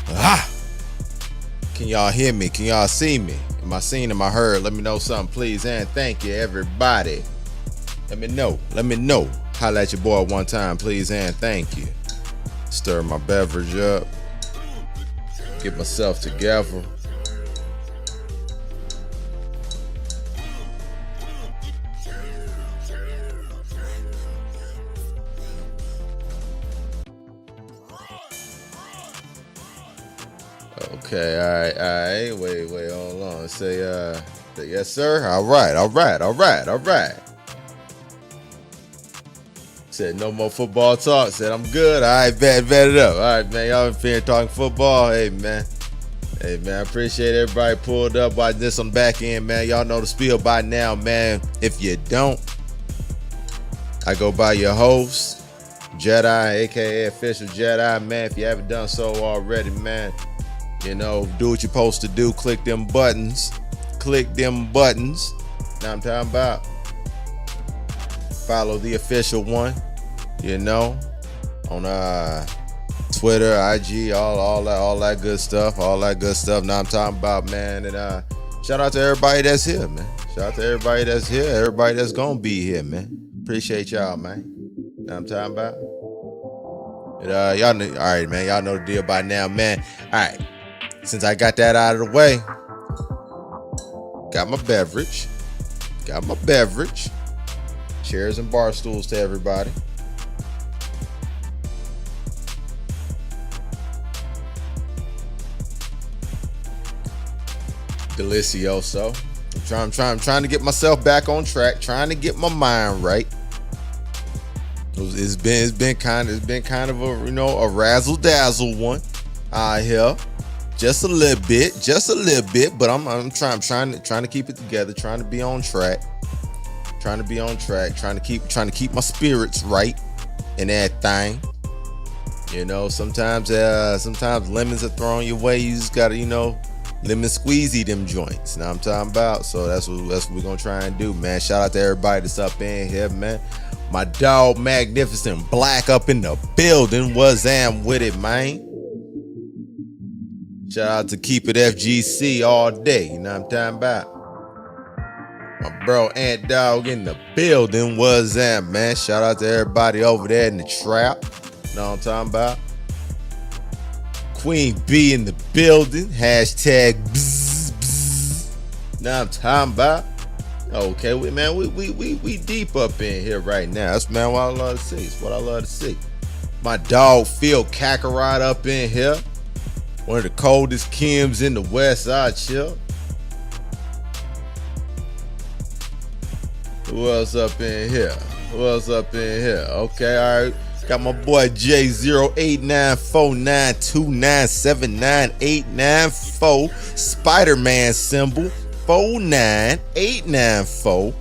Ah! Can y'all hear me? Can y'all see me? Am I seen? Am I heard? Let me know something, please. And thank you, everybody. Let me know. Let me know. Holla at your boy one time, please. And thank you. Stir my beverage up. Get myself together. Okay, all right. Wait, hold on. Say yes, sir. All right. Said no more football talk. Said I'm good. All right, bet it up. All right, man. Y'all been here talking football. Hey, man, I appreciate everybody pulled up watching this on the back end, man. Y'all know the spiel by now, man. If you don't, I go by your host, Jedi, aka Official Jedi, man. If you haven't done so already, man, you know, do what you're supposed to do. Click them buttons. Now I'm talking about. Follow the official one, you know, on Twitter, IG, all that good stuff. Now I'm talking about, man. And shout out to everybody that's here, man. Everybody that's gonna be here, man. Appreciate y'all, man. Now I'm talking about. And, y'all know, all right, man. Y'all know the deal by now, man. All right. Since I got that out of the way, got my beverage. Chairs and bar stools to everybody. Delicioso. I'm trying to get myself back on track. Trying to get my mind right. It's been kind of a, you know, a razzle dazzle one out here. Just a little bit, but I'm trying to keep it together, trying to be on track. Trying to keep my spirits right and everything. You know, sometimes lemons are thrown your way. You just gotta, you know, lemon squeezy them joints. Now I'm talking about. So that's what we're gonna try and do, man. Shout out to everybody that's up in here, man. My dog Magnificent Black up in the building. Was am with it, man. Shout out to Keep It FGC all day. You know what I'm talking about? My bro Ant Dog in the building. Was that, man? Shout out to everybody over there in the trap. Know what I'm talking about? Queen B in the building. Hashtag bzz, bzz. Know what I'm talking about? Okay, we deep up in here right now. That's, man, what I love to see. It's what I love to see. My dog Phil Kakarot up in here. One of the coldest Kims in the West Side, chill. Who else up in here? Okay, all right. Got my boy J089492979894. Spider-Man symbol 49894.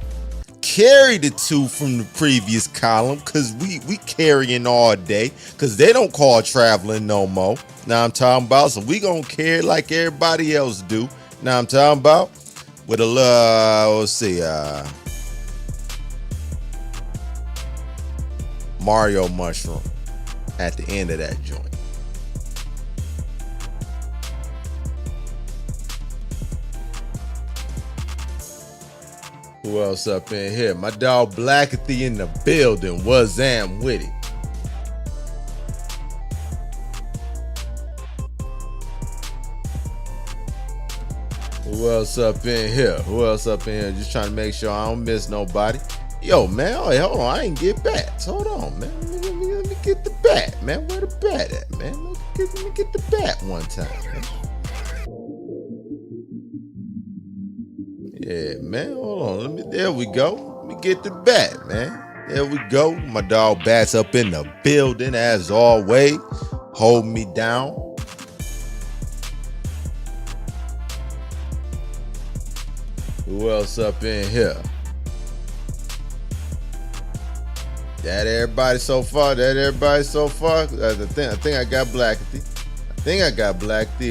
Carry the 2 from the previous column, cause we carrying all day, cause they don't call traveling no more. Now I'm talking about, so we gonna carry like everybody else do. Now I'm talking about with a let's see, Mario mushroom at the end of that joint. Who else up in here? My dog Blackathy in the building. Was am with it. Who else up in here? Just trying to make sure I don't miss nobody. Yo, man, oh, hold on. I ain't get bats. Hold on, man. Let me get the bat, man. Where the bat at, man? Let me get the bat one time, man. Yeah, man. Hold on. There we go. Let me get the bat, man. There we go. My dog Bats up in the building as always. Hold me down. Who else up in here? That everybody so far. I think I got Blackathy.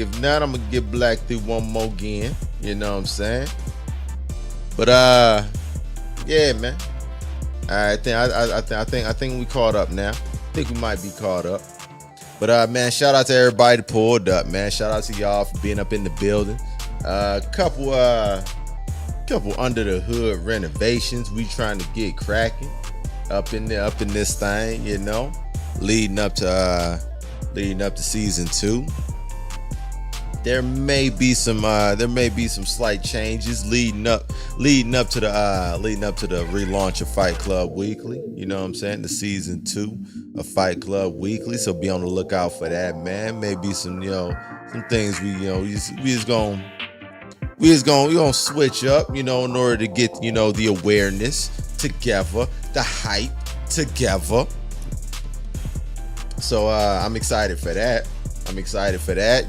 If not, I'm gonna get Blackathy one more again. You know what I'm saying? But yeah, man. I think we caught up now. I think we might be caught up. But man, shout out to everybody that pulled up, man. Shout out to y'all for being up in the building. Couple under the hood renovations we trying to get cracking up in this thing, you know, leading up to season 2. There may be some slight changes leading up to the relaunch of Fight Club Weekly. You know what I'm saying? The season 2 of Fight Club Weekly. So be on the lookout for that, man. Maybe some things we just gonna switch up, in order to get, the awareness together, the hype together. So I'm excited for that.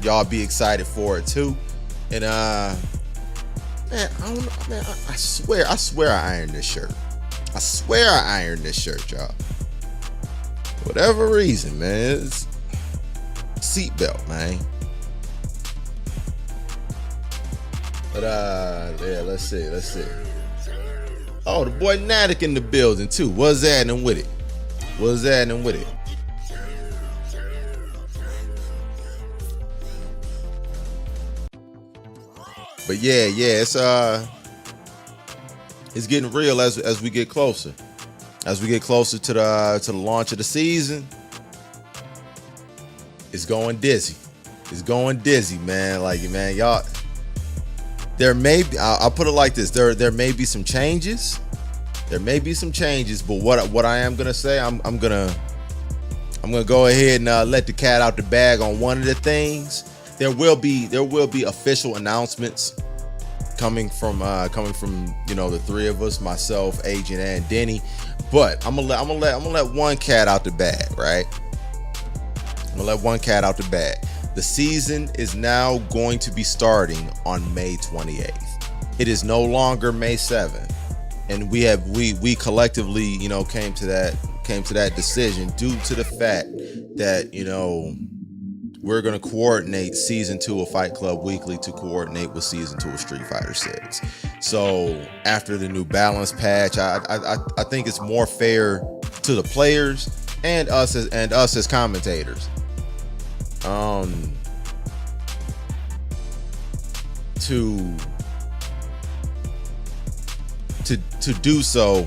Y'all be excited for it too. And man, I swear I ironed this shirt. Y'all. Whatever reason, man. It's seatbelt, man. But yeah, let's see. Oh, the boy Natic in the building too. What's happening with it? But yeah, it's getting real as we get closer. As we get closer to the launch of the season, it's going dizzy. Man. Like, man, y'all. There may be, I'll put it like this. There may be some changes. But what I am gonna say, I'm gonna go ahead and let the cat out the bag on one of the things. There will be official announcements coming from the three of us, myself, Agent, and Denny. But I'm gonna let one cat out the bag, right? The season is now going to be starting on May 28th. It is no longer May 7th, and we collectively, came to that decision due to the fact that we're going to coordinate season 2 of Fight Club Weekly to coordinate with season 2 of Street Fighter 6. So after the new balance patch, I think it's more fair to the players and us as commentators to do so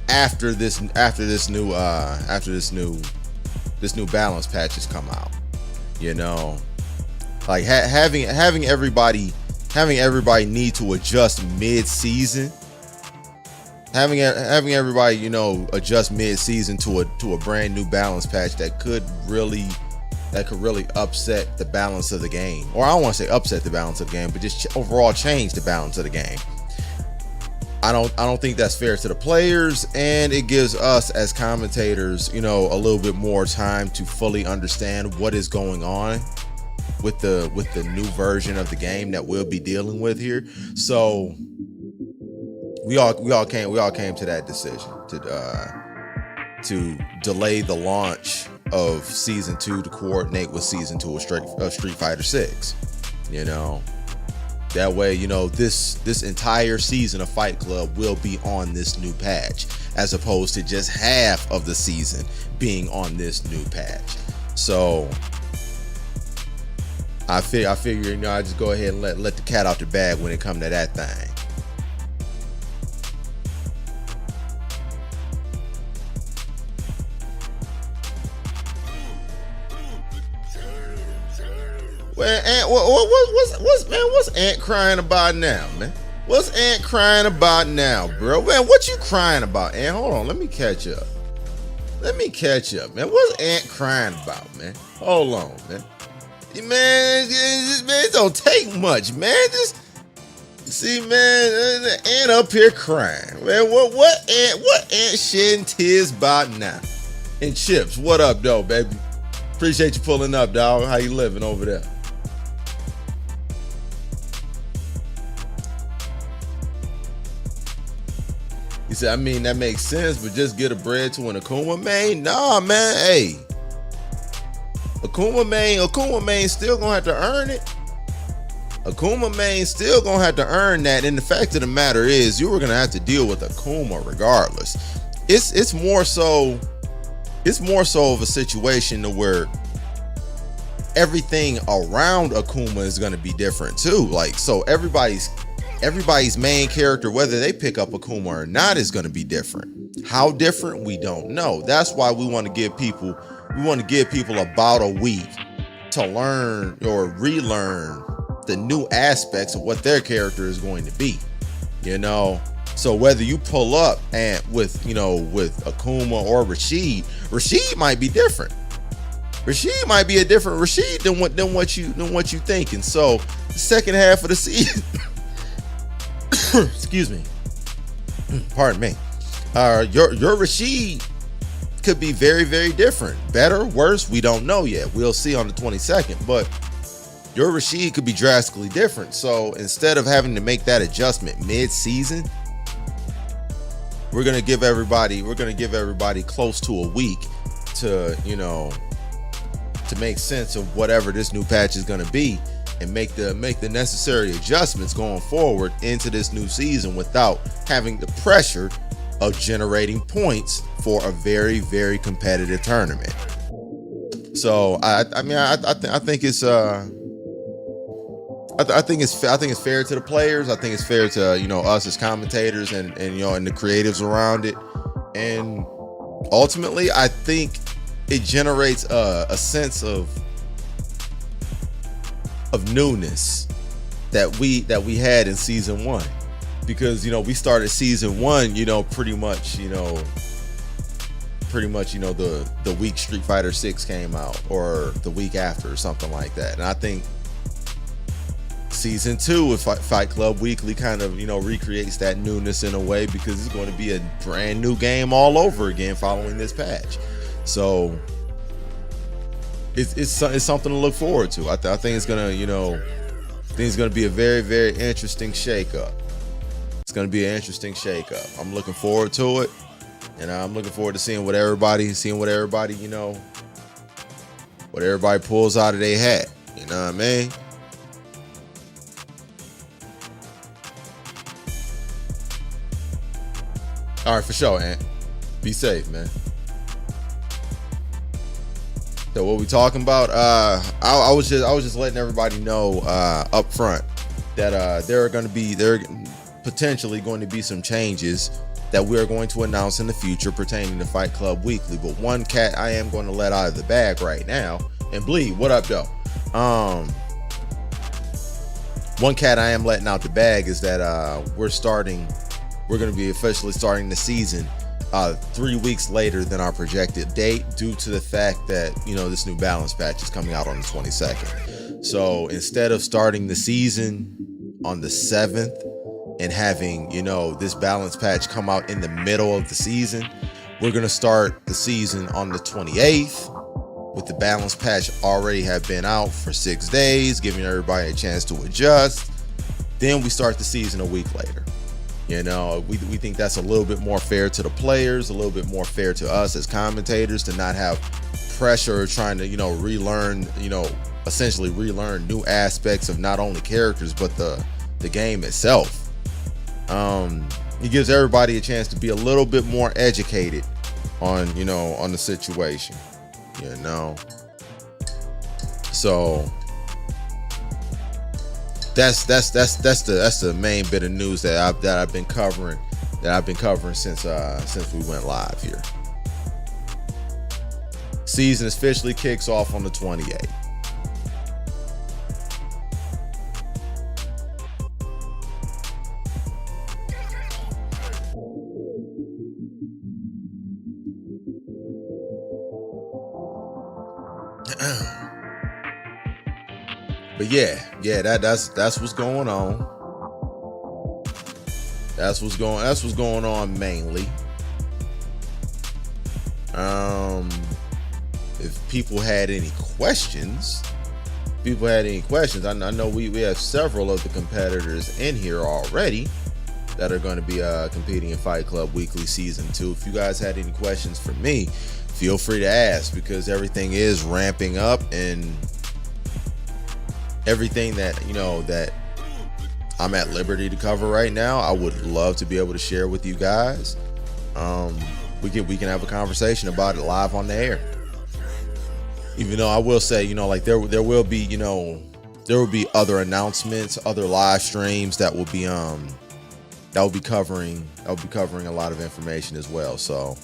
after this new balance patch has come out. Like having everybody need to adjust mid-season, having everybody adjust mid-season to a brand new balance patch that could really upset the balance of the game. Or I don't want to say upset the balance of the game, but just overall change the balance of the game. I don't think that's fair to the players, and it gives us as commentators, a little bit more time to fully understand what is going on with the new version of the game that we'll be dealing with here. So we all came to that decision to delay the launch of season 2 to coordinate with season 2 of Street Fighter 6. That way, this entire season of Fight Club will be on this new patch, as opposed to just half of the season being on this new patch. So I figure, I just go ahead and let the cat out the bag when it comes to that thing. Well, Ant, what's Ant crying about now, man? What's Ant crying about now, bro? Man, what you crying about, Ant? Hold on, let me catch up, man. What's Ant crying about, man? Hold on, man. Man, it don't take much, man. Just see, man, Ant up here crying, man. What Ant shedding tears about now? And Chips, what up, though, baby? Appreciate you pulling up, dog. How you living over there? He said, I mean, that makes sense, but just get a bread to an Akuma main? Nah, man, hey. Akuma main still gonna have to earn it. Akuma main still gonna have to earn that. And the fact of the matter is, you were gonna have to deal with Akuma regardless. It's more so it's more so of a situation to where everything around Akuma is going to be different too. Like, so everybody's main character, whether they pick up Akuma or not, is going to be different. How different, we don't know. That's why we want to give people about a week to learn or relearn the new aspects of what their character is going to be, you know. So whether you pull up and with Akuma or Rashid might be different. Rashid might be a different Rashid than what you thinking. So the second half of the season, excuse me, pardon me, your Rashid could be very, very different. Better, worse, we don't know yet. We'll see on the 22nd, but your Rashid could be drastically different. So instead of having to make that adjustment mid-season, we're gonna give everybody close to a week to, you know, to make sense of whatever this new patch is gonna be, and make the necessary adjustments going forward into this new season without having the pressure of generating points for a very, very competitive tournament. So I think it's fair to the players. I think it's fair to, you know, us as commentators and you know, and the creatives around it. And ultimately, I think it generates a sense of newness that we had in season 1, because, you know, we started season 1, you know, pretty much, you know, the week Street Fighter 6 came out, or the week after, or something like that. And I think season 2 with Fight Club Weekly kind of, you know, recreates that newness in a way, because it's going to be a brand new game all over again following this patch. So it's something to look forward to. I think it's gonna, you know, be a very, very interesting shakeup. It's gonna be an interesting shakeup. I'm looking forward to it, and I'm looking forward to seeing what everybody, you know, what everybody pulls out of their hat. You know what I mean? All right, for sure, Ant. Be safe, man. So what we talking about? I was just letting everybody know up front that there are potentially going to be some changes that we are going to announce in the future pertaining to Fight Club Weekly. But one cat I am going to let out of the bag right now. And Bleed, what up, though? One cat I am letting out the bag is that we're going to be officially starting the season 3 weeks later than our projected date, due to the fact that, you know, this new balance patch is coming out on the 22nd. So instead of starting the season on the 7th and having, you know, this balance patch come out in the middle of the season, we're going to start the season on the 28th with the balance patch already have been out for 6 days, giving everybody a chance to adjust. Then we start the season a week later. You know, we think that's a little bit more fair to the players, a little bit more fair to us as commentators, to not have pressure trying to, you know, essentially relearn new aspects of not only characters but the game itself. It gives everybody a chance to be a little bit more educated on, you know, on the situation, you know. So that's the main bit of news that I've been covering since we went live here. Season officially kicks off on the 28th. But yeah, that's what's going on. That's what's going on mainly. If people had any questions, I know we have several of the competitors in here already that are going to be competing in Fight Club Weekly Season 2. If you guys had any questions for me, feel free to ask, because everything is ramping up, and everything that, you know, that I'm at liberty to cover right now, I would love to be able to share with you guys. we can have a conversation about it live on the air. Even though I will say, you know, like there will be, you know, there will be other announcements, other live streams that will be covering a lot of information as well. So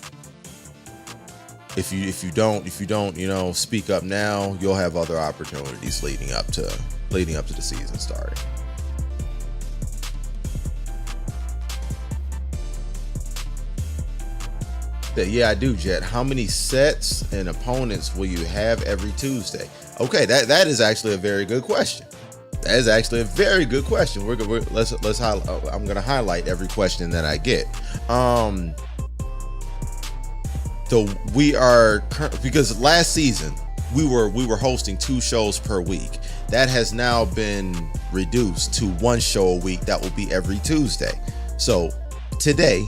if you don't, you know, speak up now, you'll have other opportunities leading up to the season starting. Yeah, I do, Jet. How many sets and opponents will you have every Tuesday? Okay, that is actually a very good question. That is actually a very good question. Let's highlight. I'm gonna highlight every question that I get. So we are, because last season we were hosting 2 shows per week. That has now been reduced to 1 show a week. That will be every Tuesday. So today,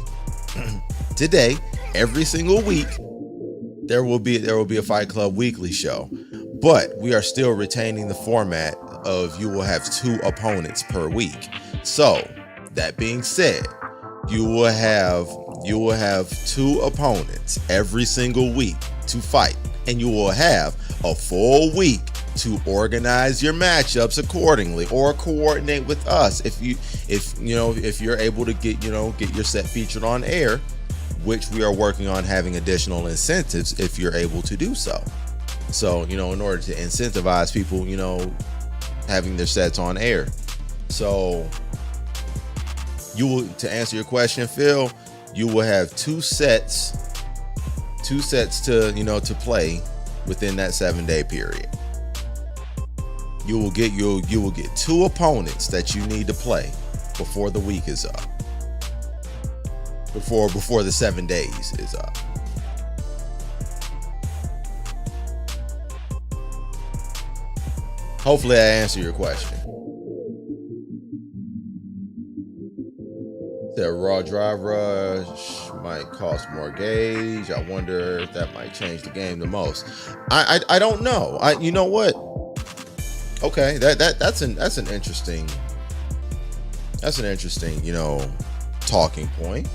every single week, there will be a Fight Club weekly show, but we are still retaining the format of you will have 2 opponents per week. So that being said, you will have 2 opponents every single week to fight, and you will have a full week to organize your matchups accordingly or coordinate with us if you're able to get your set featured on air, which we are working on having additional incentives if you're able to do so. So, you know, in order to incentivize people, you know, having their sets on air. So to answer your question, Phil, you will have 2 sets to, you know, to play within that 7-day period. You will get 2 opponents that you need to play before the week is up. Before the 7 days is up. Hopefully I answer your question. The raw drive rush might cost more gauge. I wonder if that might change the game the most. I don't know. You know what? Okay, that's an interesting, you know, talking point.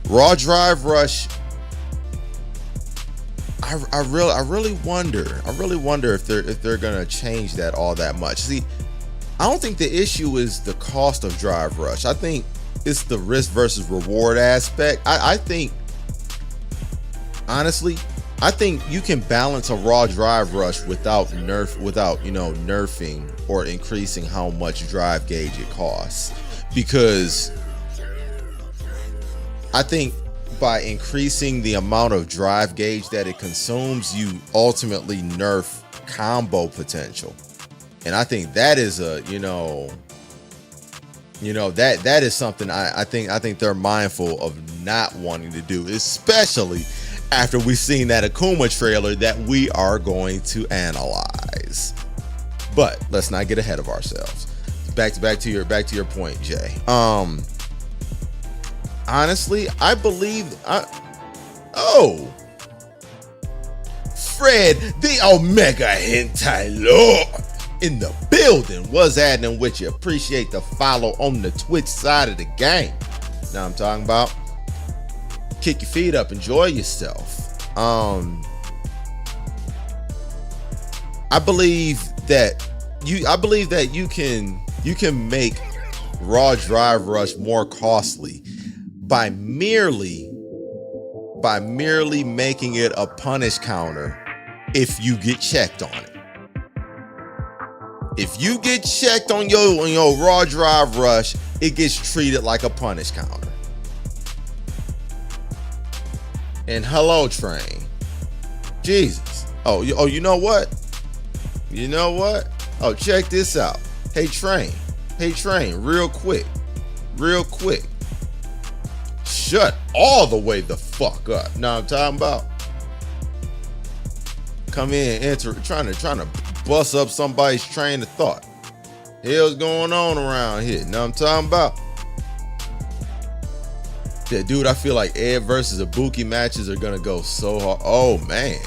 Raw drive rush. I really wonder if they're gonna change that all that much. See, I don't think the issue is the cost of drive rush. I think it's the risk versus reward aspect. I think, honestly, I think you can balance a raw drive rush without nerfing or increasing how much drive gauge it costs, because I think by increasing the amount of drive gauge that it consumes, you ultimately nerf combo potential. And I think that is that is something I think they're mindful of not wanting to do, especially after we've seen that Akuma trailer that we are going to analyze. But let's not get ahead of ourselves. Back to your point, Jay. Honestly, I believe Fred, the Omega Hentai Lord in the building. Was happening with you? Appreciate the follow on the Twitch side of the game. Now I'm talking about kick your feet up, enjoy yourself. I believe that you can make raw drive rush more costly by merely making it a punish counter if you get checked on it. If you get checked on your raw drive rush, it gets treated like a punish counter. And hello, Train. Jesus. Oh, you know what? You know what? Oh, check this out. Hey, Train, real quick. Shut all the way the fuck up. Now I'm talking about. Come in, trying to bust up somebody's train of thought. Hell's going on around here. Now I'm talking about. Yeah, dude, I feel like Ed versus Ibuki matches are gonna go so hard. Oh man.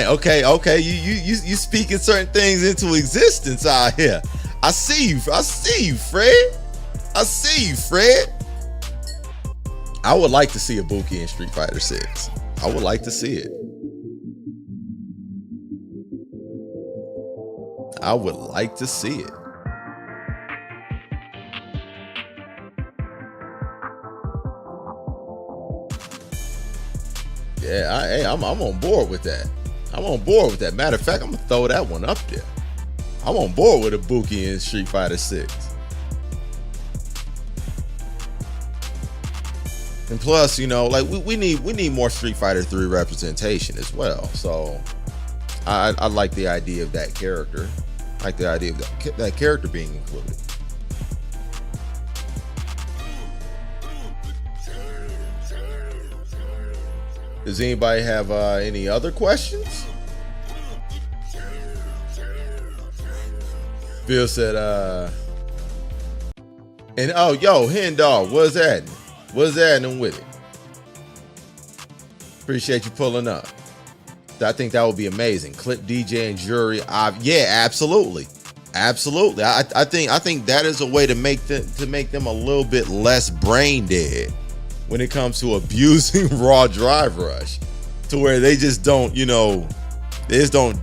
Okay. You speaking certain things into existence out here. I see you, Fred. I would like to see a Buki in Street Fighter 6. I would like to see it. I would like to see it. Yeah, I'm on board with that. I'm on board with that. Matter of fact, I'm gonna throw that one up there. I'm on board with a Buki in Street Fighter 6. And plus, you know, like we need more Street Fighter 3 representation as well. So I like the idea of that character. I like the idea of that character being included. Does anybody have any other questions? Phil said, and oh, yo, Hen Dog, what's that? What's happening with it? Appreciate you pulling up. I think that would be amazing. Clip DJ and jury. Yeah, absolutely, absolutely. I think that is a way to make them a little bit less brain dead when it comes to abusing raw drive rush, to where they just don't, you know, they just don't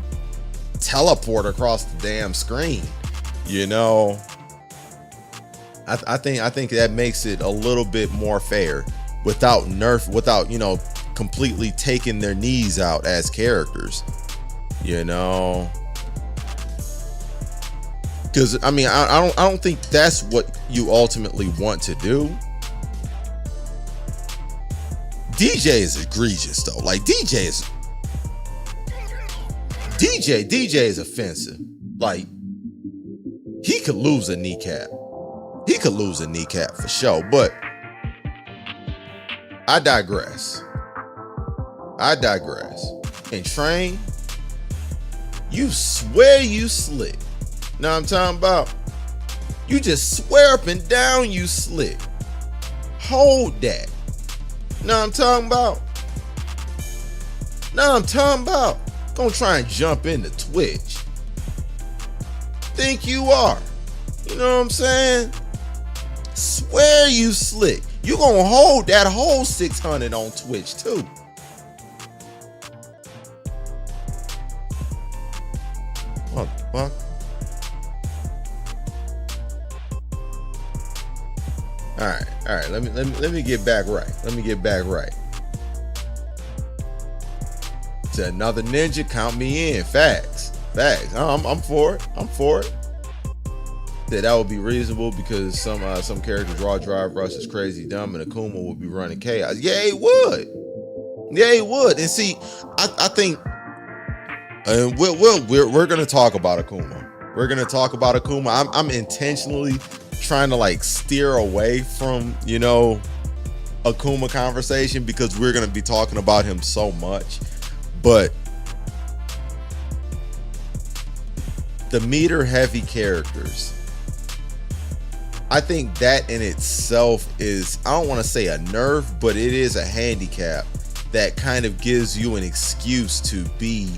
teleport across the damn screen. You know, I think that makes it a little bit more fair without you know, completely taking their knees out as characters, you know. Because I mean, I don't think that's what you ultimately want to do. DJ is egregious though. Like DJ is offensive. Like he could lose a kneecap. He could lose a kneecap for sure, but I digress. And Train, you swear you slick. Know what I'm talking about? You just swear up and down you slick. Hold that. Know what I'm talking about? Gonna try and jump into Twitch. Think you are. You know what I'm saying? Swear you slick. You gonna hold that whole 600 on Twitch too. What the fuck? All right. Let me get back right. To another ninja, count me in. Facts. I'm for it. That would be reasonable because some characters raw drive rush is crazy dumb and Akuma would be running chaos. Yeah, it would. And see, I think, and we're gonna talk about Akuma. I'm intentionally trying to like steer away from, you know, Akuma conversation because we're gonna be talking about him so much. But the meter heavy characters, I think that in itself is, I don't want to say a nerf, but it is a handicap that kind of gives you an excuse to be,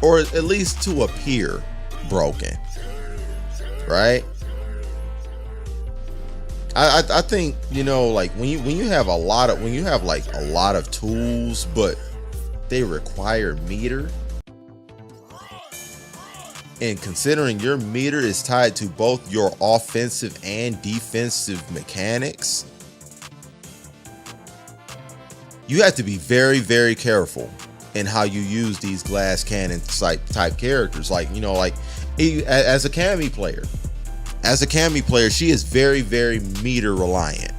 or at least to appear, broken, right? I think, you know, like when you have a lot of tools, but they require meter. And considering your meter is tied to both your offensive and defensive mechanics, you have to be very, very careful in how you use these glass cannon type characters. Like, you know, like as a Cammy player, she is very, very meter reliant.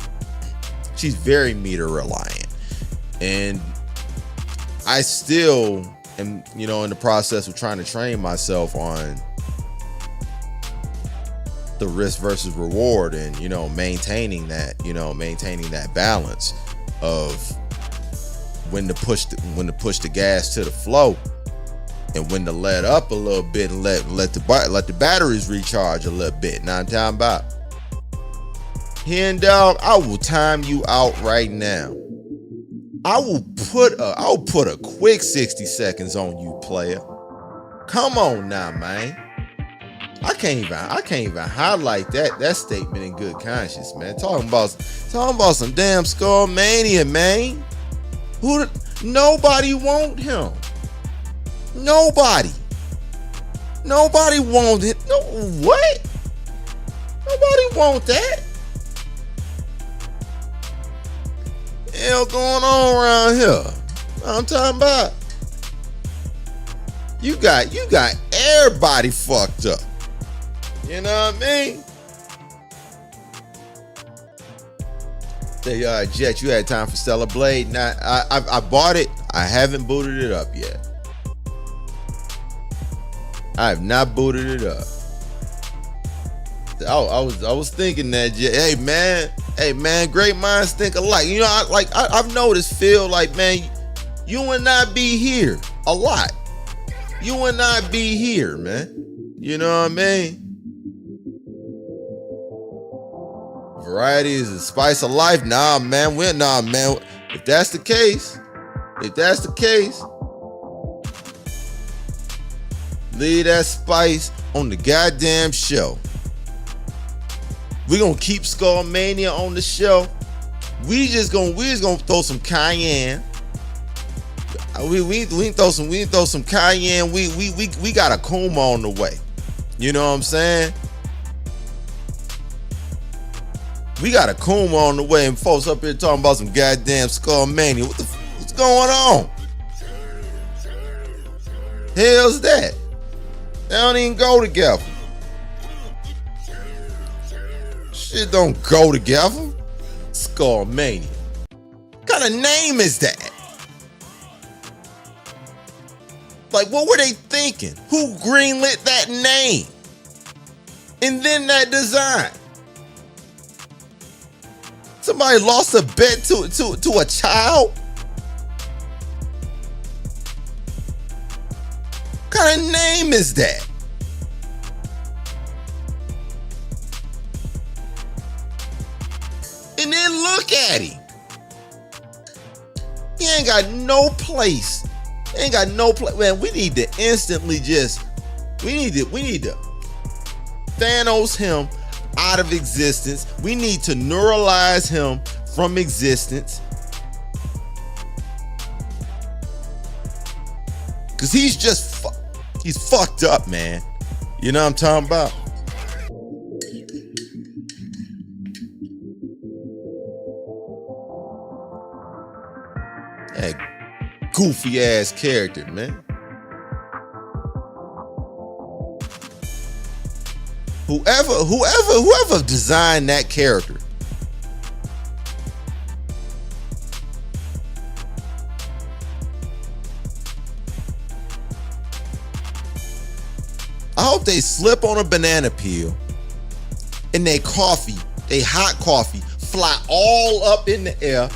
She's very meter reliant. And I still am, you know, in the process of trying to train myself on the risk versus reward and, you know, maintaining that balance of when to push the gas to the flow and when to let up a little bit and let the batteries recharge a little bit. Now I'm talking about, Hen Dog, I will time you out right now. I'll put a quick 60 seconds on you, player. Come on now, man. I can't even highlight that statement in good conscience, man. Talking about some damn Skullmania, man. Nobody want him. Nobody want it. No, what? Nobody want that. Hell going on around here? I'm talking about. You got everybody fucked up. You know what I mean? Say, Jet, you had time for Stellar Blade. Now, I bought it. I haven't booted it up yet. I have not booted it up. I was thinking that, Jet. Hey man, great minds think alike. You know, I've noticed, Phil, like, man, you and I be here a lot. You and I be here, man. You know what I mean? Variety is the spice of life. Nah, man. If that's the case, leave that spice on the goddamn show. We gonna keep Skullmania on the show. We just gonna throw some cayenne. We throw some cayenne. We got Akuma on the way. You know what I'm saying? We got Akuma on the way, and folks up here talking about some goddamn Skullmania. What's going on? Hell's that? They don't even go together. Shit don't go together. Skullmania. What kind of name is that? Like, what were they thinking? Who greenlit that name? And then that design? Somebody lost a bet to a child? What kind of name is that? And then look at him. He ain't got no place. Man, we need to instantly we need to Thanos him out of existence. We need to neuralize him from existence. Cause he's fucked up, man. You know what I'm talking about? That goofy ass character, man. Whoever designed that character, I hope they slip on a banana peel and they hot coffee, fly all up in the air,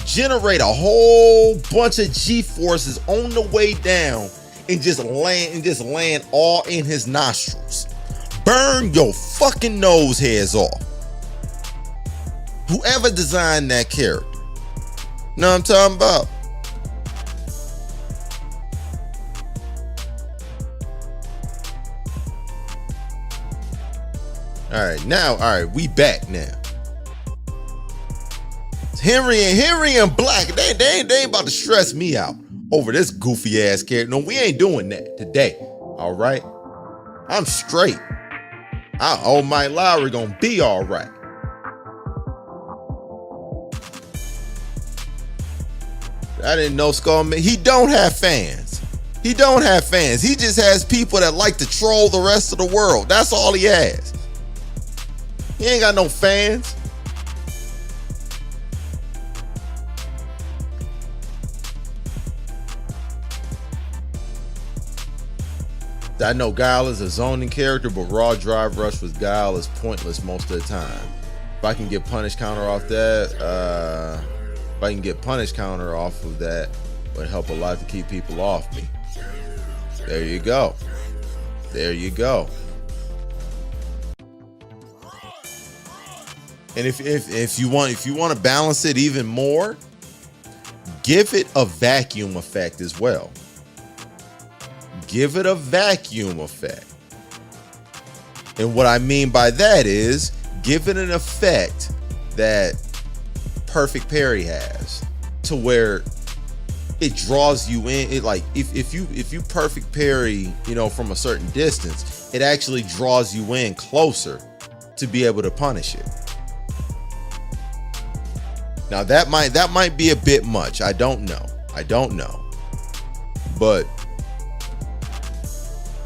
generate a whole bunch of G-forces on the way down, and just land all in his nostrils. Burn your fucking nose hairs off. Whoever designed that character. Know what I'm talking about? All right, we back now. Henry and Black, they ain't about to stress me out over this goofy ass character. No, we ain't doing that today. All right, I'm straight. Mike Lowry gonna be all right. I didn't know Skullman. He don't have fans. He just has people that like to troll the rest of the world. That's all he has. He ain't got no fans. I know Guile is a zoning character, but Raw Drive Rush with Guile is pointless most of the time. If I can get punish counter off that, would help a lot to keep people off me. There you go. And if you want to balance it even more, give it a vacuum effect as well. Give it a vacuum effect. And what I mean by that is give it an effect that perfect parry has, to where it draws you in. It like if you perfect parry, you know, from a certain distance, it actually draws you in closer to be able to punish it. Now that might be a bit much. I don't know. But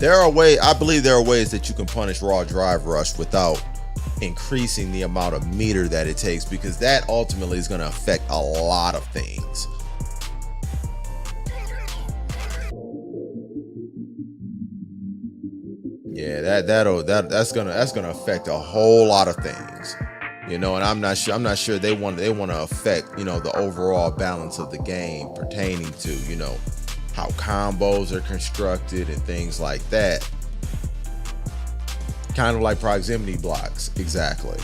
I believe there are ways that you can punish raw drive rush without increasing the amount of meter that it takes, because that ultimately is going to affect a lot of things. Yeah, that's gonna affect a whole lot of things, you know. And I'm not sure they want to affect, you know, the overall balance of the game pertaining to, you know, how combos are constructed and things like that. Kind of like proximity blocks. Exactly.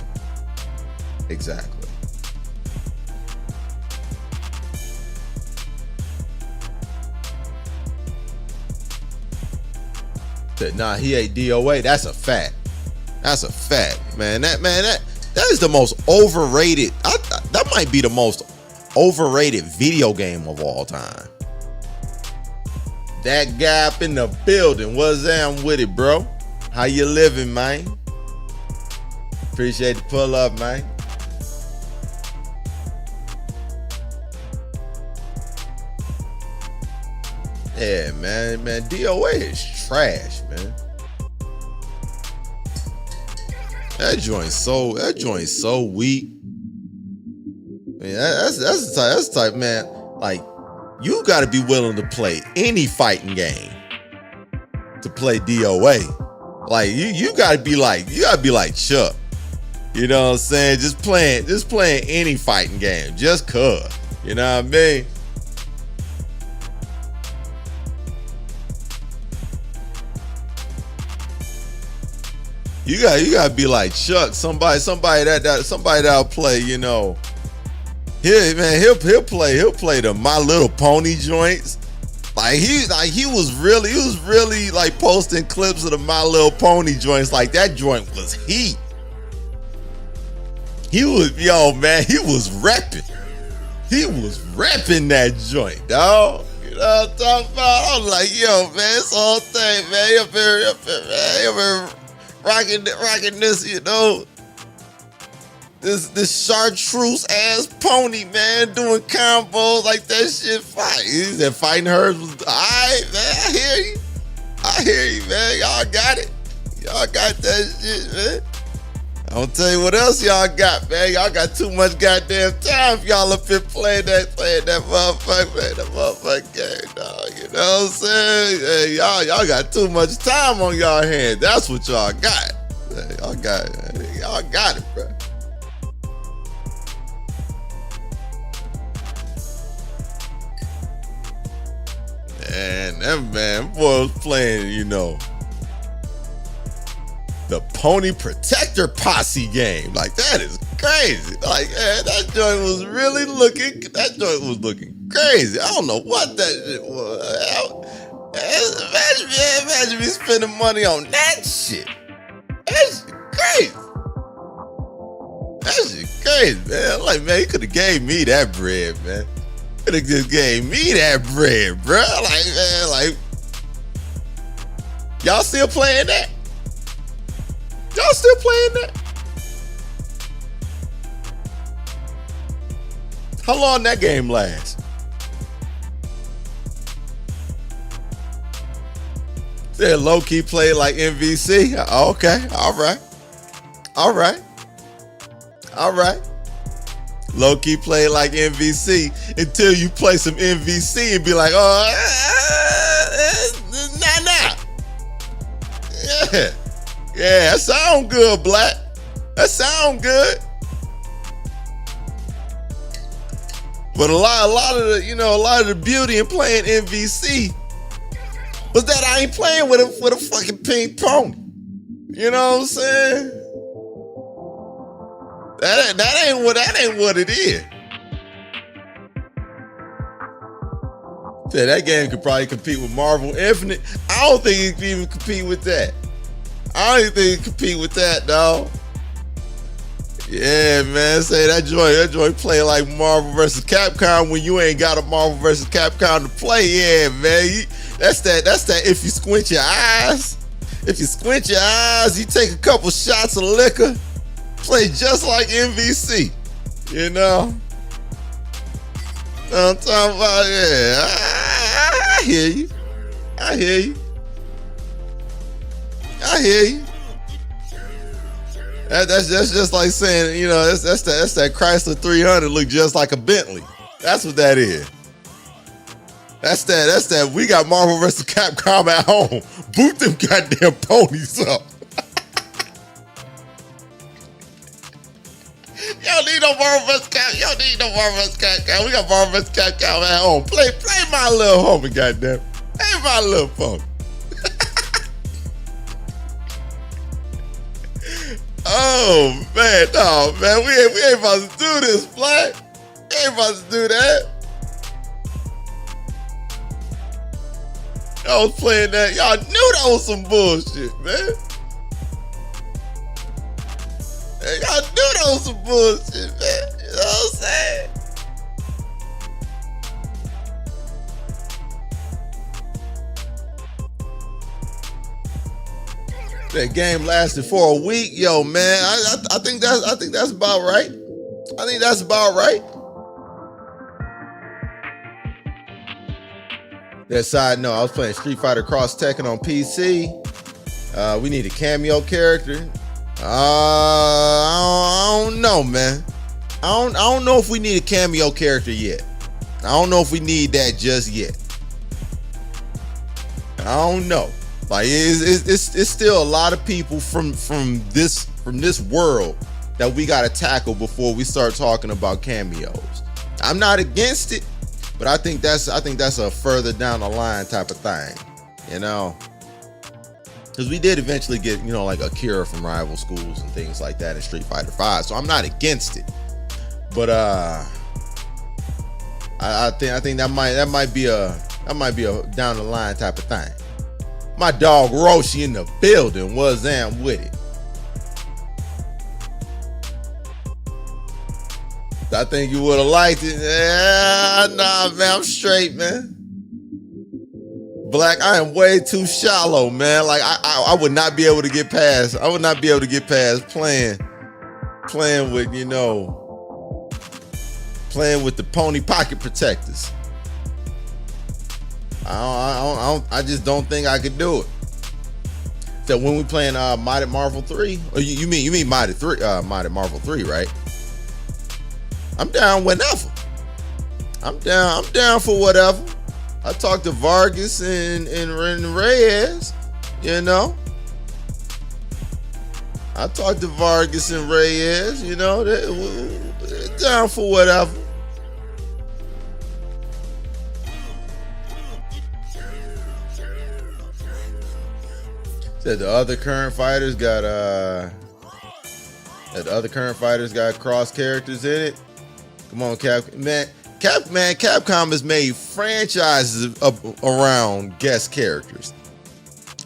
Nah, he ate DOA. That's a fact, man. That is the most overrated. That might be the most overrated video game of all time. That guy up in the building. What's that with it, bro? How you living, man? Appreciate the pull up, man. Yeah, man, DOA is trash, man. That joint's so weak. I mean, that's the type, man. Like, you got to be willing to play any fighting game to play DOA. Like, you got to be like Chuck. You know what I'm saying? Just playing any fighting game, just cuz. You know what I mean? You gotta be like Chuck, somebody that'll play, you know. He'll play the My Little Pony joints. Like he was really like posting clips of the My Little Pony joints. Like, that joint was heat. He was repping. He was repping that joint, dog. You know what I'm talking about? I'm like, yo, man, this whole thing, man. You been rocking this, you know, this chartreuse ass pony, man, doing combos like that shit. Fight. He said fighting hers was alright, man. I hear you, man. Y'all got it. Y'all got that shit, man. I'm gonna tell you what else y'all got, man. Y'all got too much goddamn time if y'all up here playing that motherfucking game, dog. You know what I'm saying? Hey, y'all got too much time on y'all hands. That's what y'all got. Hey, y'all got it, bro. And that man boy was playing, you know, the Pony Protector Posse game. Like, that is crazy. Like, man, that joint was looking crazy. I don't know what that shit was. Imagine me spending money on that shit. That shit crazy. That shit crazy, man. I'm like, man, he could have gave me that bread, man. Could have just gave me that bread, bro. Like, man, like, y'all still playing that? Y'all still playing that? How long that game lasts? Said low-key play like MVC. Okay, all right. Low-key play like MVC until you play some MVC and be like, oh, nah. Yeah, that sound good, Black. That sound good. But a lot of the beauty in playing MVC was that I ain't playing with a fucking pink pony. You know what I'm saying? That ain't what it is. That game could probably compete with Marvel Infinite. I don't think it can even compete with that. I don't even think he compete with that, dog. Yeah, man. Say that joint play like Marvel vs. Capcom when you ain't got a Marvel vs. Capcom to play. Yeah, man. That's that. If you squint your eyes, you take a couple shots of liquor, play just like MVC. You know. I'm talking about, yeah. I hear you. I hear you. That's just like saying, you know, that's that Chrysler 300 look just like a Bentley. That's what that is. That's that. We got Marvel vs. Capcom at home. Boot them goddamn ponies up. You don't need no Marvel vs. Capcom. We got Marvel vs. Capcom at home. Play my little homie, goddamn. Play my little pony. Oh man, no man, we ain't about to do this, Black. We ain't about to do that. I was playing that. Y'all knew that was some bullshit, man. Y'all knew that was some bullshit, man. You know what I'm saying? That game lasted for a week, yo, man. I think that's about right. I think that's about right. That side note, I was playing Street Fighter Cross Tekken on PC. We need a cameo character. I don't know, man. I don't know if we need a cameo character yet. I don't know if we need that just yet. I don't know. Like it's still a lot of people from this world that we gotta tackle before we start talking about cameos. I'm not against it, but I think that's a further down the line type of thing, you know. Because we did eventually get, you know, like Akira from rival schools and things like that in Street Fighter V. So I'm not against it, but I think that might be a down the line type of thing. My dog Roshi in the building. Was am with it. I think you would have liked it. Yeah, nah, man, I'm straight, man. Black, I am way too shallow, man. Like I would not be able to get past. I would not be able to get past playing with, you know, playing with the pony pocket protectors. I just don't think I could do it. So when we playing Modded Marvel 3, or you mean Modded 3, Modded Marvel 3, right? I'm down whenever. I'm down for whatever. I talked to Vargas and Reyes, you know. I talked to Vargas and Reyes, you know. They're down for whatever. Said the other current fighters got cross characters in it. Come on, Capcom has made franchises around guest characters.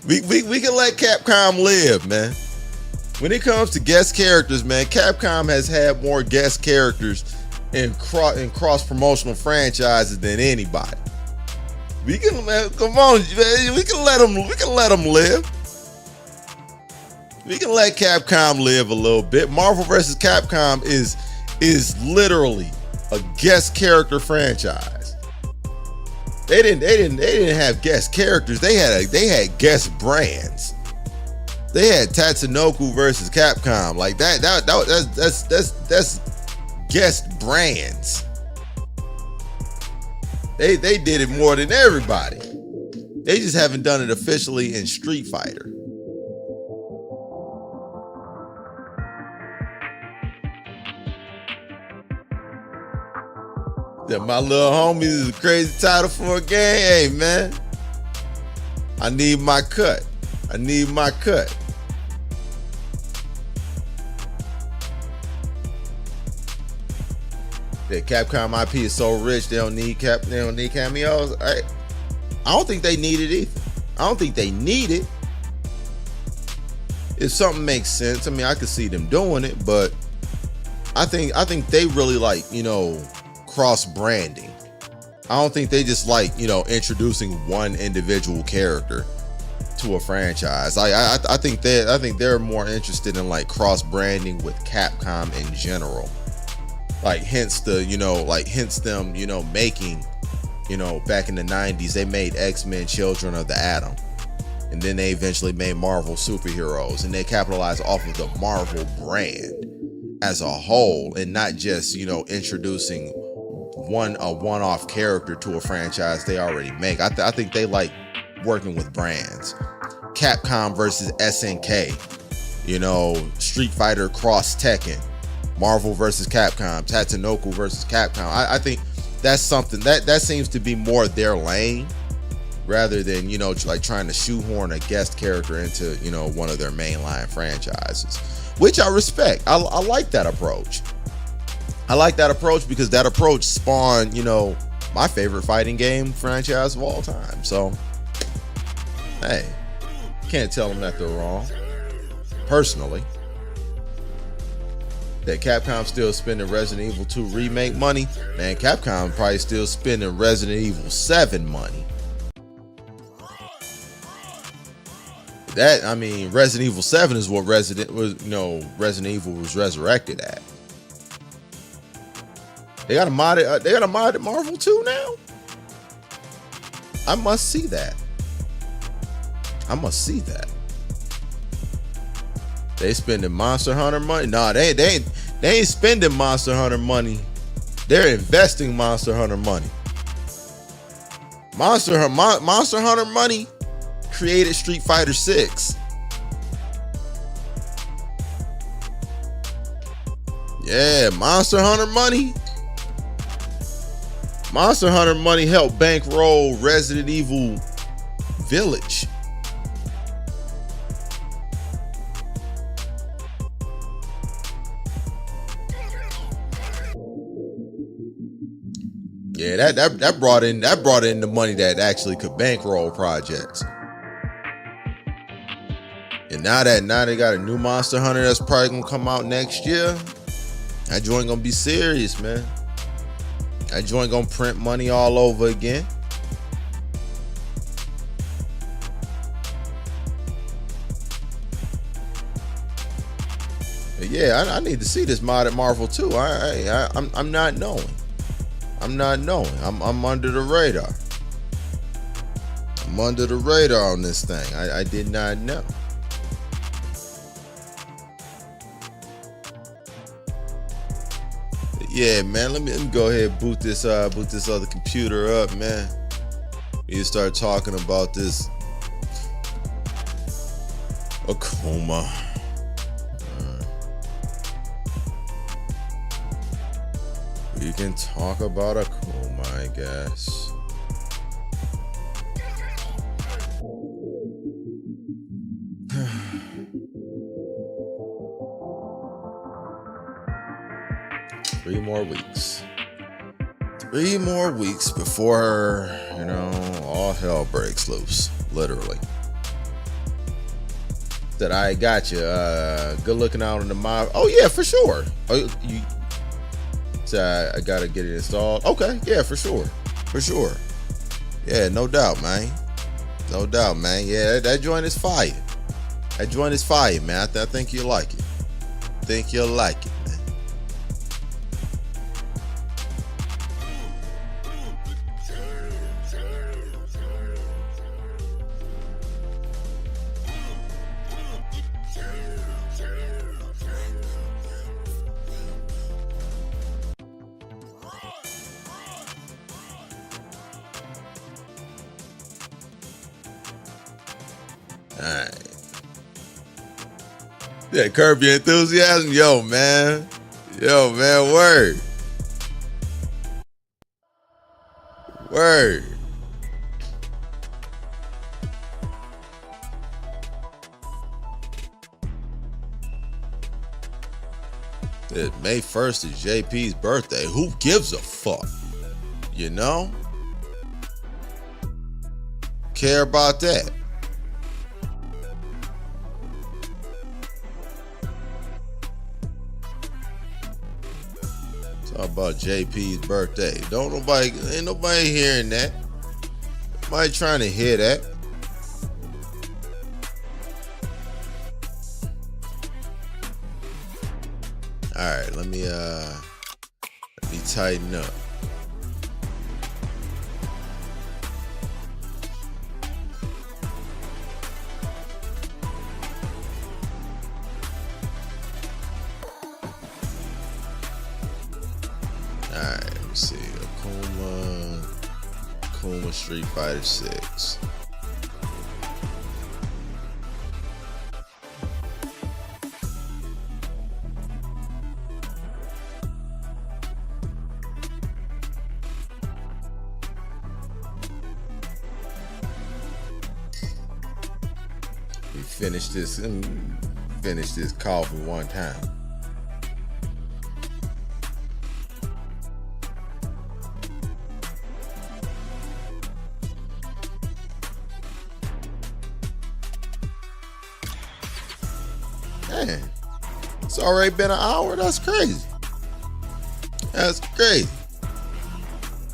We can let Capcom live, man. When it comes to guest characters, man, Capcom has had more guest characters in cross promotional franchises than anybody. We can, man, come on, man, we can let them live. We can let Capcom live a little bit. Marvel vs. Capcom is literally a guest character franchise. They didn't have guest characters. They had guest brands. They had Tatsunoko versus Capcom. Like that's guest brands. They did it more than everybody. They just haven't done it officially in Street Fighter. That my little homies is a crazy title for a game. Hey, man, I need my cut. I need my cut. That Capcom IP is so rich they don't need cameos. I don't think they need it either. I don't think they need it. if something makes sense, I mean, I could see them doing it, but I think they really like, you know, cross branding. I don't think they just like, you know, introducing one individual character to a franchise. I think they're more interested in like cross branding with Capcom in general. Like hence them, you know, making, you know, back in the 90s, they made X-Men Children of the Atom. And then they eventually made Marvel Superheroes, and they capitalized off of the Marvel brand as a whole, and not just, you know, introducing a one-off character to a franchise they already make. I think they like working with brands. Capcom versus SNK, you know, Street Fighter cross Tekken, Marvel versus Capcom, Tatsunoko versus Capcom. I think that's something that seems to be more their lane, rather than, you know, like trying to shoehorn a guest character into, you know, one of their mainline franchises, which I respect. I like that approach. I like that approach because that approach spawned, you know, my favorite fighting game franchise of all time. So, hey, can't tell them that they're wrong. Personally, that Capcom still spending Resident Evil 2 remake money, man, Capcom probably still spending Resident Evil 7 money. That, I mean, Resident Evil 7 is what Resident Evil was resurrected at. They got a modded Marvel 2 now? I must see that. They spending Monster Hunter money? Nah, they ain't spending Monster Hunter money. They're investing Monster Hunter money. Monster Hunter money created Street Fighter 6. Yeah, Monster Hunter money helped bankroll Resident Evil Village. Yeah, that brought in the money that actually could bankroll projects. And now they got a new Monster Hunter that's probably gonna come out next year. That joint gonna be serious, man. That joint gonna print money all over again. But yeah, I need to see this modded Marvel too. I'm not knowing. I'm under the radar. I'm under the radar on this thing. I did not know. Yeah, man, let me go ahead and boot this other computer up, man. You start talking about this Akuma. We can talk about Akuma, I guess. Three more weeks before, you know, all hell breaks loose, literally. That I got you. Good looking out on the mob. Oh yeah, for sure. Oh, I gotta get it installed. Okay, yeah, for sure. Yeah, no doubt, man. Yeah, that joint is fire. Man. I think you'll like it. Man. Alright. Yeah, curb your enthusiasm. Yo, man, word. May 1st is JP's birthday. Who gives a fuck? You know? Care about that? about JP's birthday. Ain't nobody hearing that. Nobody trying to hear that. All right, let me tighten up. Alright, let me see. Akuma Street Fighter 6. We finished this coffee one time. Man, it's already been an hour. That's crazy. That's crazy.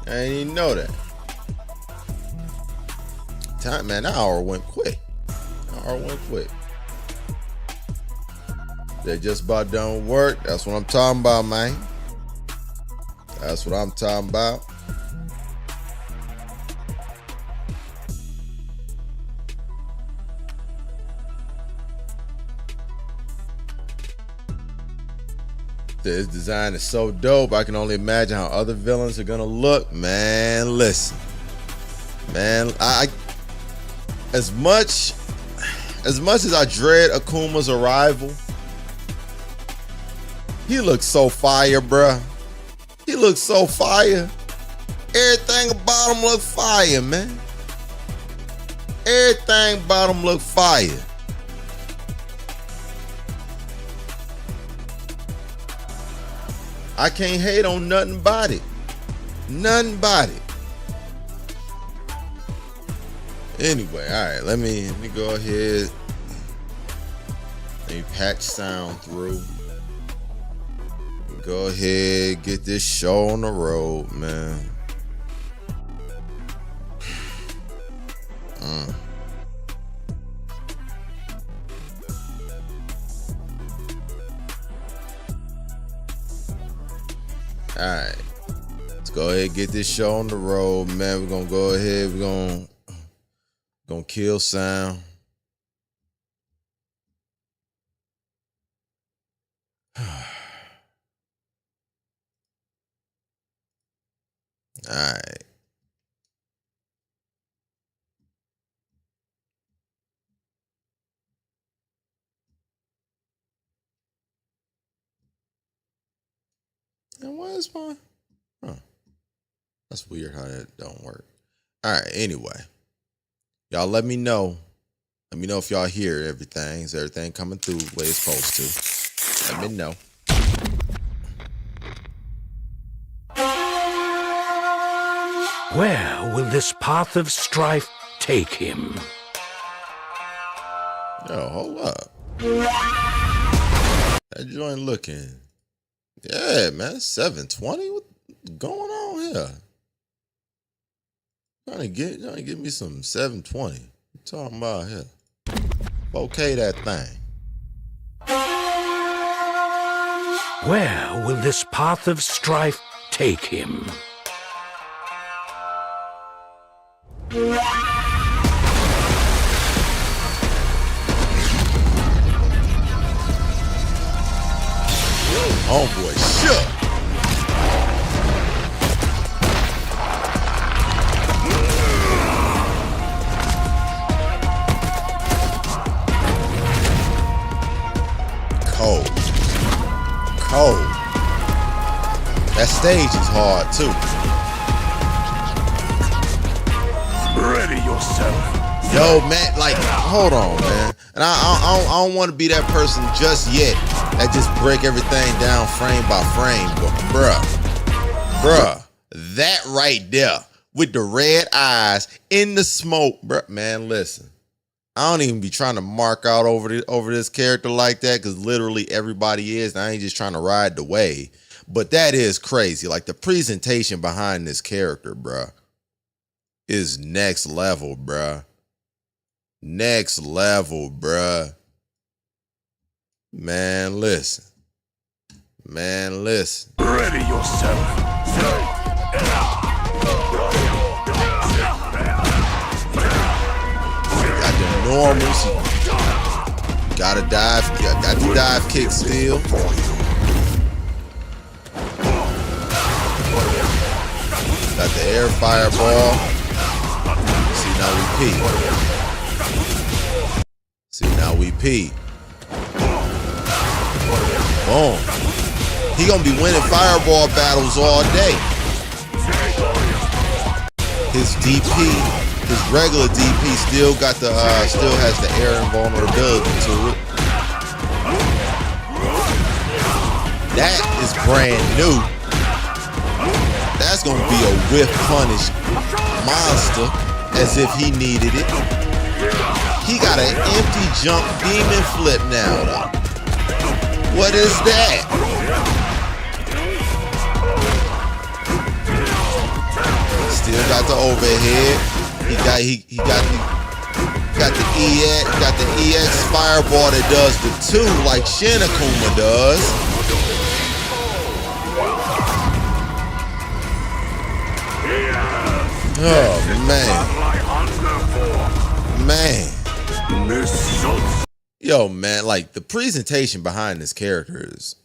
I didn't even know that. Time, man, that hour went quick. They're just about done with work. That's what I'm talking about, man. That's what I'm talking about. This design is so dope. I can only imagine how other villains are gonna look. Man, listen. Man, as much as I dread Akuma's arrival, he looks so fire, bruh. He looks so fire. Everything about him look fire, man. Everything about him look fire. I can't hate on nothing about it. Nothing about it. Anyway, all right, let me go ahead. Let me patch sound through. Go ahead, get this show on the road, man. All right, let's go ahead and get this show on the road, man. We're gonna go ahead. We're gonna kill sound. All right. And why is my? Huh. That's weird how that don't work. All right. Anyway, y'all let me know. Let me know if y'all hear everything. Is everything coming through the way it's supposed to? Let me know. Where will this path of strife take him? Yo, hold up. That joint looking. Yeah, man, 720. What's going on here? Trying to get me some 720. What you talking about here? 4K that thing. Where will this path of strife take him? Homeboy shook. Cold. That stage is hard too. Ready yourself. Yo, man, like, hold on, man. And I don't want to be that person just yet that just break everything down frame by frame. But bruh, that right there with the red eyes in the smoke, bruh, man, listen. I don't even be trying to mark out over this character like that because literally everybody is. And I ain't just trying to ride the wave. But that is crazy. Like the presentation behind this character, bruh, is next level, bruh. Next level, bruh. Man, listen. Man, listen. Ready yourself. Got the normals. Gotta dive. Got the dive kick still. Got the air fireball. See, now we peek. See, now we peek. Boom. He gonna be winning fireball battles all day. His DP, his regular DP still got the still has the air invulnerability to it. That is brand new. That's gonna be a whiff punish monster as if he needed it. He got an empty jump demon flip now though. What is that? Still got the overhead. He got the EX fireball that does the 2 like Shin Akuma does. Oh man. Yo, man, like the presentation behind this character is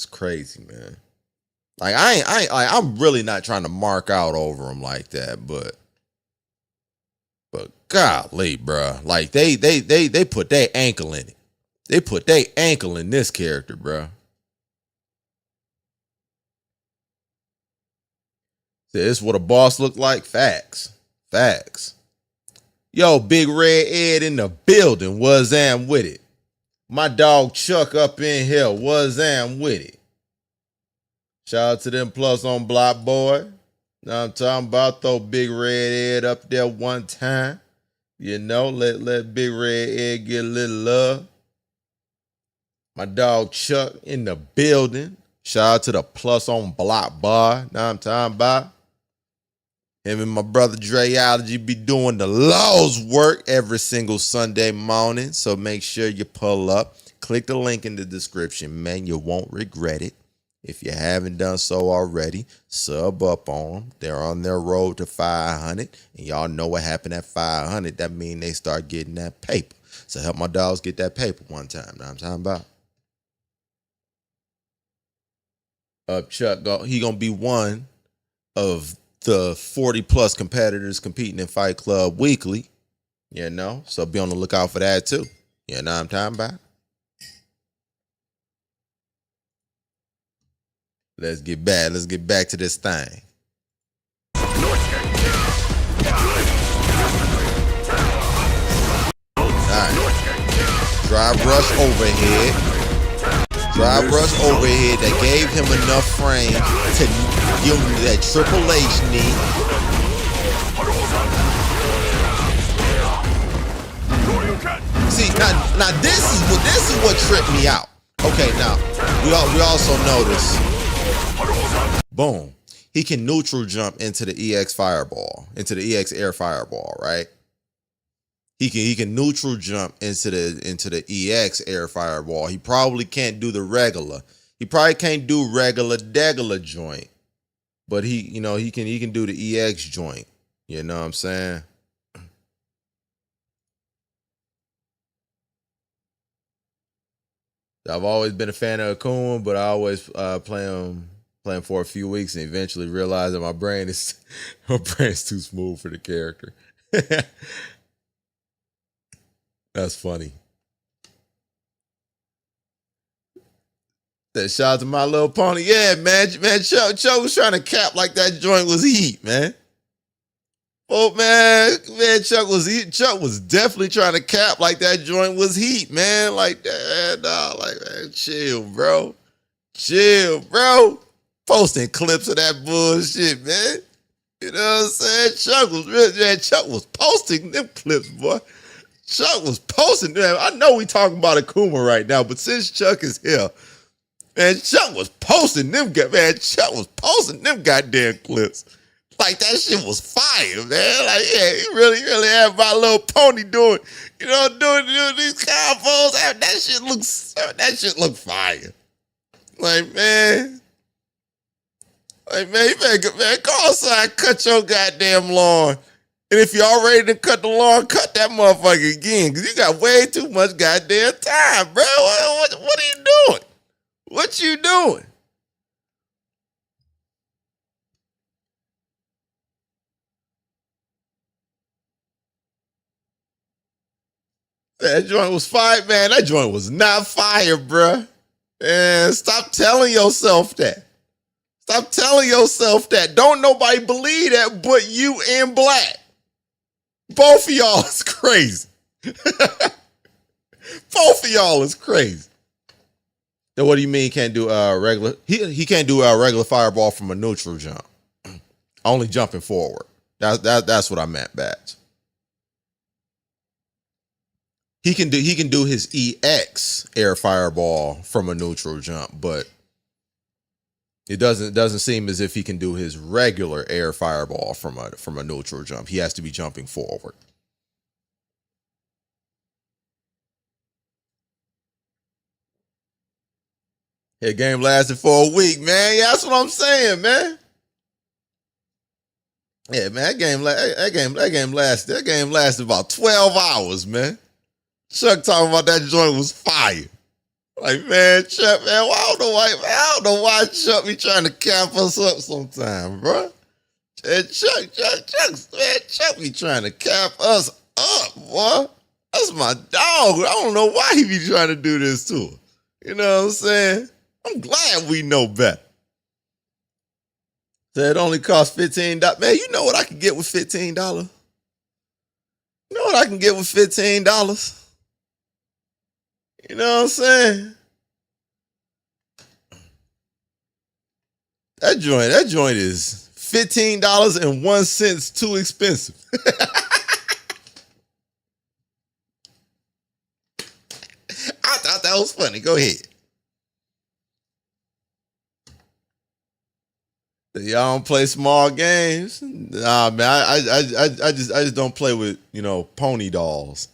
crazy, man. Like I'm really not trying to mark out over him like that, but golly, bruh. Like they put their ankle in it. They put their ankle in this character, bruh. This is what a boss look like. Facts. Yo, Big Red Ed in the building. Was am with it. My dog Chuck up in here. Was am with it. Shout out to them plus on Block Boy. Now I'm talking about, throw Big Red Ed up there one time. You know, let Big Red Ed get a little love. My dog Chuck in the building. Shout out to the plus on Block Boy. Now I'm talking about. Him and my brother Dreology be doing the Law's work every single Sunday morning. So make sure you pull up. Click the link in the description, man. You won't regret it. If you haven't done so already, sub up on them. They're on their road to 500. And y'all know what happened at 500. That means they start getting that paper. So help my dogs get that paper one time. Know what I'm talking about? Chuck, he going to be one of the 40 plus competitors competing in Fight Club weekly, you know, so be on the lookout for that too. You know what I'm talking about? Let's get back to this thing. Alright. Drive rush overhead. That gave him enough frame to give him that Triple H knee. See, now this is what tripped me out. Okay, now we also notice, boom, he can neutral jump into the EX fireball, into the EX air fireball, right? He can neutral jump into the EX air fireball. He probably can't do the regular. He probably can't do regular degular joint, but he can do the EX joint. You know what I'm saying? I've always been a fan of Akuma, but I always play him for a few weeks and eventually realize that my brain is too smooth for the character. That's funny. That shout out to My Little Pony. Yeah, man. Chuck was trying to cap like that joint was heat, man. Oh man, Chuck was definitely trying to cap like that joint was heat, man. Like that, man, chill, bro. Posting clips of that bullshit, man. You know what I'm saying? Chuck was posting them clips, boy. Chuck was posting them. I know we talking about Akuma right now, but since Chuck is here, man, Chuck was posting them. Man, Chuck was posting them goddamn clips. Like that shit was fire, man. Like, yeah, he really had My Little Pony doing these combos. That shit look fire. Like, man, you better, man, go outside, cut your goddamn lawn. And if you already done cut the lawn, cut that motherfucker again, because you got way too much goddamn time, bro. What are you doing? What you doing? That joint was fire, man. That joint was not fire, bruh. Man, stop telling yourself that. Stop telling yourself that. Don't nobody believe that but you and Black. Both of y'all is crazy. Both of y'all is crazy. Then what do you mean he can't do regular? He can't do a regular fireball from a neutral jump. Only jumping forward. That's what I meant, Batch. He can do his EX air fireball from a neutral jump, but it doesn't seem as if he can do his regular air fireball from a neutral jump. He has to be jumping forward. That game lasted for a week, man. Yeah, that's what I'm saying, man. Yeah, man, that game lasted about 12 hours, man. Chuck talking about that joint was fire. Like, man, Chuck, man, I don't know why Chuck be trying to cap us up sometime, bro. And Chuck be trying to cap us up, boy. That's my dog. I don't know why he be trying to do this to us. You know what I'm saying? I'm glad we know better. So it only costs $15. Man, you know what I can get with $15? You know what I can get with $15? You know what I'm saying? That joint is $15.01 too expensive. I thought that was funny. Go ahead. Y'all don't play small games? Nah, man. I just don't play with, pony dolls.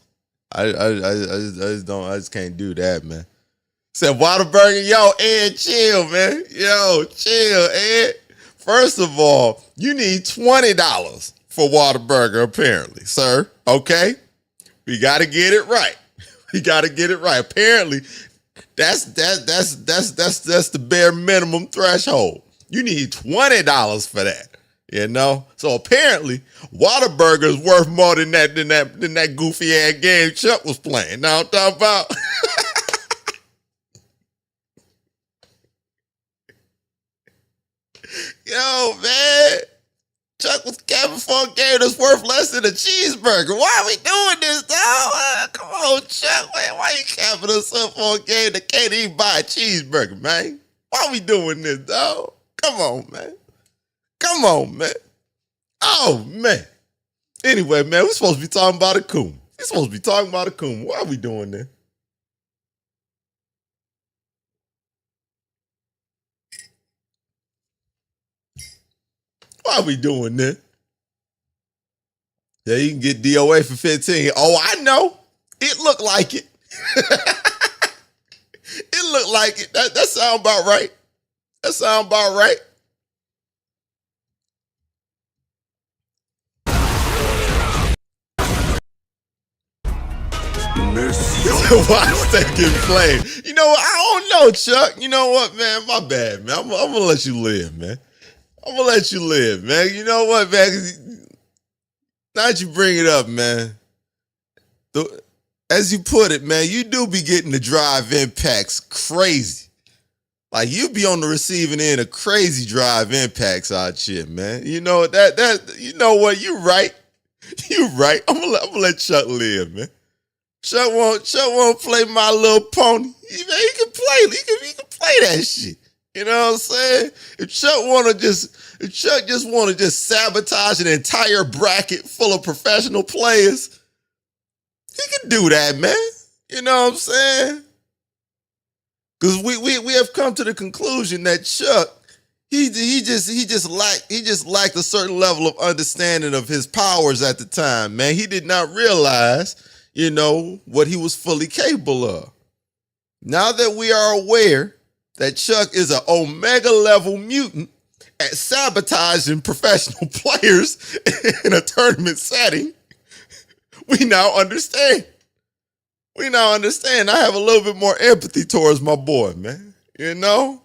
I just can't do that, man. Said Whataburger, yo, Ed, chill, man. Yo, chill, Ed. First of all, you need $20 for Whataburger, apparently, sir. Okay? We gotta get it right. We gotta get it right. Apparently, that's the bare minimum threshold. You need $20 for that. So apparently, Whataburger is worth more than that goofy ass game Chuck was playing. Now I'm talking about. Yo, man, Chuck was capping for a game that's worth less than a cheeseburger. Why are we doing this, dog? Come on, Chuck, man. Why you capping us up for a game that can't even buy a cheeseburger, man? Why are we doing this, dog? Come on, man. Come on, man. Oh, man. Anyway, man, we're supposed to be talking about Akuma. Why are we doing this? Why are we doing this? Yeah, you can get DOA for 15. Oh, I know. It looked like it. It looked like it. That sound about right. That sound about right. Why is that getting played? You know what? I don't know, Chuck. You know what, man? My bad, man. I'm gonna let you live, man. I'm gonna let you live, man. You know what, man? Now that you bring it up, man. As you put it, man, you do be getting the drive impacts crazy. Like you be on the receiving end of crazy drive impacts out shit, man. You know that you know what? You right. You right. I'm gonna let Chuck live, man. Chuck won't play My Little Pony. He can play that shit. You know what I'm saying? If Chuck just wanna just sabotage an entire bracket full of professional players, He can do that, man. You know what I'm saying? Because we have come to the conclusion that Chuck, he just lacked a certain level of understanding of his powers at the time, man. He did not realize, you know, what he was fully capable of. Now that we are aware that Chuck is an Omega level mutant at sabotaging professional players in a tournament setting, we now understand. We now understand. I have a little bit more empathy towards my boy, man. You know?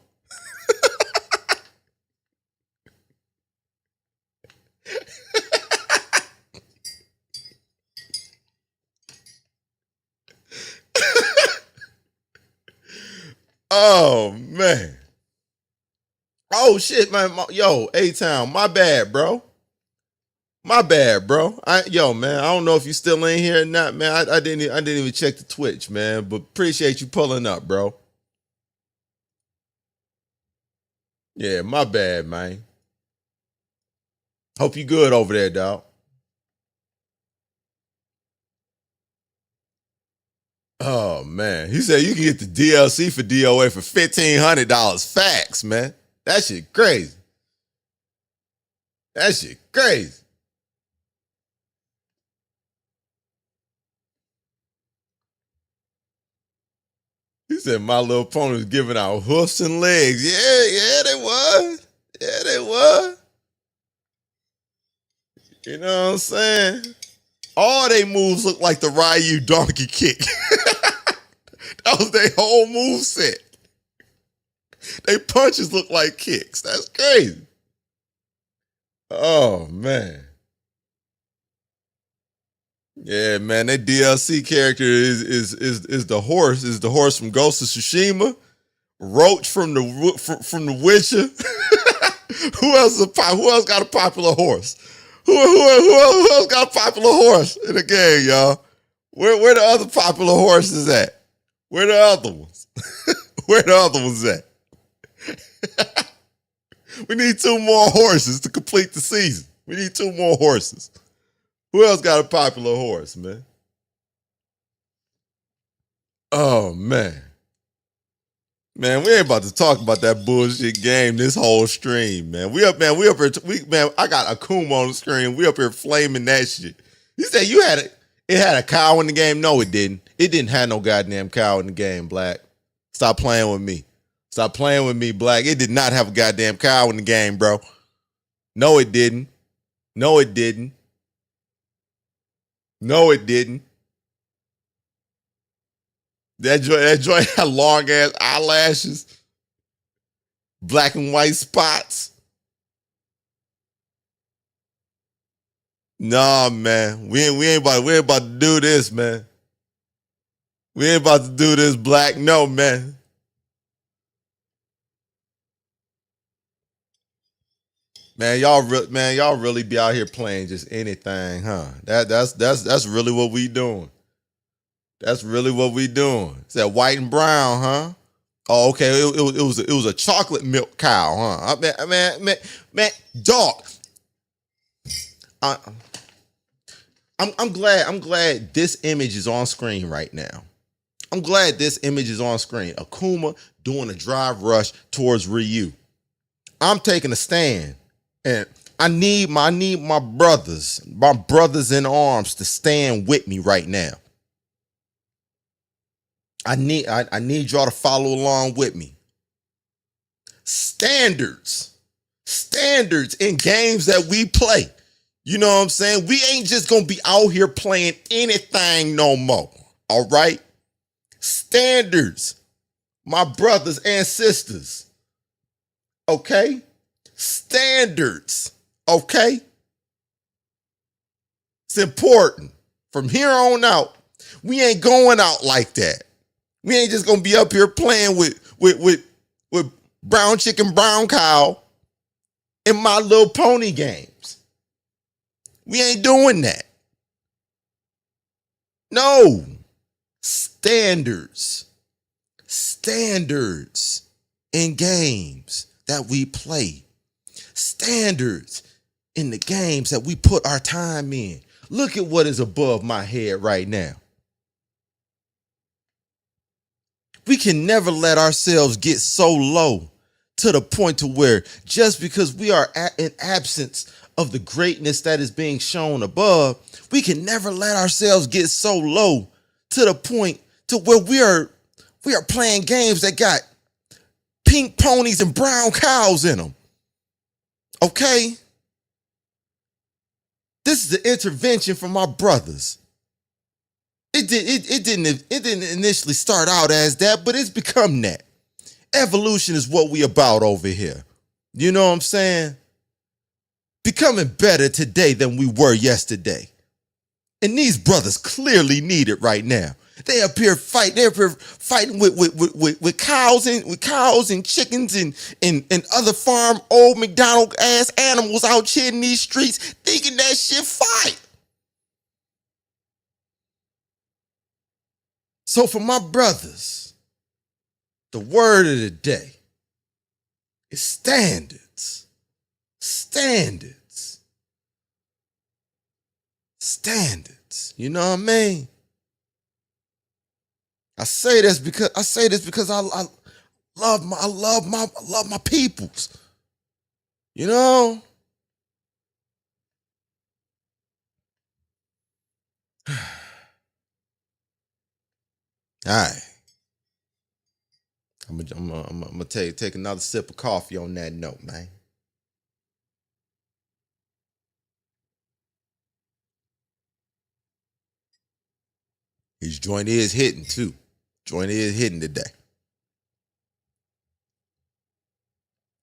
Oh, man. Oh, shit, man. Yo, A-Town, my bad, bro. My bad, bro. Yo, man, I don't know if you still in here or not, man. I didn't even check the Twitch, man, but appreciate you pulling up, bro. Yeah, my bad, man. Hope you good over there, dog. Oh, man. He said you can get the DLC for DOA for $1,500. Facts, man. That shit crazy. That shit crazy. He said My Little Pony was giving out hoofs and legs. Yeah, they was. Yeah, they was. You know what I'm saying? All they moves look like the Ryu donkey kick. That was their whole move set. They punches look like kicks. That's crazy. Oh, man. Yeah, man, that DLC character is the horse. Is the horse from Ghost of Tsushima, Roach from the Witcher. Who else got a popular horse? Who else got a popular horse in the game, y'all? Where the other popular horses at? Where the other ones? Where the other ones at? We need 2 more horses to complete the season. We need 2 more horses. Who else got a popular horse, man? Oh, man. Man, we ain't about to talk about that bullshit game this whole stream, man. We up here, I got Akuma on the screen. We up here flaming that shit. You said it had a cow in the game? No, it didn't. It didn't have no goddamn cow in the game, Black. Stop playing with me. Stop playing with me, Black. It did not have a goddamn cow in the game, bro. No, it didn't. No, it didn't. No, it didn't. That joint had long ass eyelashes, black and white spots. Nah, man. We ain't about to do this, man. We ain't about to do this, Black. No, man. Man, y'all really be out here playing just anything, huh? That's really what we doing. That's really what we doing. It's that white and brown, huh? Oh, okay. It was a chocolate milk cow, huh? Man, dog. I'm glad this image is on screen right now. I'm glad this image is on screen. Akuma doing a drive rush towards Ryu. I'm taking a stand. And I need my brothers in arms to stand with me right now. I need y'all to follow along with me. Standards in games that we play. You know what I'm saying? We ain't just gonna be out here playing anything no more. All right? Standards, my brothers and sisters. Okay? Standards, okay? It's important. From here on out, we ain't going out like that. We ain't just gonna be up here playing with brown chicken, brown cow in My Little Pony games. We ain't doing that. No. Standards in games that we play. Standards in the games that we put our time in. Look at what is above my head right now. We can never let ourselves get so low to the point to where just because we are in absence of the greatness that is being shown above, we can never let ourselves get so low to the point to where we are playing games that got pink ponies and brown cows in them. Okay? This is the intervention from my brothers. It didn't initially start out as that, but it's become that. Evolution is what we about over here. You know what I'm saying? Becoming better today than we were yesterday. And these brothers clearly need it right now. They up here fighting. They're up here fighting with cows and chickens and other farm old McDonald ass animals out here in these streets, thinking that shit fight. So for my brothers, the word of the day is standards. Standards. Standards. You know what I mean? I say this because I love my peoples. You know? All right. I'm gonna take another sip of coffee on that note, man. His joint is hitting too. Joint is hitting today.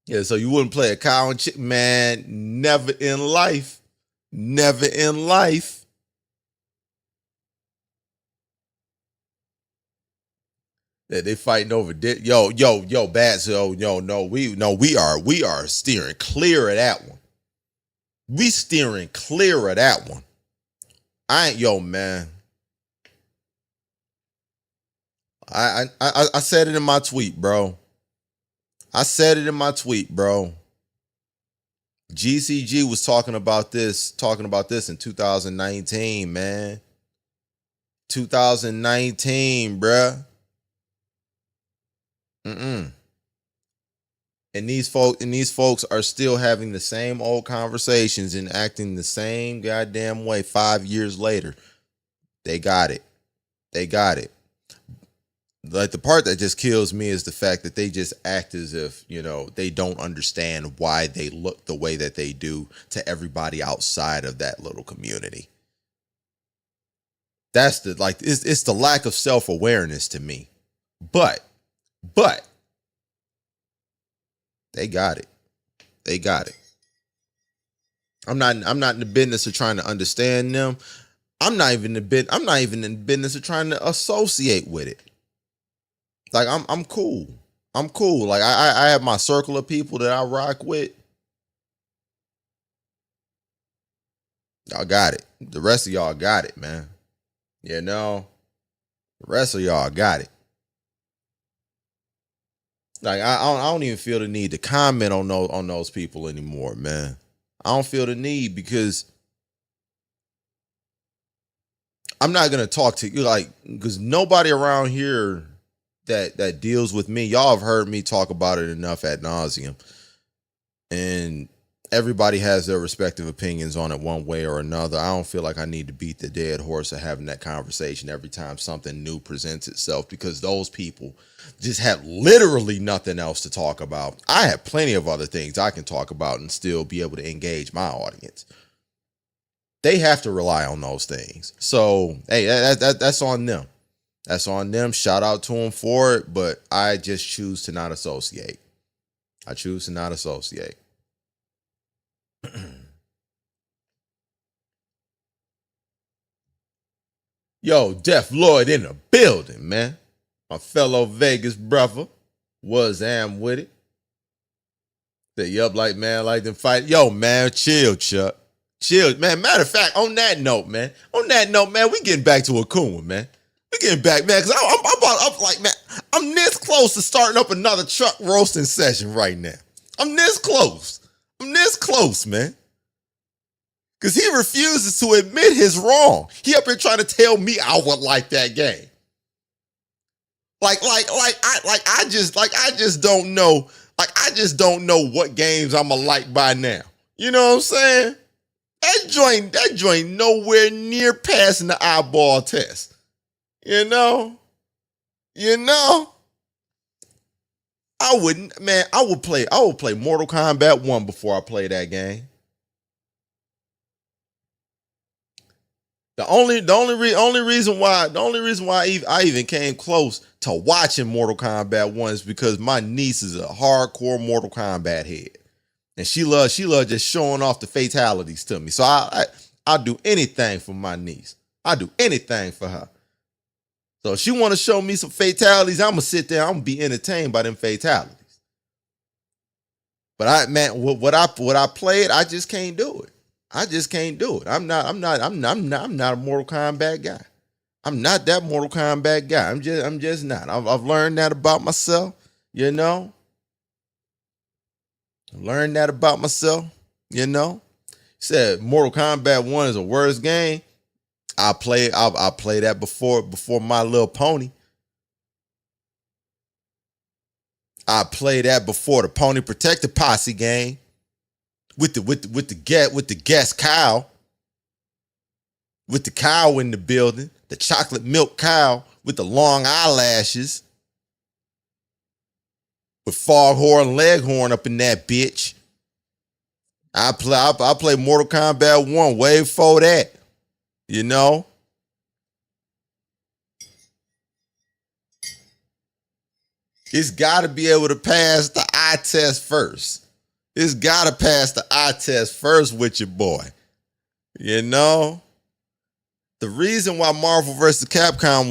Yeah, so you wouldn't play a cow and chicken, man. Never in life. Never in life. That they fighting over this. Yo, bad. So we are steering clear of that one. We steering clear of that one. Man. I said it in my tweet, bro. GCG was talking about this in 2019, man. 2019, bruh. And these folks are still having the same old conversations and acting the same goddamn way 5 years later. They got it. Like, the part that just kills me is the fact that they just act as if, they don't understand why they look the way that they do to everybody outside of that little community. That's it's the lack of self-awareness to me. But they got it. I'm not in the business of trying to understand them. I'm not even in the business of trying to associate with it. Like, I'm cool. Like, I have my circle of people that I rock with. Y'all got it. The rest of y'all got it, man. The rest of y'all got it. Like, I don't even feel the need to comment on those people anymore, man. I don't feel the need because I'm not gonna talk to you, because nobody around here that deals with me. Y'all have heard me talk about it enough ad nauseum, and everybody has their respective opinions on it one way or another. I don't feel like I need to beat the dead horse of having that conversation every time something new presents itself, because those people just have literally nothing else to talk about. I have plenty of other things I can talk about and still be able to engage my audience. They have to rely on those things. So, hey, that's on them. That's on them. Shout out to them for it, but I just choose to not associate. Yo, Def Lloyd in the building, man. My fellow Vegas brother. Am with it. Say, yup, like them fight. Yo, man, chill, Chuck. Chill, man. Matter of fact, on that note, man, we getting back to Akuma, man. We getting back, man, because I'm this close to starting up another truck roasting session right now. I'm this close, man. Because he refuses to admit his wrong. He up here trying to tell me I would like that game. I just don't know. Like, I just don't know what games I'ma like by now. You know what I'm saying? That joint nowhere near passing the eyeball test. You know? I would play Mortal Kombat 1 before I play that game. The only reason why I even came close to watching Mortal Kombat 1 is because my niece is a hardcore Mortal Kombat head. And she loves just showing off the fatalities to me. So I'll do anything for my niece. I'll do anything for her. So if she want to show me some fatalities, I'm gonna sit there. I'm gonna be entertained by them fatalities. But what I played, I just can't do it. I just can't do it. I'm not a Mortal Kombat guy. I'm not that Mortal Kombat guy. I'm just not. I've learned that about myself. You know. Learned that about myself. You know. Said Mortal Kombat 1 is a worst game. I play that before My Little Pony. I play that before the Pony Protector Posse game with the guest cow, with the cow in the building, the chocolate milk cow with the long eyelashes, with Foghorn Leghorn up in that bitch. I play Mortal Kombat 1 way before that. You know? It's got to be able to pass the eye test first. It's got to pass the eye test first with your boy. You know? The reason why Marvel vs. Capcom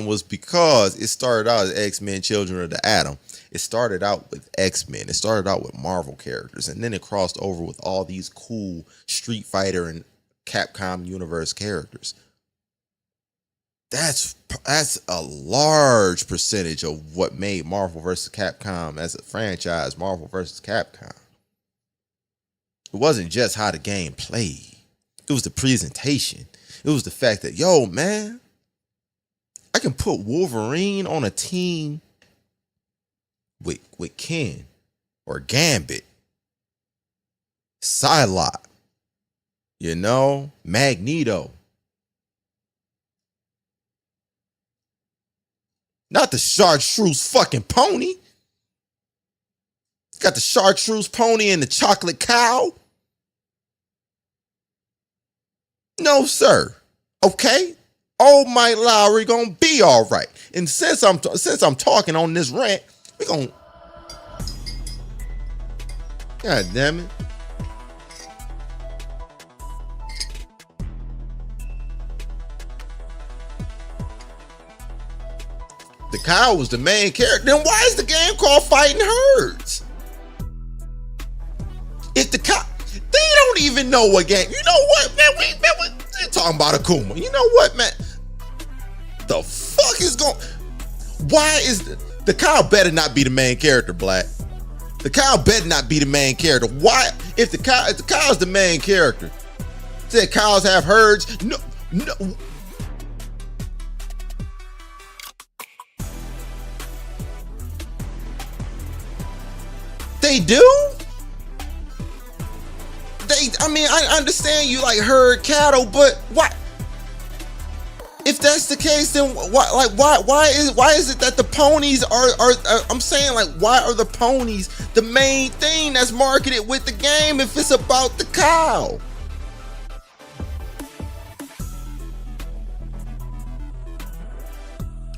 was because it started out as X-Men Children of the Atom. It started out with X-Men. It started out with Marvel characters. And then it crossed over with all these cool Street Fighter and Capcom universe characters. That's a large percentage of what made Marvel vs. Capcom as a franchise Marvel vs. Capcom. It wasn't just how the game played. It was the presentation. It was the fact that, yo, man, I can put Wolverine on a team with Ken or Gambit, Psylocke, you know, Magneto. Not the chartreuse fucking pony. Got the chartreuse pony and the chocolate cow. No, sir. Okay? Old Mike Lowry gonna be all right. And since I'm talking on this rant, we gonna. God damn it. The cow was the main character. Then why is the game called Fighting Herds? If the cow, they don't even know what game. You know what, man? We're talking about Akuma. You know what, man? The fuck is going? Why is the cow better not be the main character, Black? The cow better not be the main character. Why? If the cow is the main character, said cows have herds. No. They do? I understand you like herd cattle, but why? If that's the case, then why is it that the ponies are I'm saying, like, why are the ponies the main thing that's marketed with the game if it's about the cow?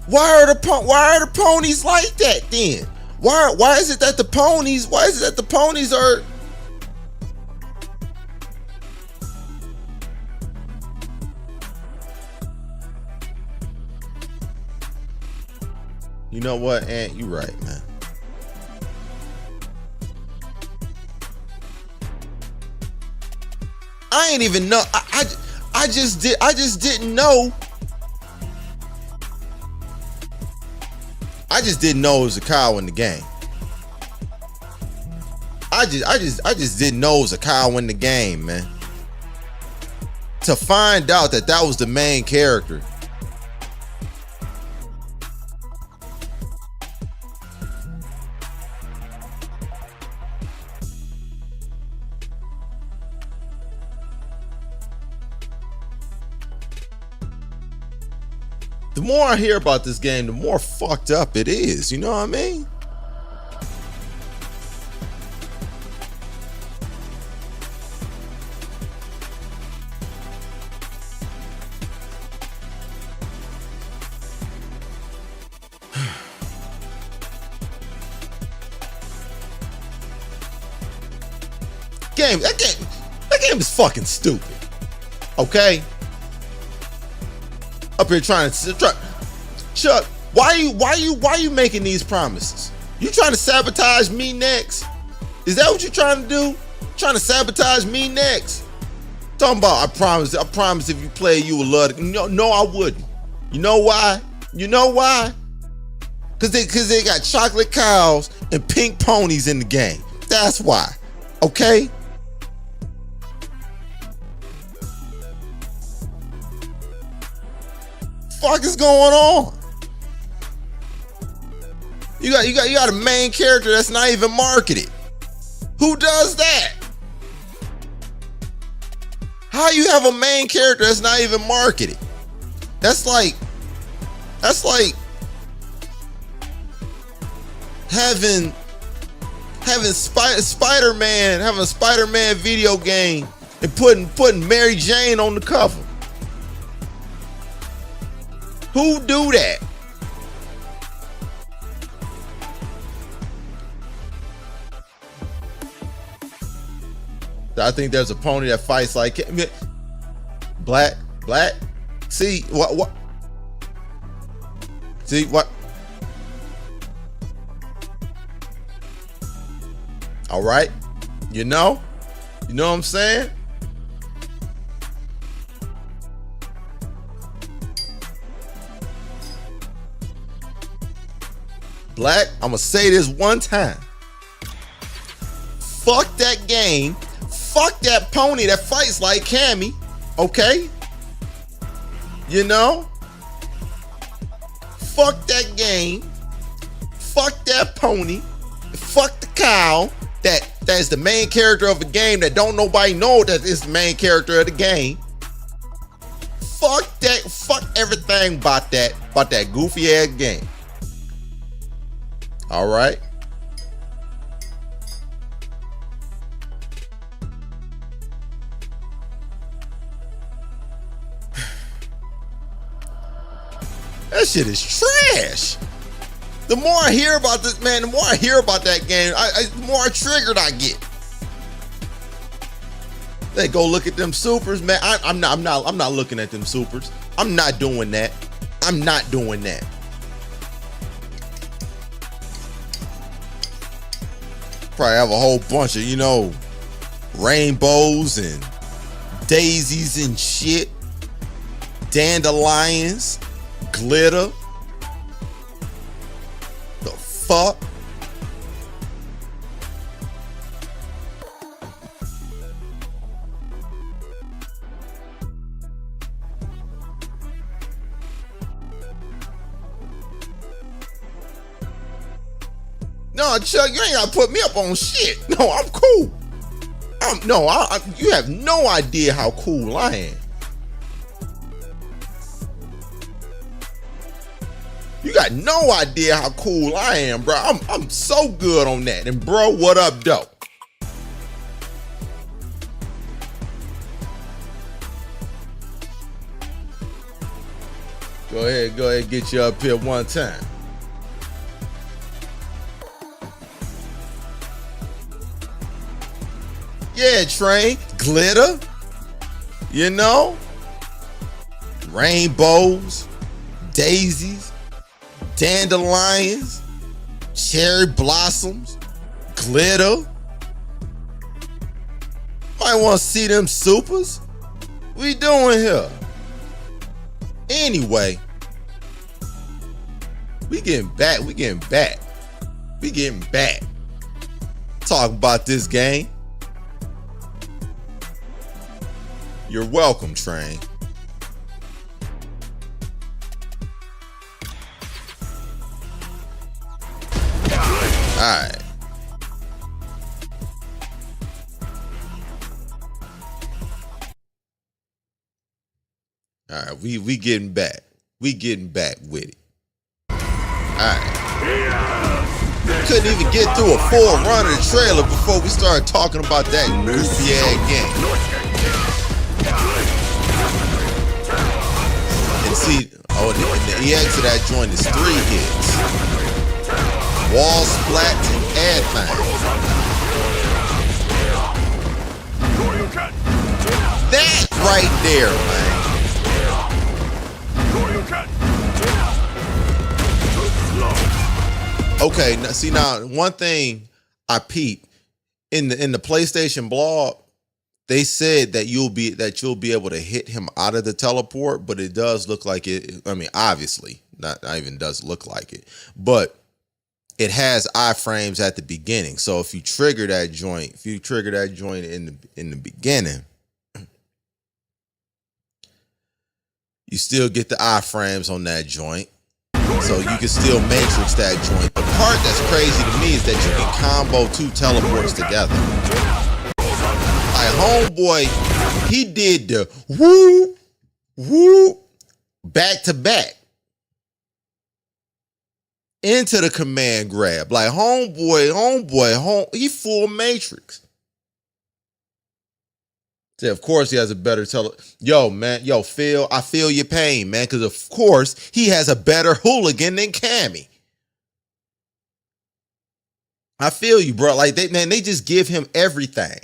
Why are the ponies like that then? Why is it that the ponies are? You know what, Ant? You right, man. I ain't even know. I just didn't know. I just didn't know it was a cow in the game. I just didn't know it was a cow in the game, man. To find out that was the main character. The more I hear about this game, the more fucked up it is. You know what I mean? That game is fucking stupid. Okay? Up here trying to Chuck, why you making these promises? You trying to sabotage me next? Is that what you're trying to do? Trying to sabotage me next? Talking about I promise if you play you will love it. No, I wouldn't. You know why? You know why? Cause they got chocolate cows and pink ponies in the game. That's why. Okay? Fuck is going on? You got a main character that's not even marketed. Who does that? How you have a main character that's not even marketed? That's like having Spider-Man, having a Spider-Man video game and putting Mary Jane on the cover. Who do that? I think there's a pony that fights like black. See what? See what? All right, you know what I'm saying? Black, I'm gonna say this one time. Fuck that game. Fuck that pony that fights like Cammy. Okay? You know? Fuck that game. Fuck that pony. Fuck the cow that is the main character of the game that don't nobody know that is the main character of the game. Fuck that. Fuck everything about that goofy ass game. All right. That shit is trash. The more I hear about this, man, the more I hear about that game, the more triggered I get. They go look at them supers, man. I'm not looking at them supers. I'm not doing that. I'm not doing that. Probably have a whole bunch of, rainbows and daisies and shit. Dandelions, glitter. The fuck? No, Chuck, you ain't gotta put me up on shit. No, I'm cool. You have no idea how cool I am. You got no idea how cool I am, bro. I'm so good on that. And bro, what up, though? Go ahead, get you up here one time. Yeah, Train, glitter, rainbows, daisies, dandelions, cherry blossoms, glitter. Might want to see them supers. What we doing here? Anyway, we getting back. Talking about this game. You're welcome, Train. Alright. Alright, we getting back. We getting back with it. Alright. Couldn't even get through a full run of the trailer before we started talking about that goofy ass game. And see, the EX of that joint is 3 hits. Wall splats and everything. That right there, man. Okay, now one thing I peeped in the PlayStation blog, they said that you'll be able to hit him out of the teleport, but it does look like it. I mean, obviously, not even does look like it, but it has iframes at the beginning. So if you trigger that joint, in the beginning, you still get the iframes on that joint. So you can still matrix that joint. The part that's crazy to me is that you can combo 2 teleports together. Like homeboy, he did the woo, woo, back to back into the command grab. Like homeboy, he full matrix. So of course he has a better Phil, I feel your pain, man, because of course he has a better hooligan than Cammy. I feel you, bro. Like they just give him everything.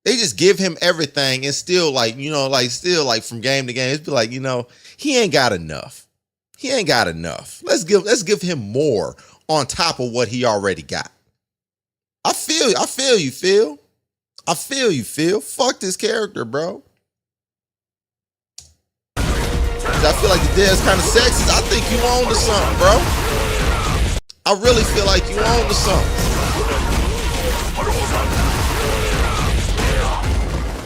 They just give him everything, and still from game to game, it's be like, he ain't got enough. He ain't got enough. Let's give him more on top of what he already got. I feel you, Phil. I feel you, Phil. Fuck this character, bro. I feel like the dad's kind of sexist. I think you on to something, bro. I really feel like you on to something.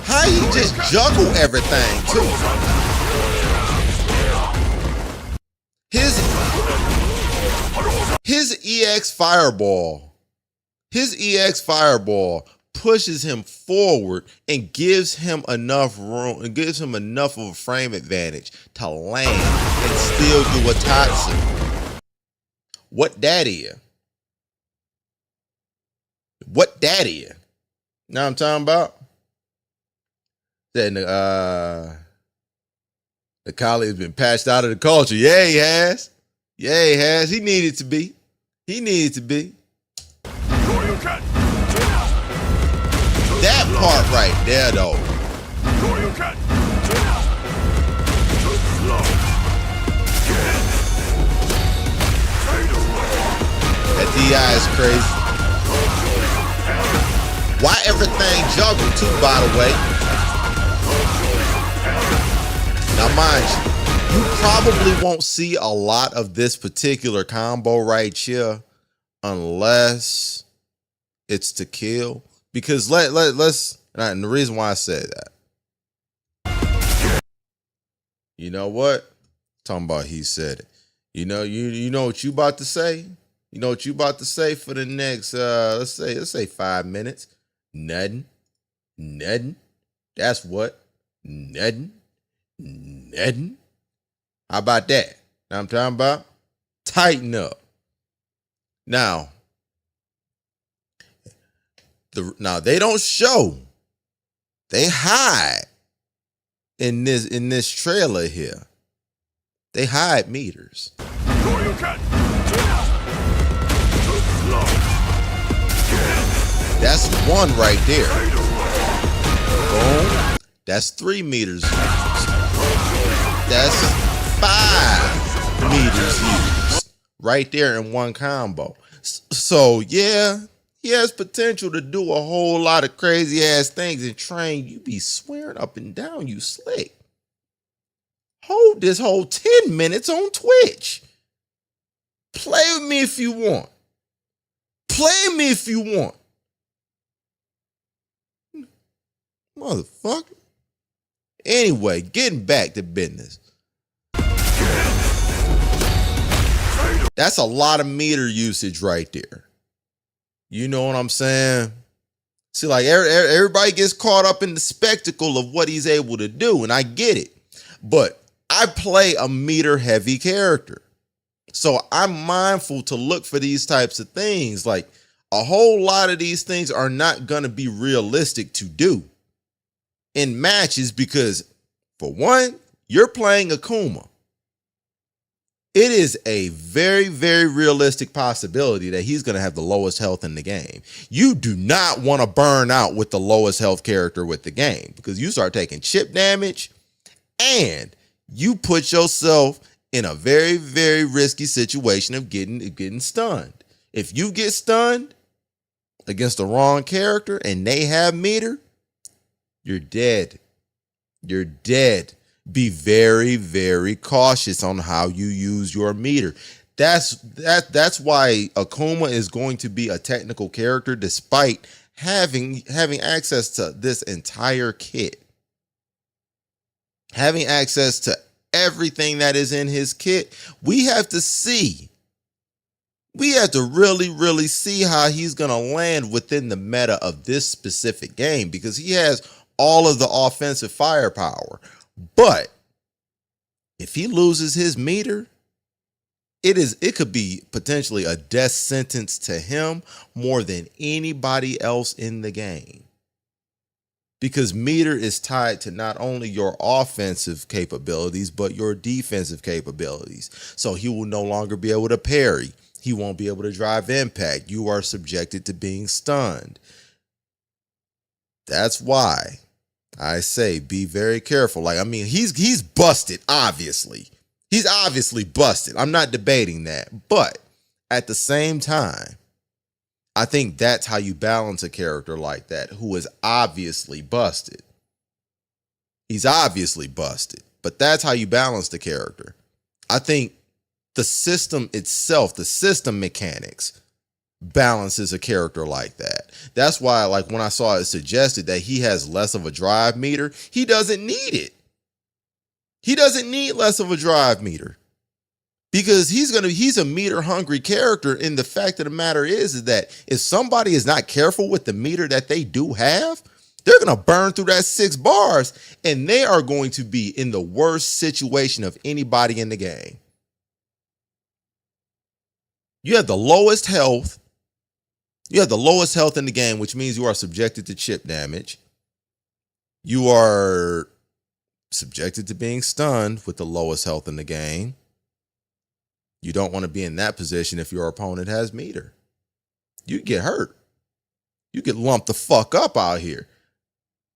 How you just juggle everything, too? His EX Fireball pushes him forward and gives him enough room and gives him enough of a frame advantage to land and still do a Tatsu. What that is? What that is? Know what I'm talking about? That the collie has been patched out of the culture. Yeah, he has. Yeah, he has. He needed to be. That part right there, though. That DI is crazy. Why everything juggled too, by the way? Now, mind you probably won't see a lot of this particular combo right here unless it's to kill. Because let's, and the reason why I said that, you know what? Talking about he said it. You know what you about to say? You know what you about to say for the next let's say 5 minutes? Nothing. That's what? Nothing. How about that? Know what I'm talking about? Tighten up. Now they don't show. They hide in this trailer here. They hide meters. That's 1 right there. Boom. That's 3 meters used. That's 5 meters used. Right there in 1 combo. So yeah, he has potential to do a whole lot of crazy ass things and train. You be swearing up and down you slick. Hold this whole 10 minutes on Twitch. Play with me if you want. Motherfucker. Anyway, getting back to business. That's a lot of meter usage right there. You know what I'm saying? See, like everybody gets caught up in the spectacle of what he's able to do, and I get it. But I play a meter heavy character. So I'm mindful to look for these types of things. Like a whole lot of these things are not going to be realistic to do in matches because, for one, you're playing Akuma. It is a very, very realistic possibility that he's going to have the lowest health in the game. You do not want to burn out with the lowest health character with the game because you start taking chip damage and you put yourself in a very, very risky situation of getting stunned. If you get stunned against the wrong character and they have meter, you're dead. You're dead. Be very, very cautious on how you use your meter. That's why Akuma is going to be a technical character despite having access to this entire kit. Having access to everything that is in his kit, we have to see. We have to really, really see how he's going to land within the meta of this specific game because he has all of the offensive firepower. But if he loses his meter, it could be potentially a death sentence to him more than anybody else in the game. Because meter is tied to not only your offensive capabilities, but your defensive capabilities. So he will no longer be able to parry. He won't be able to drive impact. You are subjected to being stunned. That's why I say be very careful. Like, I mean, he's busted, obviously. He's obviously busted. I'm not debating that. But at the same time, I think that's how you balance a character like that who is obviously busted. He's obviously busted. But that's how you balance the character. I think the system itself, the system mechanics, balances a character like that. That's why, like, when I saw it suggested that he has less of a drive meter, he doesn't need it. He doesn't need less of a drive meter because he's a meter hungry character. And the fact of the matter is that if somebody is not careful with the meter that they do have, they're going to burn through that 6 bars and they are going to be in the worst situation of anybody in the game. You have the lowest health. You have the lowest health in the game, which means you are subjected to chip damage. You are subjected to being stunned with the lowest health in the game. You don't want to be in that position if your opponent has meter. You get hurt. You get lumped the fuck up out here.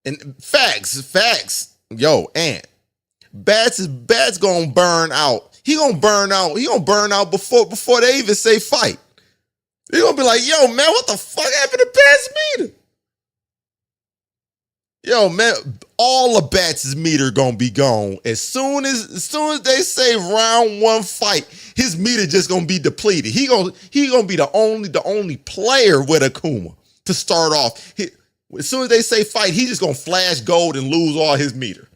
And facts. Yo, Ant. Bats gonna burn out. He gonna burn out before they even say fight. They're gonna be like, yo, man, what the fuck happened to Bats' meter? Yo, man, all of Bats' meter gonna be gone. As soon as they say round 1 fight, his meter just gonna be depleted. He gonna be the only player with Akuma to start off. As soon as they say fight, he just gonna flash gold and lose all his meter.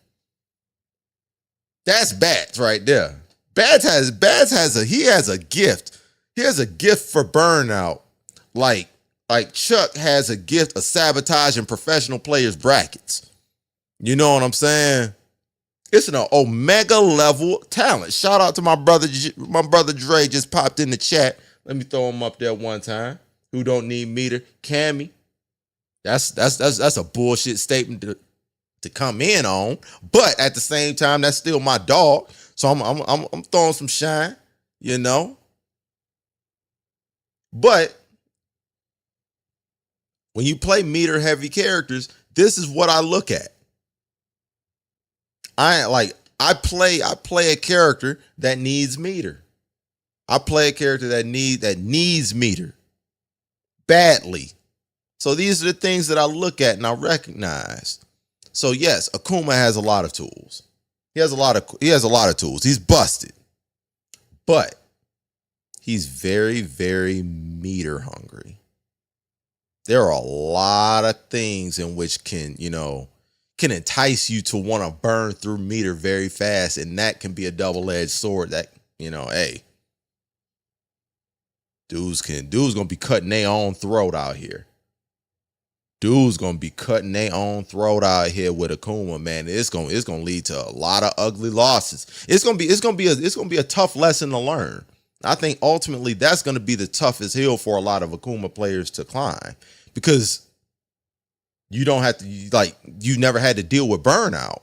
That's Bats right there. Bats has a gift. He has a gift for burnout. Like Chuck has a gift of sabotaging professional players' brackets. You know what I'm saying? It's an omega level talent. Shout out to my brother Dre just popped in the chat. Let me throw him up there one time. Who don't need meter? Cammy. That's a bullshit statement to come in on. But at the same time, that's still my dog. So I'm throwing some shine, you know. But when you play meter heavy characters, this is what I look at. I play a character that needs meter. I play a character that needs meter badly. So these are the things that I look at and I recognize. So yes, Akuma has a lot of tools. He has a lot of tools. He's busted. But he's very, very meter hungry. There are a lot of things in which can entice you to want to burn through meter very fast, and that can be a double-edged sword that, hey, dudes gonna be cutting their own throat out here. dudes gonna be cutting their own throat out here with Akuma, man. It's gonna lead to a lot of ugly losses. It's gonna be a tough lesson to learn. I think ultimately that's gonna be the toughest hill for a lot of Akuma players to climb, because you don't have to, like, you never had to deal with burnout.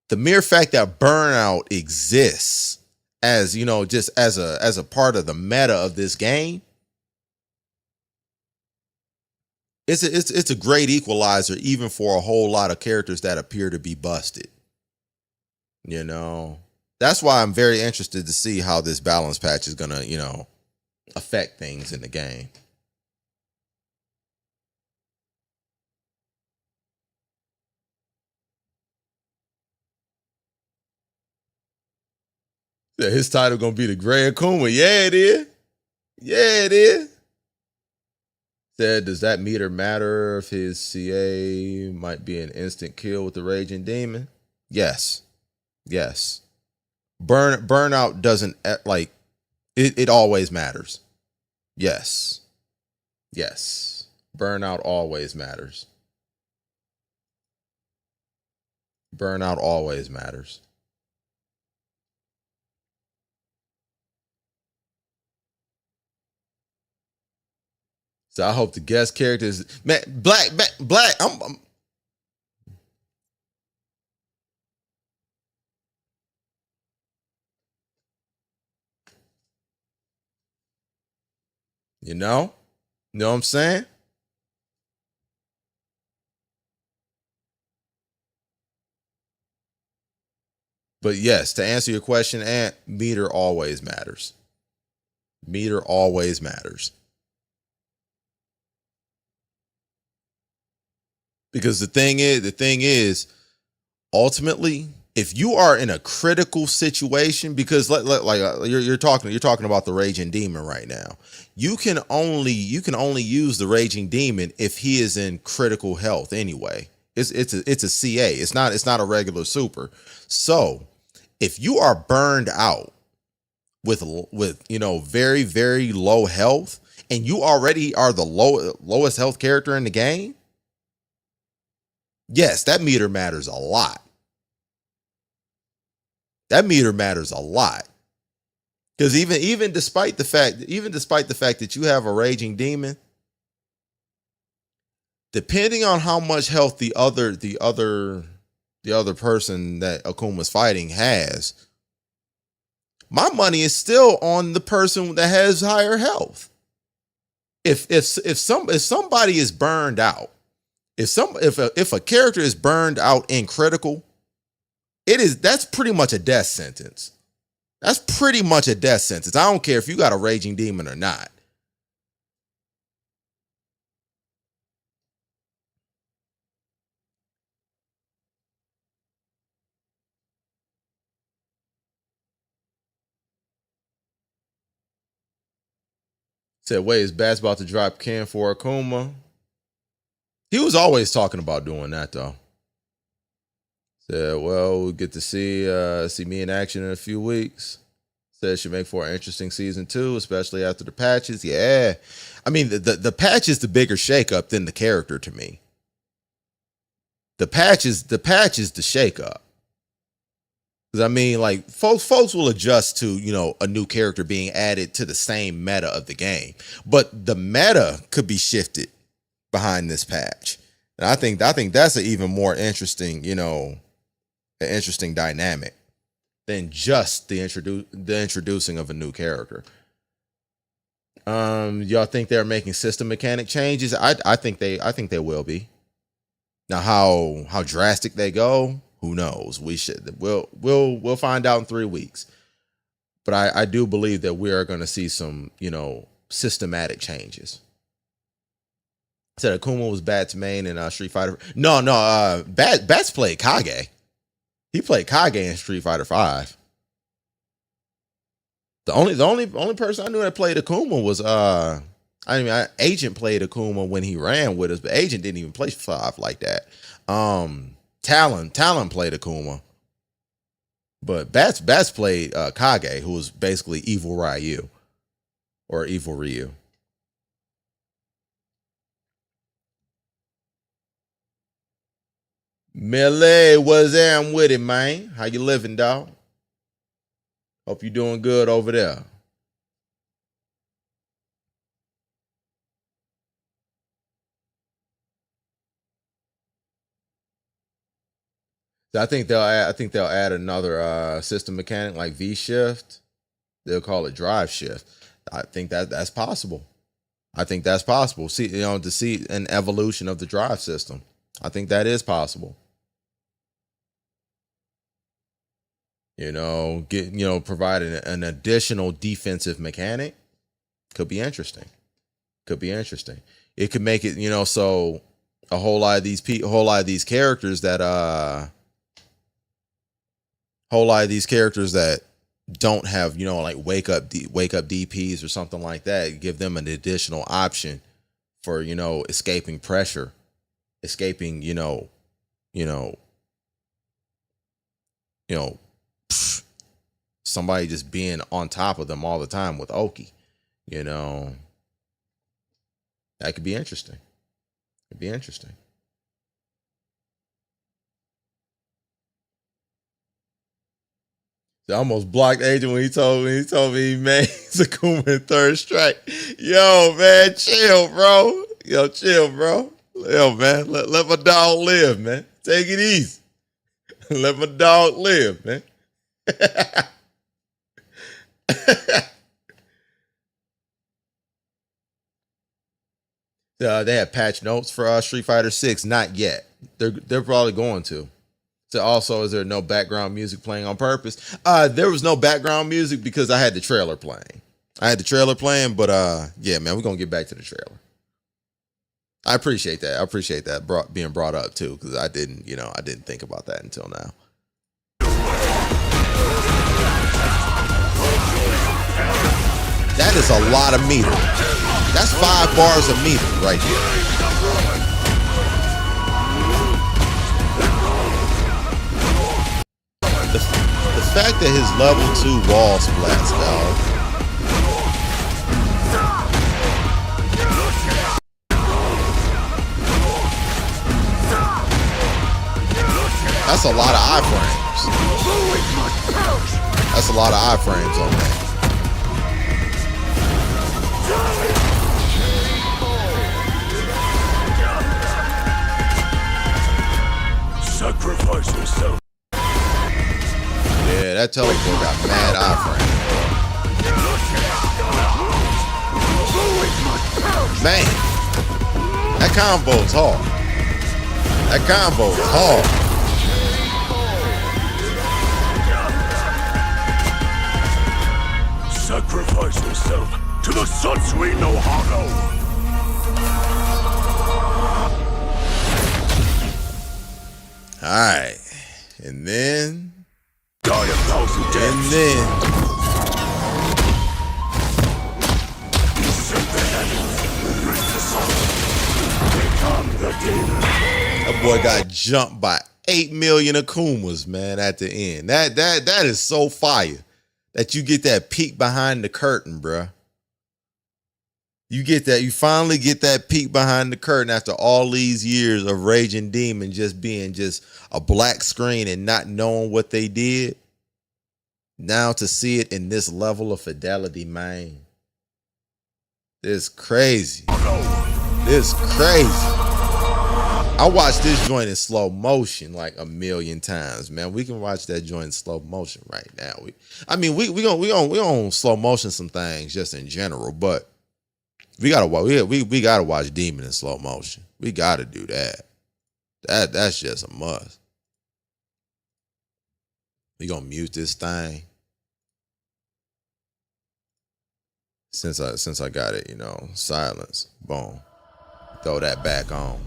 The mere fact that burnout exists as, you know, just as a part of the meta of this game, it's a great equalizer, even for a whole lot of characters that appear to be busted. You know, that's why I'm very interested to see how this balance patch is gonna, you know, affect things in the game. Yeah, his title gonna be the Gray Akuma. Yeah, it is. Yeah, it is. Said, does that meter matter if his CA might be an instant kill with the Raging Demon? Yes. Yes. Burnout doesn't, like, it always matters. Yes. Yes. Burnout always matters. Burnout always matters. So I hope the guest characters, man, black. I'm you know what I'm saying? But yes, to answer your question, Ant, meter always matters. Meter always matters. Because the thing is, ultimately, if you are in a critical situation, because you're talking about the Raging Demon right now, you can only use the Raging Demon if he is in critical health anyway. It's a CA. It's not a regular super. So if you are burned out with you know, very, very low health, and you already are the lowest health character in the game, yes, that meter matters a lot. That meter matters a lot. Because even despite the fact that you have a Raging Demon, depending on how much health the other person that Akuma's fighting has, my money is still on the person that has higher health. If somebody is burned out, if a character is burned out in critical, that's pretty much a death sentence. That's pretty much a death sentence. I don't care if you got a Raging Demon or not. Said, wait, is Bats about to drop Ken for Akuma? He was always talking about doing that, though. Said, well, we'll get to see me in action in a few weeks. Said it should make for an interesting season 2, especially after the patches. Yeah. I mean, the patch is the bigger shakeup than the character to me. The patch is the shakeup. Because I mean, like, folks will adjust to, you know, a new character being added to the same meta of the game. But the meta could be shifted behind this patch. And I think that's an even more interesting, you know, an interesting dynamic than just the introducing of a new character. Y'all think they're making system mechanic changes? I think they will be. Now how drastic they go, who knows? We'll find out in 3 weeks. But I do believe that we are going to see some, you know, systematic changes. Said Akuma was Bat's main in Street Fighter. No, Bats played Kage. He played Kage in Street Fighter 5. The only person I knew that played Akuma was Agent played Akuma when he ran with us, but Agent didn't even play 5 like that. Talon played Akuma. But Bats played Kage, who was basically Evil Ryu or Evil Ryu. Melee, what's there? I'm with it, man. How you living, dog? Hope you doing good over there. I think they'll add another system mechanic like V shift. They'll call it drive shift. I think that's possible. I think that's possible. See, to see an evolution of the drive system. I think that is possible. Providing an additional defensive mechanic could be interesting. It could make it, so a whole lot of these characters that don't have, like wake up DPs or something like that, give them an additional option for, escaping pressure, escaping, somebody just being on top of them all the time with Oki, that could be interesting. It'd be interesting. I almost blocked Agent when he told me he made Akuma in third strike. Yo, man, chill, bro. Chill, bro. Yo, man, let my dog live, man. Take it easy. Let my dog live, man. They have patch notes for Street Fighter 6. Not yet. They're probably going to. So also, is there no background music playing on purpose? There was no background music because I had the trailer playing. But yeah, man, we're gonna get back to the trailer. I appreciate that. Being brought up too, because I didn't think about that until now. That is a lot of meter. That's 5 bars of meter right here. The fact that his level 2 wall splats, dog. That's a lot of iframes. That's a lot of iframes on that. Sacrifice yourself. Yeah, that teleport got mad iframe. Man, that combo's hard. Sacrifice yourself to the Satsui no Hano. Alright. And then Die 1,000 deaths. And then that boy got jumped by 8 million Akumas, man, at the end. That is so fire that you get that peek behind the curtain, bruh. You finally get that peek behind the curtain after all these years of Raging Demon just being just a black screen and not knowing what they did. Now to see it in this level of fidelity, man. This crazy. This crazy. I watched this joint in slow motion like a million times, man. We can watch that joint in slow motion right now. We gonna slow motion some things just in general, but we gotta watch Demon in slow motion. We gotta do that. That's just a must. We gonna mute this thing. Since I got it, silence. Boom. Throw that back on.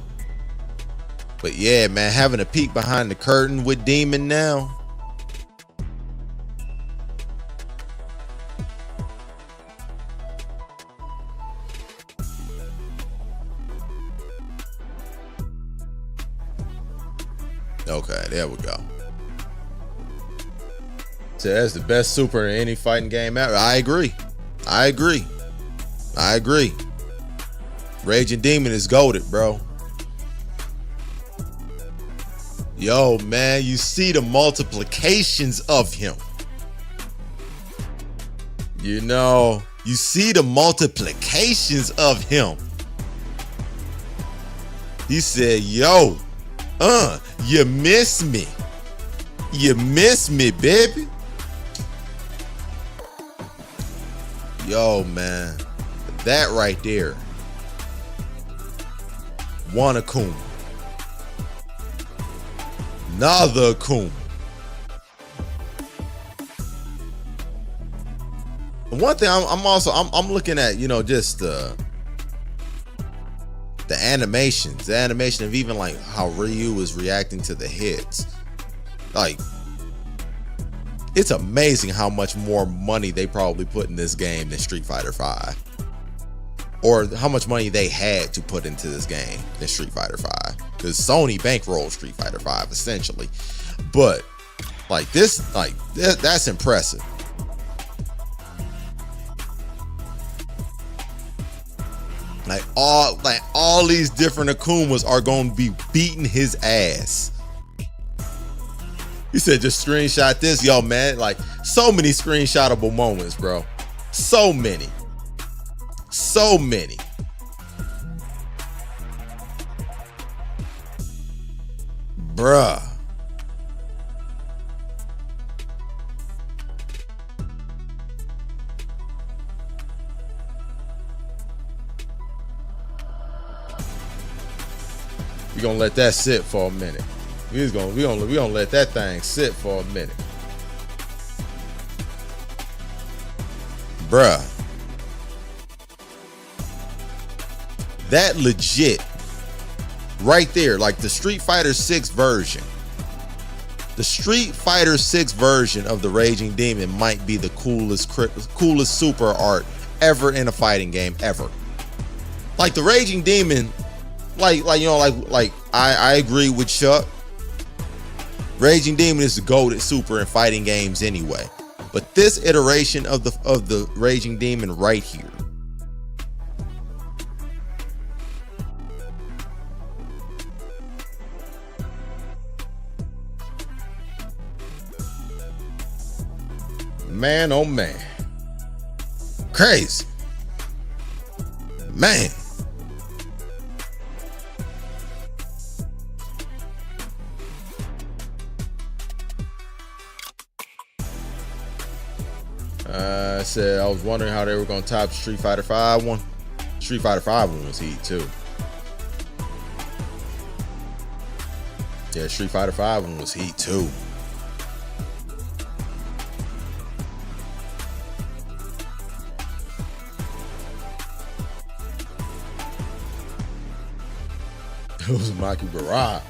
But yeah, man, having a peek behind the curtain with Demon now. Okay, there we go. So that's the best super in any fighting game ever. I agree. Raging Demon is goated, bro. Yo, man, you see the multiplications of him. You know, you see the multiplications of him. He said, yo, you miss me. You miss me, baby. Yo, man, that right there. One Akuma. Another Akuma. And one thing I'm looking at, you know, just the animations, the animation of even like how Ryu was reacting to the hits. Like, it's amazing how much more money they probably put in this game than Street Fighter V, or how much money they had to put into this game than Street Fighter V, because Sony bankrolled Street Fighter V essentially. But like this, like that's impressive. Like all these different Akumas are going to be beating his ass. He said, just screenshot this, yo, man. Like, so many screenshotable moments, bro. So many. So many. Bruh. We're gonna let that sit for a minute. We gonna let that thing sit for a minute. Bruh. That legit right there, like the Street Fighter 6 version. The Street Fighter 6 version of the Raging Demon might be the coolest super art ever in a fighting game ever. Like the Raging Demon, like you know, like I agree with Chuck. Raging Demon is the GOAT at super in fighting games anyway. But this iteration of the Raging Demon right here. Man, oh man. Crazy. Man. I said I was wondering how they were going to top Street Fighter V one. Street Fighter V one was heat too. Yeah, Street Fighter V one was heat too. It was Maki Barrage.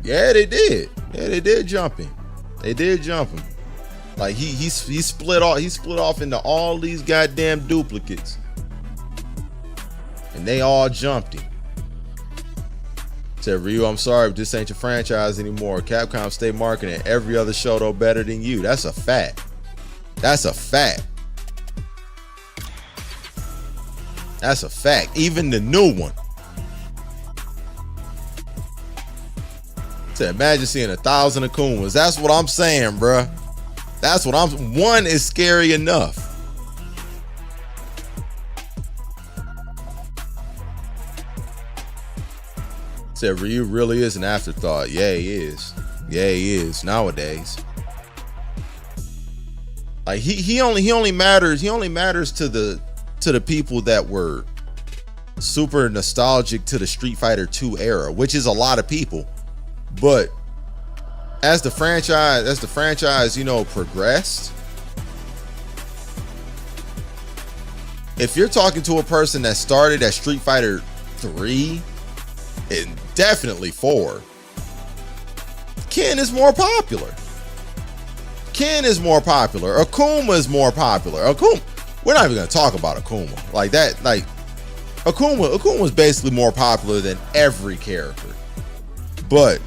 Yeah, they did. Yeah, they did jump him. They did jump him. Like he split off. He split off into all these goddamn duplicates, and they all jumped him. Said, Ryu, I'm sorry, but this ain't your franchise anymore. Capcom stay marketing every other Shoto better than you. That's a fact. That's a fact. That's a fact. Even the new one. So imagine seeing 1,000 Akumas. That's what I'm saying, bruh. That's what one is scary enough. Said Ryu really is an afterthought. Yeah, he is. Yeah, he is nowadays. Like he only matters to the people that were super nostalgic to the Street Fighter 2 era, which is a lot of people. But as the franchise, you know, progressed, if you're talking to a person that started at Street Fighter 3 and definitely 4, Ken is more popular. Ken is more popular. Akuma is more popular. Akuma, we're not even gonna talk about Akuma like that. Like Akuma is basically more popular than every character, but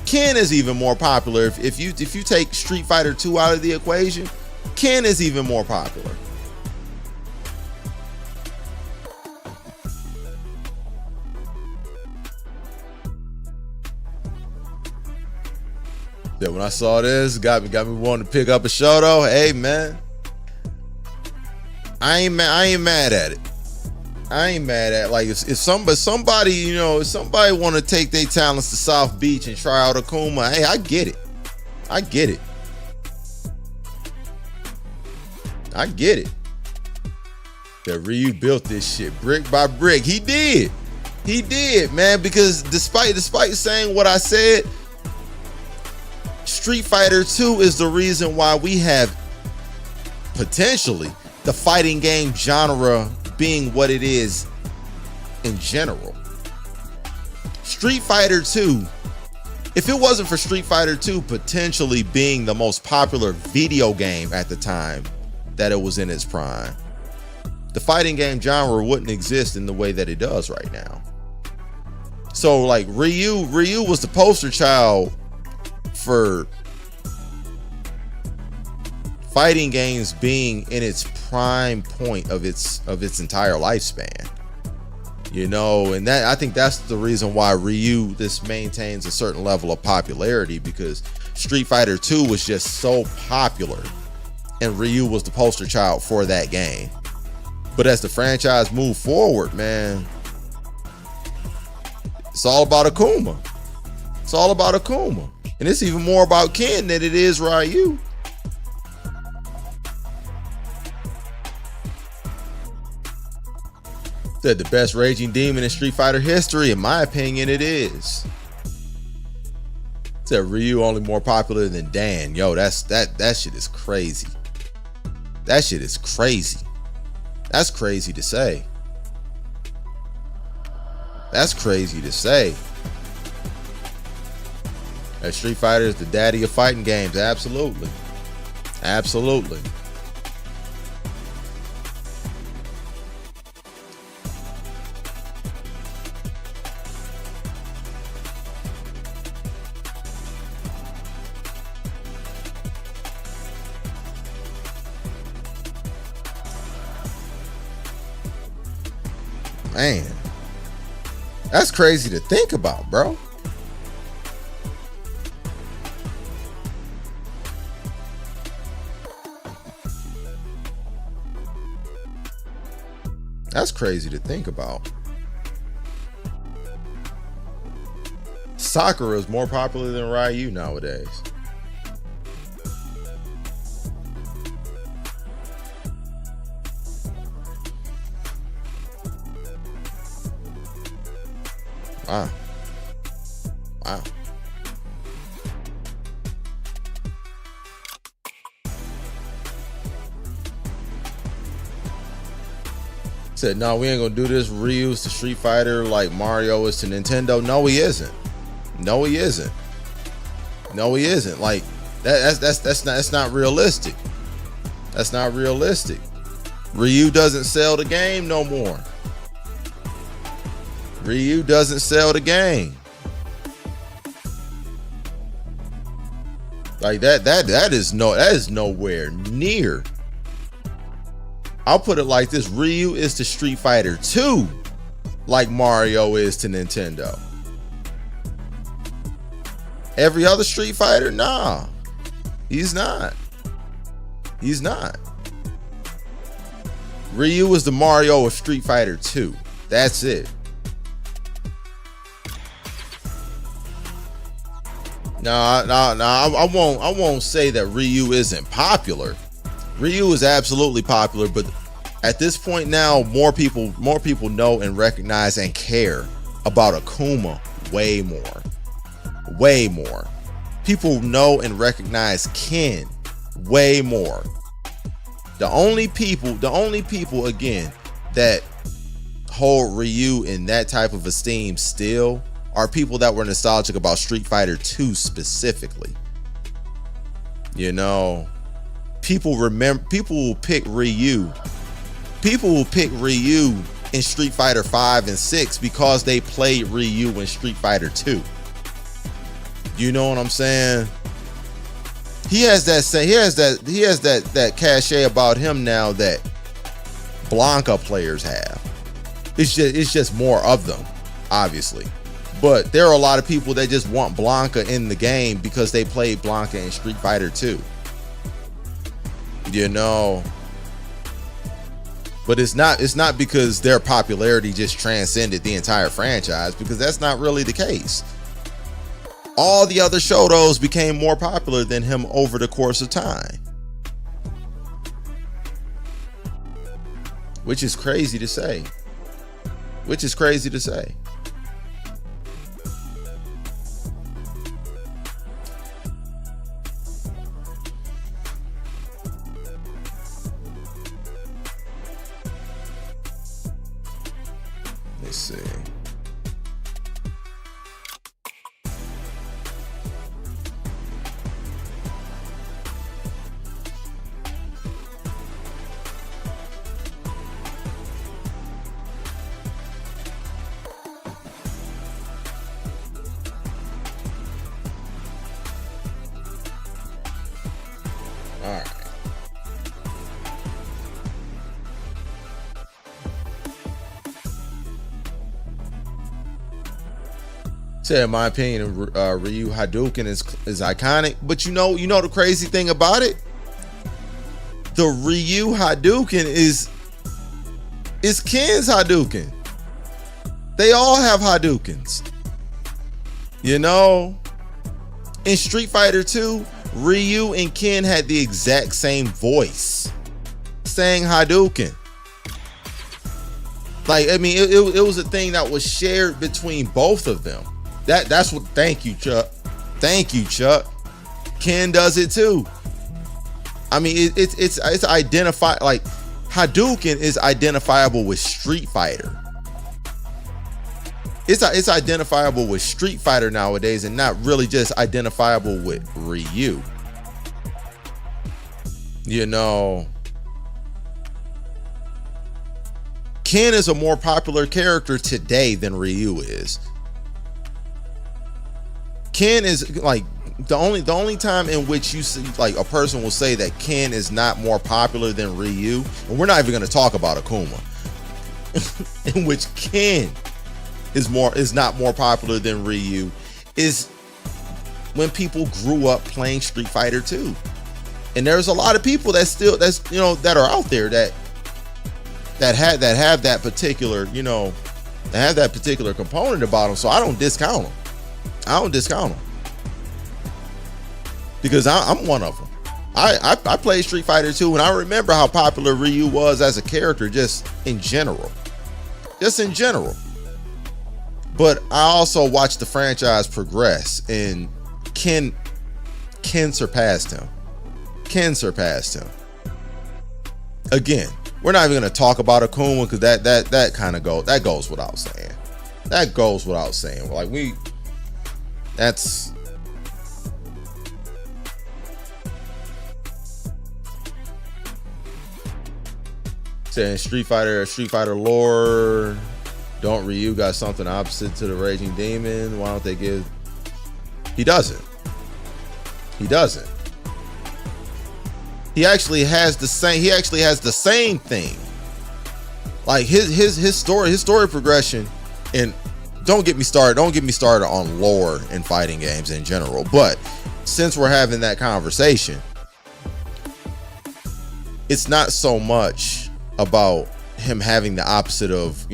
Ken is even more popular. If you take Street Fighter 2 out of the equation, Ken is even more popular. Yeah, when I saw this, got me wanting to pick up a show though. Hey man, I ain't mad at it. I ain't mad at it. Like if somebody, you know, if somebody want to take their talents to South Beach and try out Akuma, hey, I get it. I get it. I get it. That Ryu built this shit brick by brick. He did. He did, man, because despite saying what I said, Street Fighter 2 is the reason why we have potentially the fighting game genre being what it is in general. Street Fighter 2, if it wasn't for Street Fighter 2 potentially being the most popular video game at the time that it was in its prime, the fighting game genre wouldn't exist in the way that it does right now. So like Ryu was the poster child for fighting games being in its prime point of its entire lifespan. You know, and that I think that's the reason why Ryu this maintains a certain level of popularity, because Street Fighter 2 was just so popular and Ryu was the poster child for that game. But as the franchise moved forward, man, it's all about Akuma. It's all about Akuma. And it's even more about Ken than it is Ryu. Said the best raging demon in Street Fighter history, in my opinion, it is. Said Ryu only more popular than Dan. Yo, that shit is crazy. That shit is crazy. That's crazy to say. That's crazy to say. That Street Fighter is the daddy of fighting games. Absolutely. Absolutely. Man, that's crazy to think about, bro. That's crazy to think about. Sakura is more popular than Ryu nowadays. Wow. Wow. Said, no, we ain't gonna do this. Ryu's to Street Fighter like Mario is to Nintendo. No, he isn't. No, he isn't. No, he isn't. Like that's not realistic. That's not realistic. Ryu doesn't sell the game no more. Ryu doesn't sell the game. Like that is nowhere near. I'll put it like this. Ryu is to Street Fighter 2 like Mario is to Nintendo. Every other Street Fighter, nah. He's not. He's not. Ryu is the Mario of Street Fighter 2. That's it. No, I won't say that Ryu isn't popular. Ryu is absolutely popular, but at this point now, more people know and recognize and care about Akuma way more. Way more. People know and recognize Ken way more. The only people again that hold Ryu in that type of esteem still are people that were nostalgic about Street Fighter 2 specifically. You know, people will pick Ryu. People will pick Ryu in Street Fighter 5 and 6 because they played Ryu in Street Fighter 2. You know what I'm saying? He has that cachet about him now that Blanca players have. It's just more of them, obviously. But there are a lot of people that just want Blanka in the game because they played Blanka in Street Fighter 2. You know, but it's not because their popularity just transcended the entire franchise, because that's not really the case. All the other Shotos became more popular than him over the course of time, which is crazy to say. Let's see. All right. So in my opinion, Ryu Hadouken is iconic, but you know the crazy thing about it? The Ryu Hadouken is Ken's Hadouken. They all have Hadoukens. You know, in Street Fighter 2, Ryu and Ken had the exact same voice saying Hadouken. Like, I mean, it was a thing that was shared between both of them. That's what. Thank you, Chuck. Thank you, Chuck. Ken does it too. I mean, it's identified. Like, Hadouken is identifiable with Street Fighter. It's identifiable with Street Fighter nowadays, and not really just identifiable with Ryu. You know, Ken is a more popular character today than Ryu is. Ken is like the only time in which you see like a person will say that Ken is not more popular than Ryu, and we're not even going to talk about Akuma, in which Ken is not more popular than Ryu, is when people grew up playing Street Fighter 2. And there's a lot of people that are out there that have that particular, that have that particular component about them. So I don't discount them. Because I'm one of them. I played Street Fighter 2, and I remember how popular Ryu was as a character, just in general. But I also watched the franchise progress, and Ken surpassed him. Again, we're not even going to talk about Akuma, because that goes without saying. Like, that's saying Street Fighter lore. Don't Ryu got something opposite to the Raging Demon? Why don't they give? He doesn't. He actually has the same thing. Like his story progression. And don't get me started on lore in fighting games in general. But since we're having that conversation, it's not so much about him having the opposite of,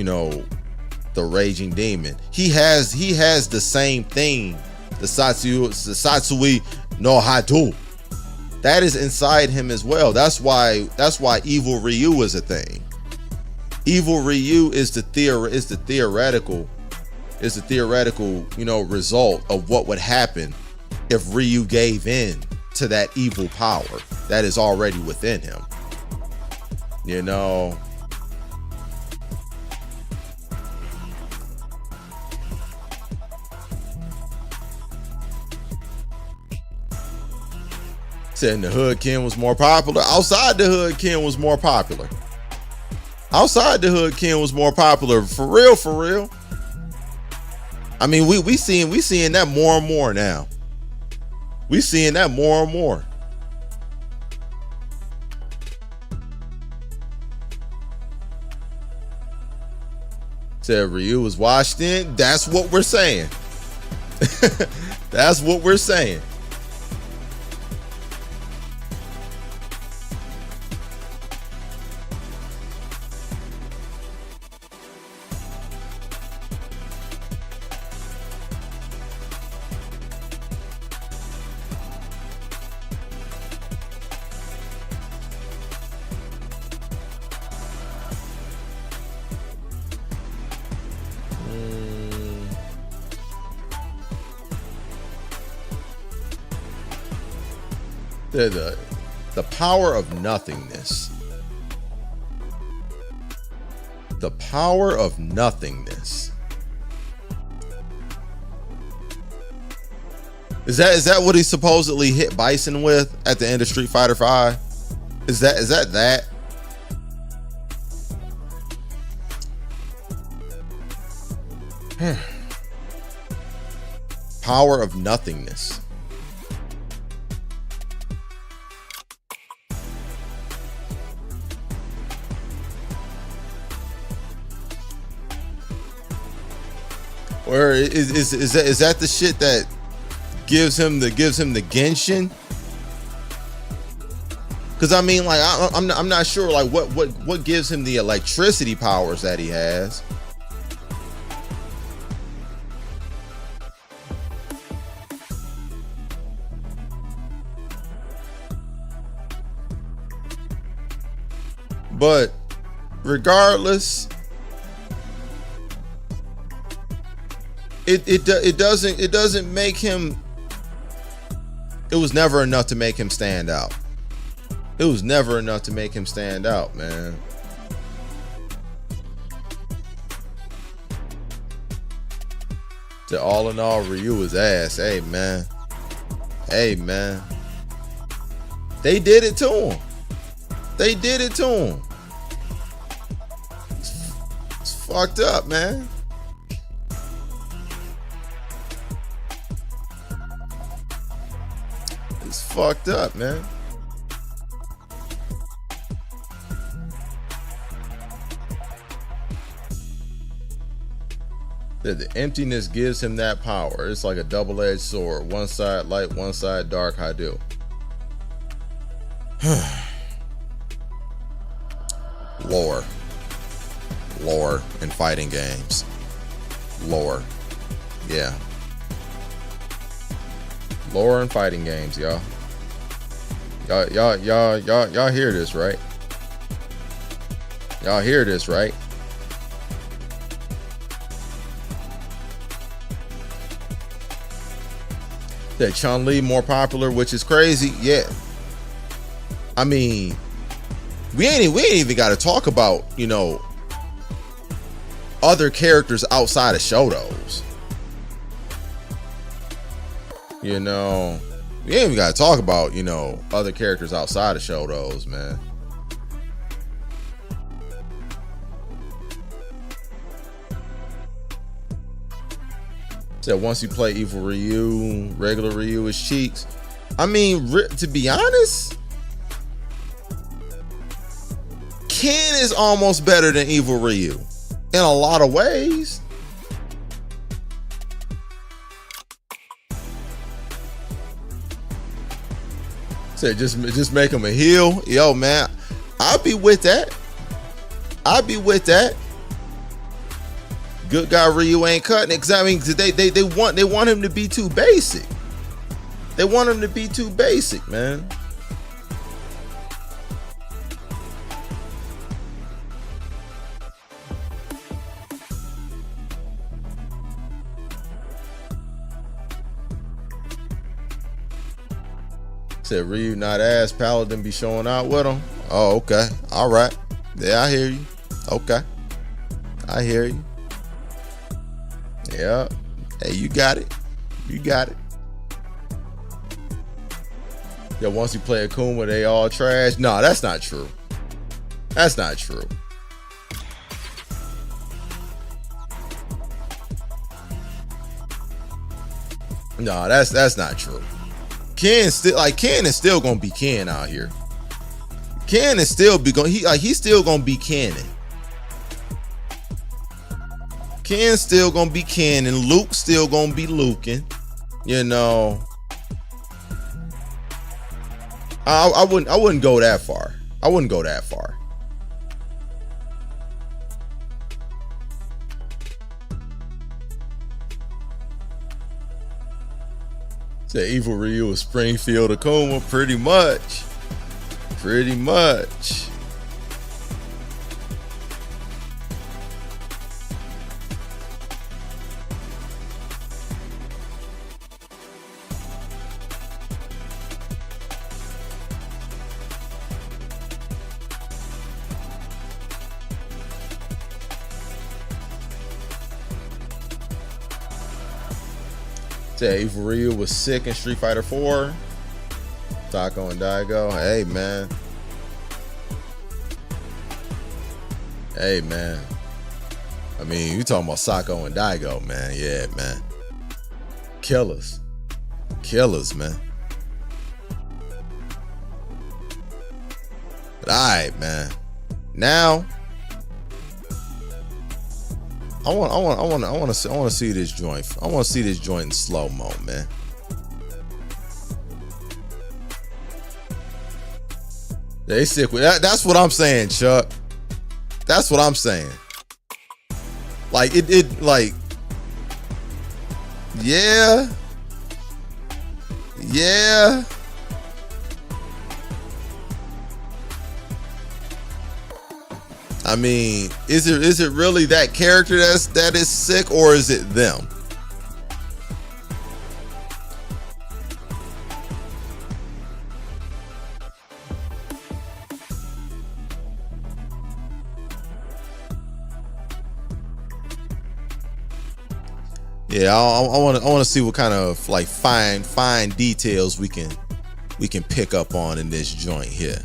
the Raging Demon. He has the same thing, the Satsui no Hado. That is inside him as well. That's why Evil Ryu is a thing. Evil Ryu is the theoretical result of what would happen if Ryu gave in to that evil power that is already within him. Said in the hood, Ken was more popular. Outside the hood, Ken was more popular. For real. I mean, we seeing that more and more now. We seeing that more and more. Said Ryu was washed in. That's what we're saying. That's what we're saying. The power of nothingness. The power of nothingness. Is that what he supposedly hit Bison with at the end of Street Fighter V? Is that? Power of nothingness. Or is that the shit that gives him the Genshin? Because I mean, like, I'm not sure, like, what gives him the electricity powers that he has. But regardless, it doesn't make him. It was never enough to make him stand out. It was never enough to make him stand out, man. So all in all, Ryu was ass. Hey man. Hey man. They did it to him. They did it to him. It's fucked up, man. It's fucked up, man. The emptiness gives him that power. It's like a double-edged sword. One side light, one side dark. How do? Lore in fighting games. Lore. Yeah. Lore in fighting games, y'all. Y'all hear this, right? Y'all hear this, right? That Chun-Li more popular, which is crazy. Yeah. I mean, we ain't even got to talk about, you know, other characters outside of Shotos. You know, we ain't even got to talk about, you know, other characters outside of Shotos, man. Said once you play Evil Ryu, regular Ryu is cheeks. I mean, to be honest, Ken is almost better than Evil Ryu in a lot of ways. Said just make him a heel. Yo, man, I'll be with that. I'll be with that. Good guy Ryu ain't cutting it, because I mean, they want him to be too basic. They want him to be too basic, man. Said Ryu not ass, Paladin be showing out with him. Oh, okay. All right. Yeah, I hear you. Okay. I hear you. Yeah. Hey, you got it. You got it. Yeah, once you play Akuma, they all trash. No, that's not true. That's not true. No, that's not true. Ken is still gonna be Ken out here. Ken is still he's still gonna be Kenin. Ken's still gonna be Ken, and Luke's still gonna be Lukin. You know, I wouldn't go that far. I wouldn't go that far. The evil Ryu is Springfield Akuma, pretty much. Pretty much. Evil Ryu was sick in Street Fighter 4. Taco and Daigo. Hey, man. Hey, man. I mean, you talking about Sako and Daigo, man. Yeah, man. Killers. Killers, man. But all right, man. Now, I want to see this joint. I want to see this joint in slow mo, man. They sick with that. That's what I'm saying, Chuck. That's what I'm saying. Like like, yeah. I mean, is it really that character that is sick, or is it them? Yeah, I want to see what kind of like fine details we can pick up on in this joint here.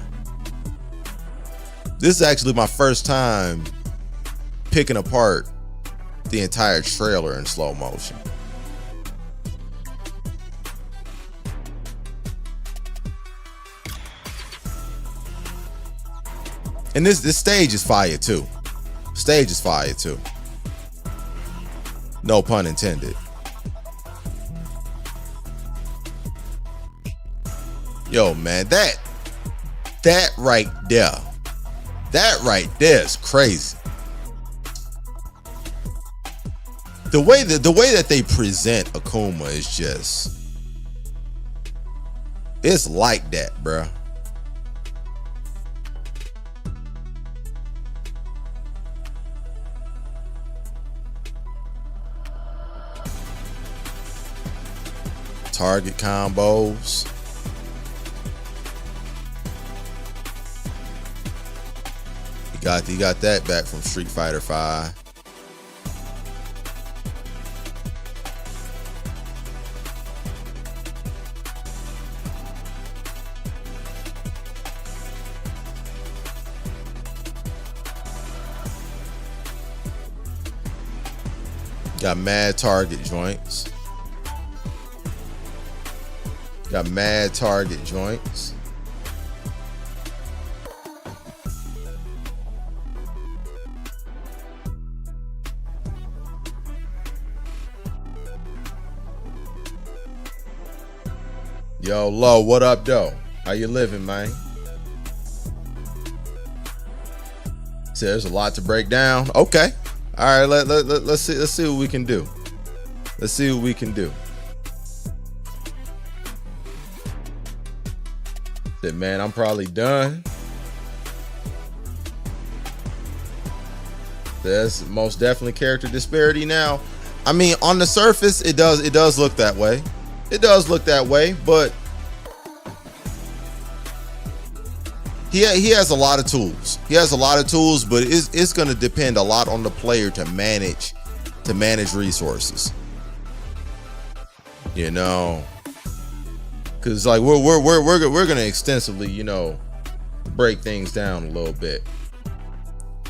This is actually my first time picking apart the entire trailer in slow motion. And this stage is fire too. Stage is fire too. No pun intended. Yo, man, that right there. That right there is crazy. The way that they present Akuma is just, it's like that, bruh. Target combos. He got that back from Street Fighter 5. Got mad target joints. Got mad target joints. Yo, Lo, what up, though? How you living, man? So there's a lot to break down. Okay. All right, let's see what we can do. Let's see what we can do. Said, man, I'm probably done. There's most definitely character disparity now. I mean, on the surface, it does look that way. It does look that way, but he has a lot of tools. He has a lot of tools, but it's going to depend a lot on the player to manage resources. You know, because like we're going to extensively, you know, break things down a little bit.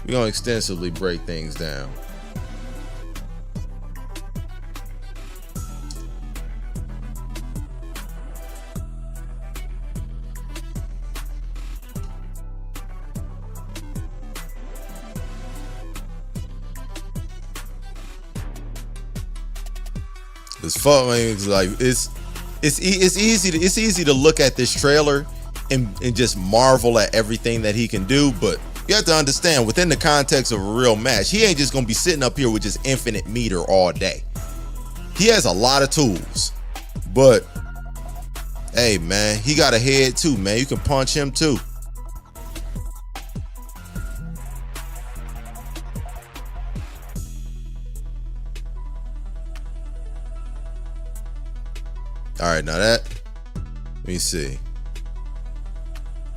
We're going to extensively break things down. It's fun. I mean, it's like it's easy to look at this trailer and just marvel at everything that he can do, but you have to understand, within the context of a real match, he ain't just gonna be sitting up here with just infinite meter all day. He has a lot of tools, but hey man, he got a head too, man. You can punch him too. All right, now that, let me see.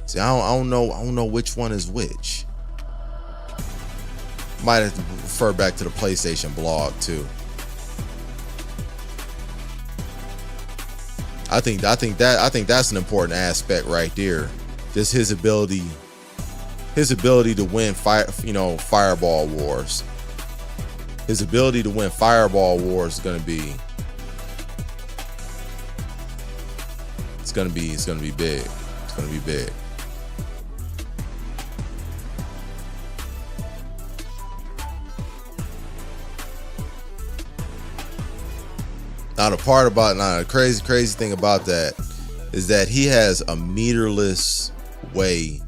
See, I don't know which one is which. Might have to refer back to the PlayStation blog too. I think that's an important aspect right there. Just his ability to win fireball wars. His ability to win fireball wars is gonna be it's gonna be big. It's gonna be big. Now the crazy thing about that is that he has a meterless way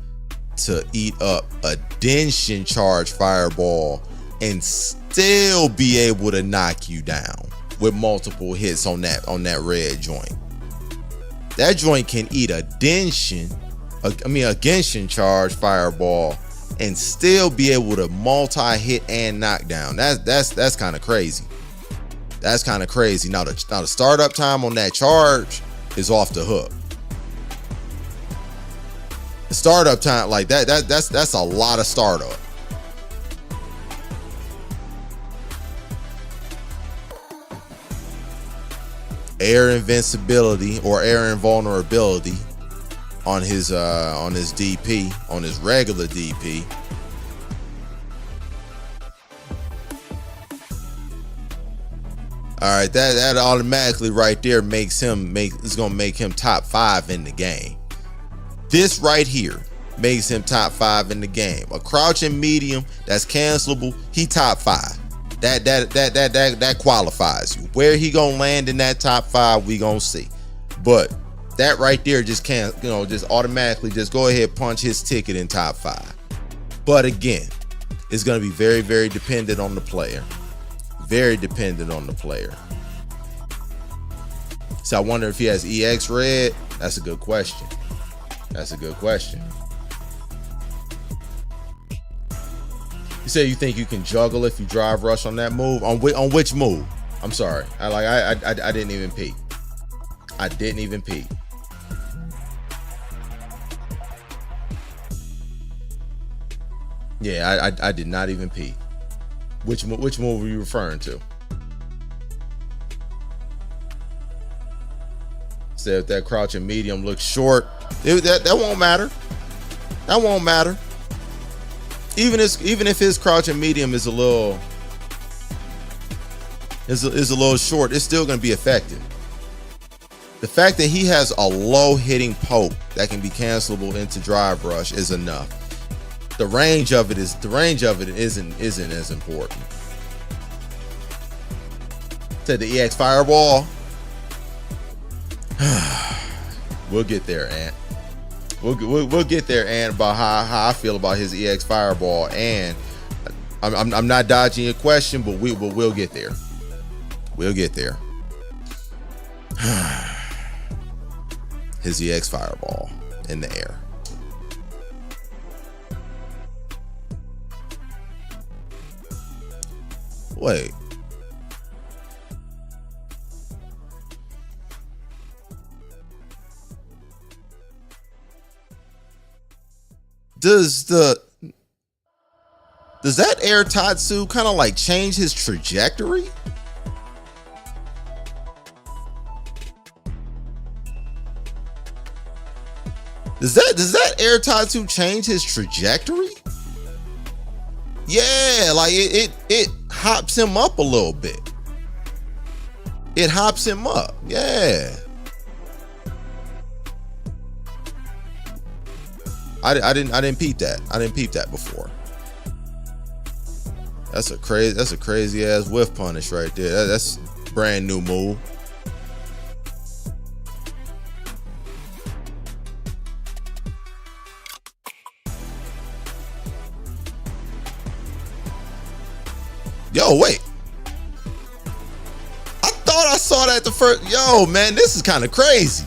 to eat up a Denshin charge fireball and still be able to knock you down with multiple hits on that red joint. That joint can eat a Genshin charge fireball and still be able to multi-hit and knock down. That's kind of crazy. That's kind of crazy. Now the startup time on that charge is off the hook. The startup time, like that's a lot of startup. Air invincibility or air invulnerability on his DP, on his regular DP. All right, that automatically right there is gonna make him top 5 in the game. This right here makes him top 5 in the game. A crouching medium that's cancelable, he top 5. That qualifies you. Where he gonna land in that top 5, we gonna see. But that right there just can't, just automatically just go ahead, punch his ticket in top 5. But again, it's gonna be very, very dependent on the player. Very dependent on the player. So I wonder if he has EX red. That's a good question. That's a good question. You say you think you can juggle if you drive rush on that move? On which move? I'm sorry. I didn't even peek. I didn't even peek. Yeah, I did not even peek. Which move were you referring to? Say if that crouching medium looks short, that won't matter. That won't matter. Even if his crouching medium is a little short, it's still going to be effective. The fact that he has a low hitting poke that can be cancelable into drive rush is enough. The range of it isn't as important. Said the EX fireball. We'll get there, Ant. We'll get there, Ant, about how I feel about his EX fireball. And I'm not dodging your question, but we'll get there. We'll get there. His EX fireball in the air. Wait. Does that Air Tatsu kind of like change his trajectory? Does that Air Tatsu change his trajectory? Yeah, like it hops him up a little bit. It hops him up. Yeah. I didn't peep that. I didn't peep that before. That's a crazy ass whiff punish right there. That's a brand new move. Yo, wait. I thought I saw that the first. Yo, man, this is kind of crazy.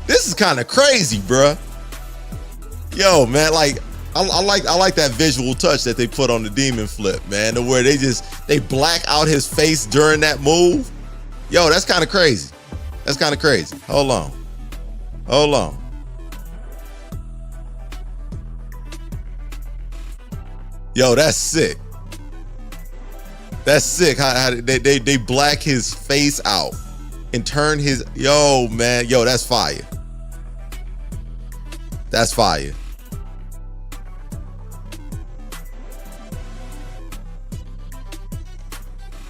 This is kind of crazy, bruh. Yo, man, like I like that visual touch that they put on the demon flip, man, to where they black out his face during that move. Yo, that's kind of crazy. That's kind of crazy. Hold on. Hold on. Yo, that's sick. That's sick. How they black his face out and turn his, yo, man, yo, that's fire. That's fire.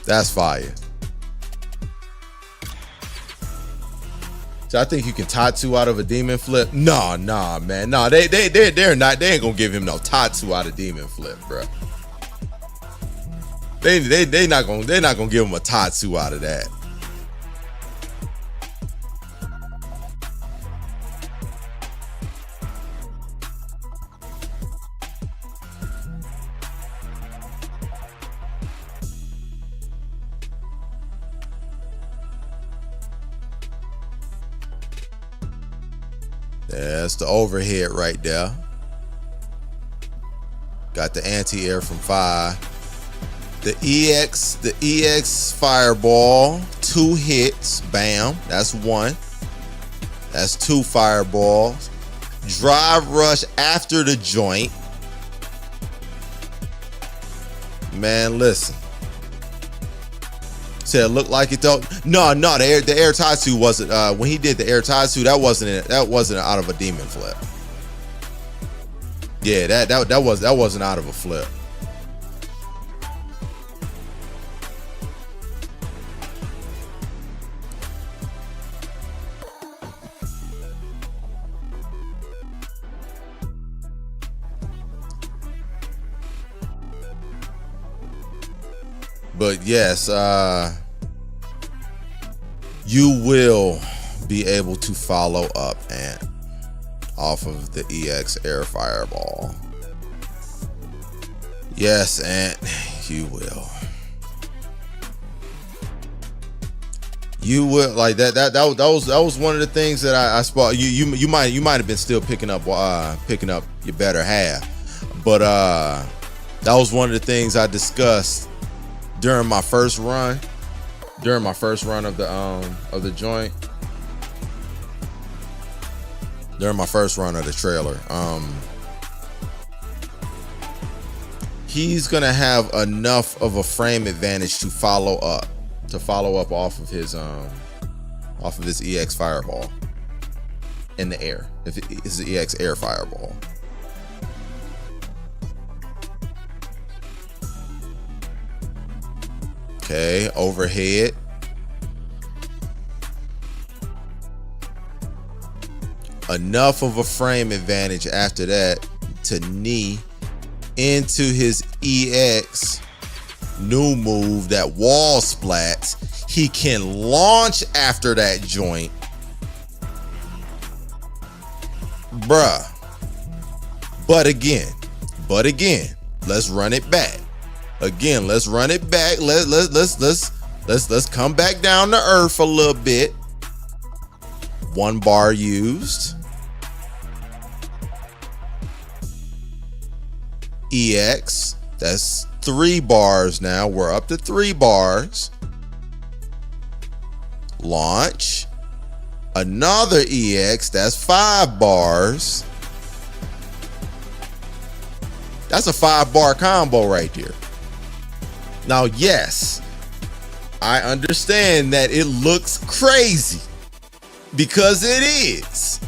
That's fire. So I think you can Tatsu out of a demon flip. Nah, man. Nah, they're not. They ain't gonna give him no Tatsu out of demon flip, bro. They not gonna give him a Tatsu out of that. That's the overhead right there. Got the anti-air from 5. The EX fireball, 2 hits, bam, that's 1. That's 2 fireballs. Drive rush after the joint. Man, listen. Said it looked like it though. No, the air Tatsu wasn't. When he did the air Tatsu, that wasn't out of a demon flip. Yeah, that wasn't out of a flip. But yes, you will be able to follow up Ant off of the EX air fireball. Yes, Ant, you will. You will, like that was one of the things that I spot. You might have been still picking up your better half, but that was one of the things I discussed during my first run of the joint, during my first run of the trailer. He's gonna have enough of a frame advantage to follow up off of his EX fireball in the air. If it is the EX air fireball. Okay, overhead. Enough of a frame advantage after that to knee into his EX new move, that wall splats. He can launch after that joint. Bruh. But again, let's run it back. Again, let's run it back. Let's come back down to earth a little bit. 1 bar used. EX, that's 3 bars now. We're up to 3 bars. Launch. Another EX, that's 5 bars. That's a 5-bar combo right there. Now, yes, I understand that it looks crazy because it is.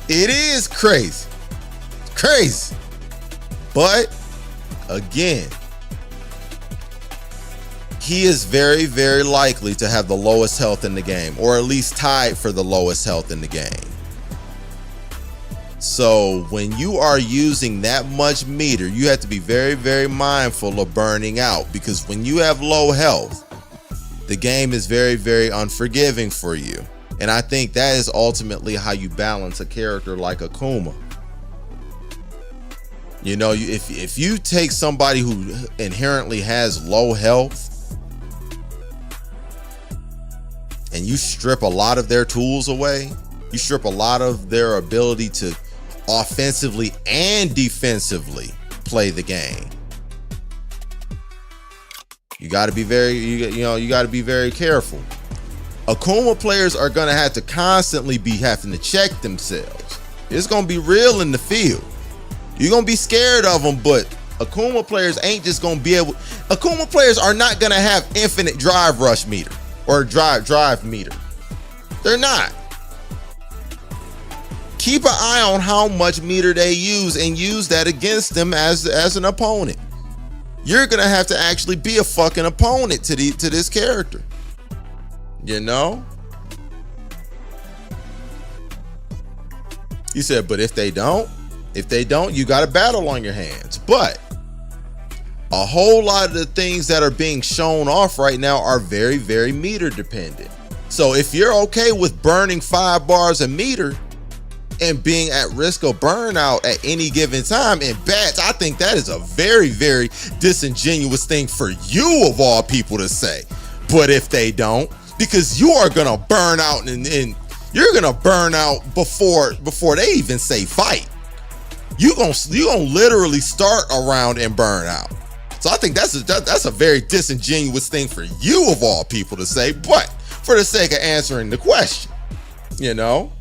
It is crazy. Crazy. But again, he is very, very likely to have the lowest health in the game, or at least tied for the lowest health in the game. So when you are using that much meter, you have to be very, very mindful of burning out, because when you have low health, the game is very, very unforgiving for you. And I think that is ultimately how you balance a character like Akuma. You know, if you take somebody who inherently has low health and you strip a lot of their tools away, you strip a lot of their ability to offensively and defensively play the game. You got to be you got to be very careful. Akuma players are going to have to constantly be having to check themselves. It's going to be real in the field. You're going to be scared of them, but Akuma players ain't just going to be able. Akuma players are not going to have infinite drive rush meter or drive meter. They're not. Keep an eye on how much meter they use and use that against them as an opponent. You're gonna have to actually be a fucking opponent to this character. You know? He said, but if they don't, you got a battle on your hands. But a whole lot of the things that are being shown off right now are very, very meter dependent. So if you're okay with burning 5 bars a meter and being at risk of burnout at any given time in bats, I think that is a very, very disingenuous thing for you of all people to say. But if they don't, because you are gonna burn out and you're gonna burn out before they even say fight. You gonna literally start a round and burn out. So I think that's a very disingenuous thing for you of all people to say. But for the sake of answering the question, you know,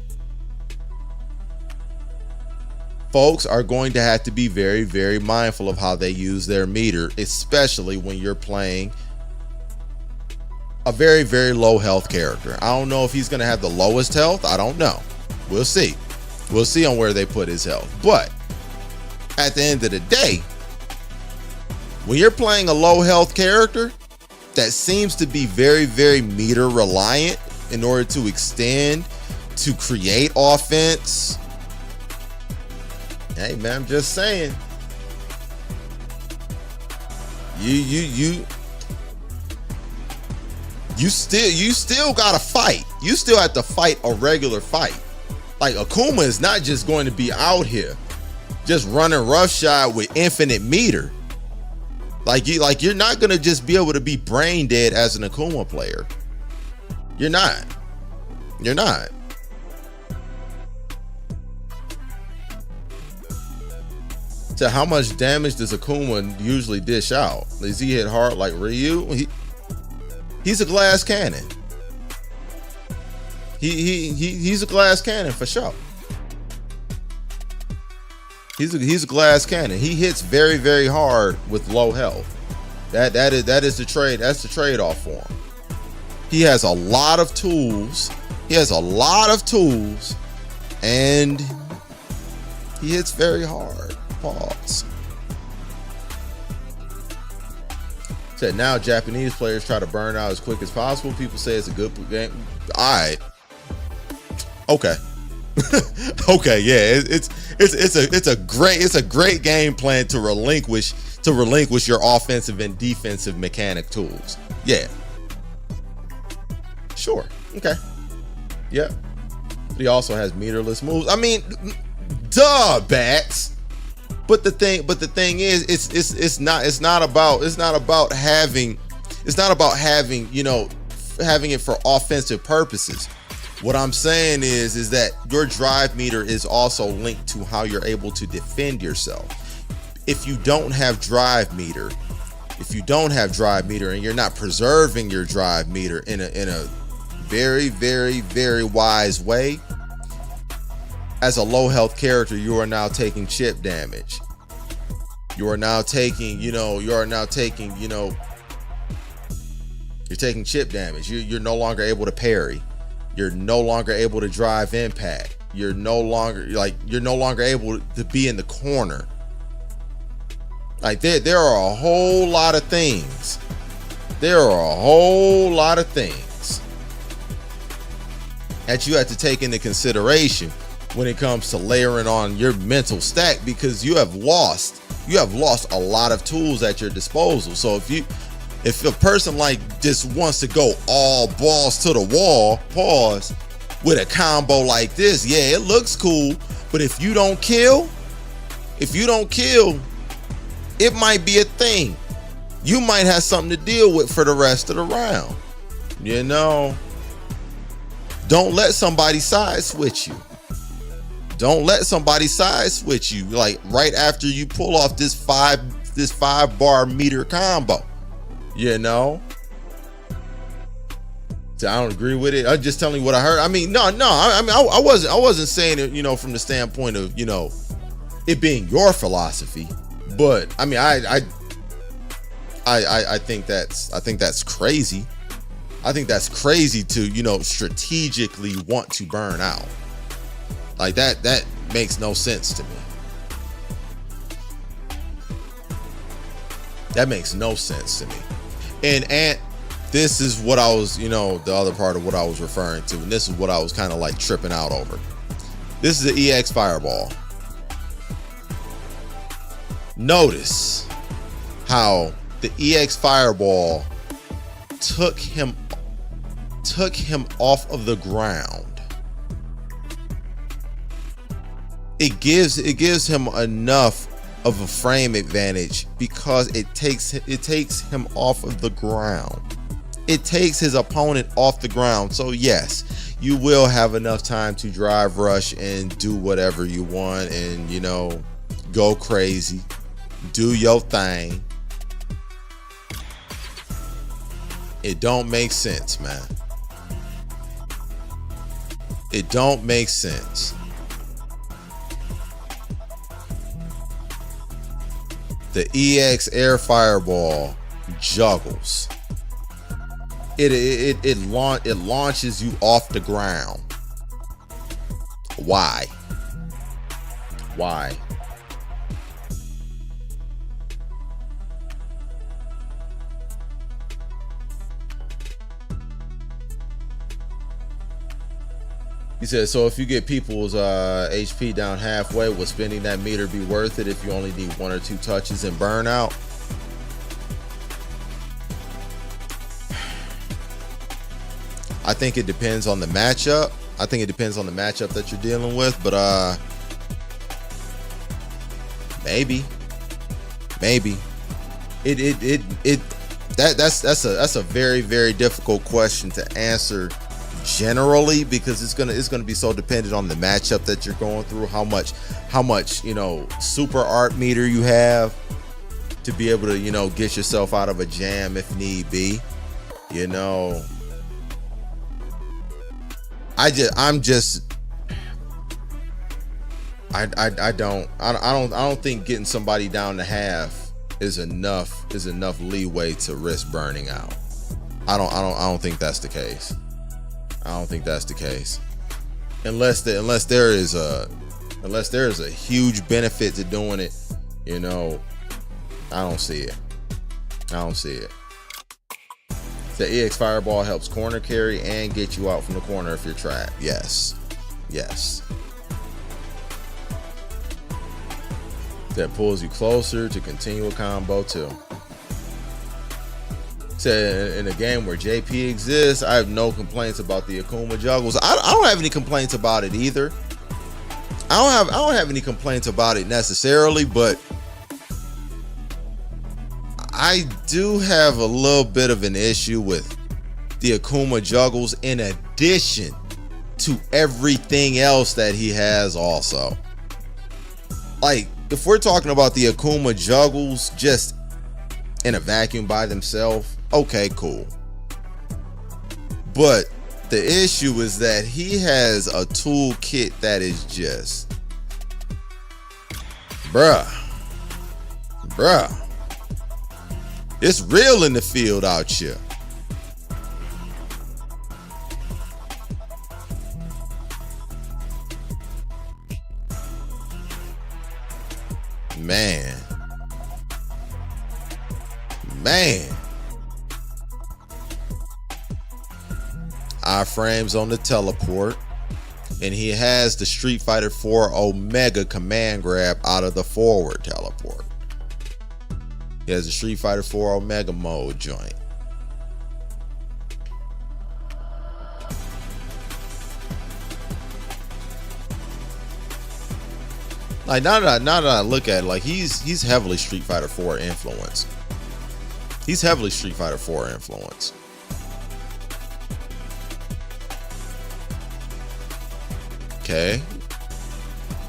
folks are going to have to be very, very mindful of how they use their meter, especially when you're playing a very, very low health character. I don't know if he's going to have the lowest health. I don't know. We'll see. We'll see on where they put his health. But at the end of the day, when you're playing a low health character that seems to be very, very meter reliant in order to extend, to create offense, hey man, I'm just saying. You still gotta fight. You still have to fight a regular fight. Like Akuma is not just going to be out here just running roughshod with infinite meter. Like you're not gonna just be able to be brain dead as an Akuma player. You're not. You're not. So how much damage does Akuma usually dish out? Does he hit hard like Ryu? He's a glass cannon. He's a glass cannon for sure. He's a glass cannon. He hits very, very hard with low health. That is the trade. That's the trade-off for him. He has a lot of tools. And he hits very hard. Pause. Said now Japanese players try to burn out as quick as possible. People say it's a good game. All right. Okay. Okay. Yeah. It's a great game plan to relinquish your offensive and defensive mechanic tools. Yeah. Sure. Okay. Yeah. But he also has meterless moves. I mean, duh, bats. But the thing is, it's not about having, you know, having it for offensive purposes. What I'm saying is that your drive meter is also linked to how you're able to defend yourself. If you don't have drive meter, and you're not preserving your drive meter in a very, very, very wise way, as a low health character, you are now taking chip damage. You're taking chip damage. You're no longer able to parry. You're no longer able to drive impact. You're no longer able to be in the corner. Like there are a whole lot of things. That you have to take into consideration when it comes to layering on your mental stack, because you have lost a lot of tools at your disposal. So if a person like just wants to go all balls to the wall, pause, with a combo like this, yeah, it looks cool, but if you don't kill, If you don't kill, it might be a thing. You might have something to deal with for the rest of the round. You know, don't let somebody side switch you. Don't let somebody side switch you like right after you pull off this five bar meter combo. You know, so I don't agree with it. I'm just telling you what I heard. I mean, no. I wasn't saying it, you know, from the standpoint of, you know, it being your philosophy, but I mean, I think that's crazy. I think that's crazy to, you know, strategically want to burn out. Like that makes no sense to me. That makes no sense to me. And this is what I was, you know, the other part of what I was referring to, and this is what I was kind of like tripping out over. This is the EX Fireball. Notice how the EX Fireball took him off of the ground. It gives him enough of a frame advantage because it takes him off of the ground. It takes his opponent off the ground. So yes, you will have enough time to drive rush and do whatever you want and, you know, go crazy, do your thing. It don't make sense, man. It don't make sense. The EX Air Fireball juggles. It launches you off the ground. Why? Why? He says, so if you get people's HP down halfway, will spending that meter be worth it if you only need 1 or 2 touches and burnout? I think it depends on the matchup. I think it depends on the matchup that you're dealing with, but maybe. That's a very, very difficult question to answer generally, because it's gonna be so dependent on the matchup that you're going through, how much you know super art meter you have to be able to, you know, get yourself out of a jam if need be. You know, I don't think getting somebody down to half is enough leeway to risk burning out. I don't think that's the case. I don't think that's the case, unless there is a huge benefit to doing it. You know, I don't see it. The EX Fireball helps corner carry and get you out from the corner if you're trapped. Yes. That pulls you closer to continue a combo too. In a game where JP exists, I have no complaints about the Akuma juggles. I don't have any complaints about it either. I don't have any complaints about it necessarily, but I do have a little bit of an issue with the Akuma juggles in addition to everything else that he has also. Like, if we're talking about the Akuma juggles just in a vacuum by themselves, okay, cool. But the issue is that he has a toolkit that is just, bruh. It's real in the field out here. Man. Iframes on the teleport, and he has the Street Fighter 4 Omega command grab out of the forward teleport. He has the Street Fighter 4 Omega mode joint. Like now that I look at it, like he's heavily Street Fighter 4 influence. He's heavily Street Fighter 4 influence. Okay.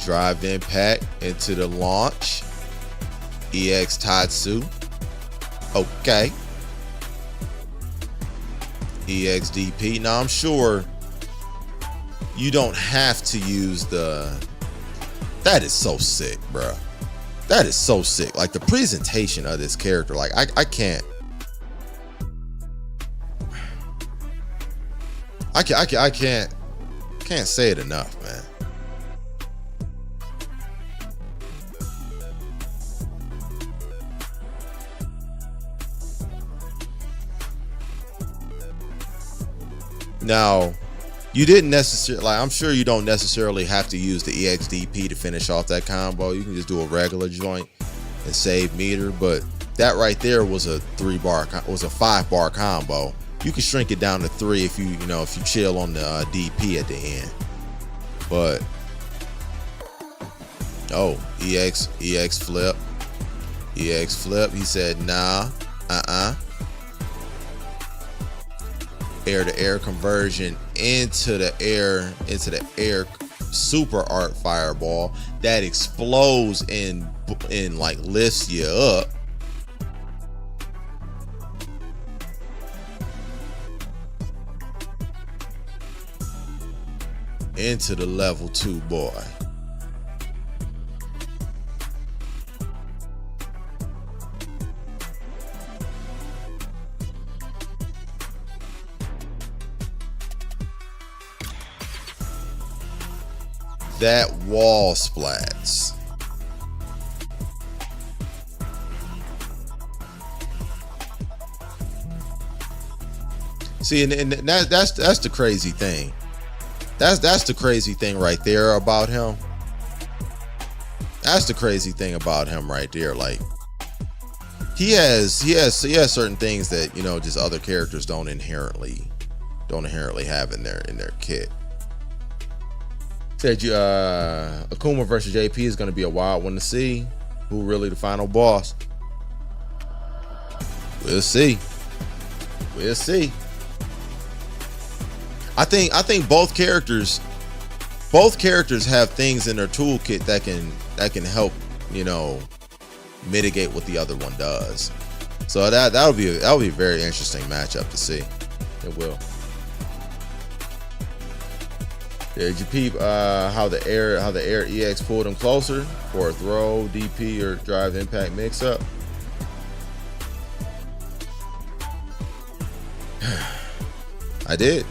Drive impact into the launch. EX Tatsu. Okay. EXDP. Now I'm sure you don't have to use the. That is so sick, bro. That is so sick. Like the presentation of this character, like I can't say it enough, man. Now, you didn't necessarily, like, I'm sure you don't necessarily have to use the EXDP to finish off that combo. You can just do a regular joint and save meter, but that right there was a 5-bar combo. You can shrink it down to 3 if you chill on the DP at the end. But oh, EX flip. EX flip. He said nah, air-to-air conversion into the air super art fireball that explodes and like lifts you up. Into the level 2 boy. That wall splats. See, and that's the crazy thing. That's the crazy thing right there about him. That's the crazy thing about him right there. Like he has certain things that, you know, just other characters don't inherently have in their kit. Said Akuma versus JP is going to be a wild one to see. Who really the final boss? We'll see. We'll see. I think both characters have things in their toolkit that can help, you know, mitigate what the other one does. So that'll be a very interesting matchup to see. It will. Did you peep how the air EX pulled him closer for a throw, DP, or drive impact mix up? I did.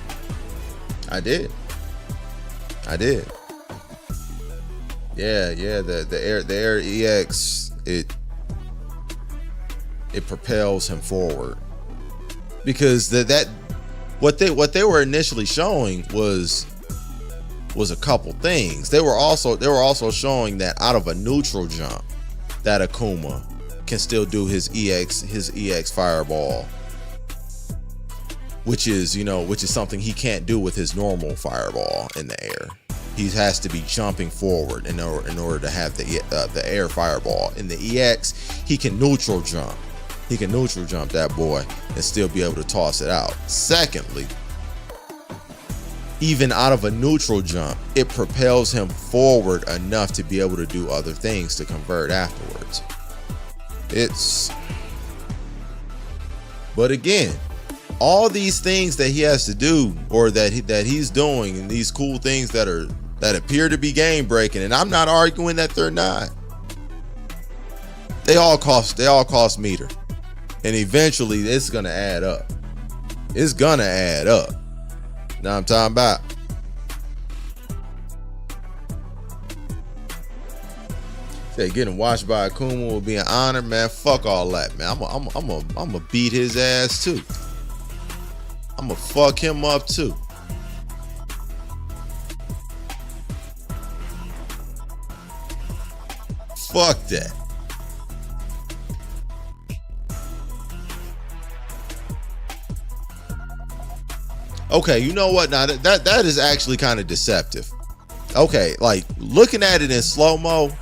Yeah. The air EX it propels him forward because what they were initially showing was a couple things. They were also showing that out of a neutral jump, that Akuma can still do his EX fireball, which is something he can't do with his normal fireball in the air. He has to be jumping forward in order to have the air fireball. In the EX, he can neutral jump. He can neutral jump that boy and still be able to toss it out. Secondly, even out of a neutral jump, it propels him forward enough to be able to do other things to convert afterwards. But again, all these things that he has to do, or that he's doing, and these cool things that appear to be game breaking, and I'm not arguing that they're not. They all cost meter, and eventually it's gonna add up. It's gonna add up. Now I'm talking about. Say getting watched by Akuma will be an honor, man. Fuck all that, man. I'm gonna beat his ass too. I'm gonna fuck him up too. Fuck that. Okay, you know what? Now that is actually kind of deceptive. Okay, like looking at it in slow-mo,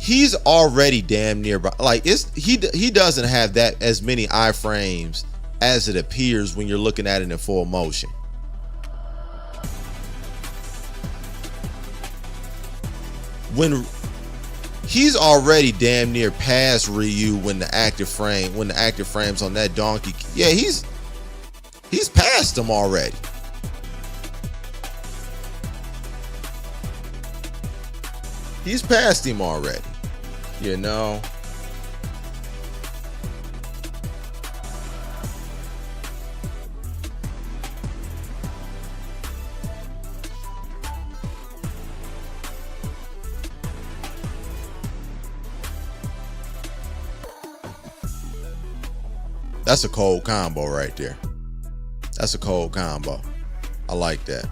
he's already damn near, like he doesn't have that as many iframes as it appears when you're looking at it in full motion. When he's already damn near past Ryu when the active frames on that donkey, yeah, he's past him already. He's past him already, you know. That's a cold combo right there. That's a cold combo. I like that.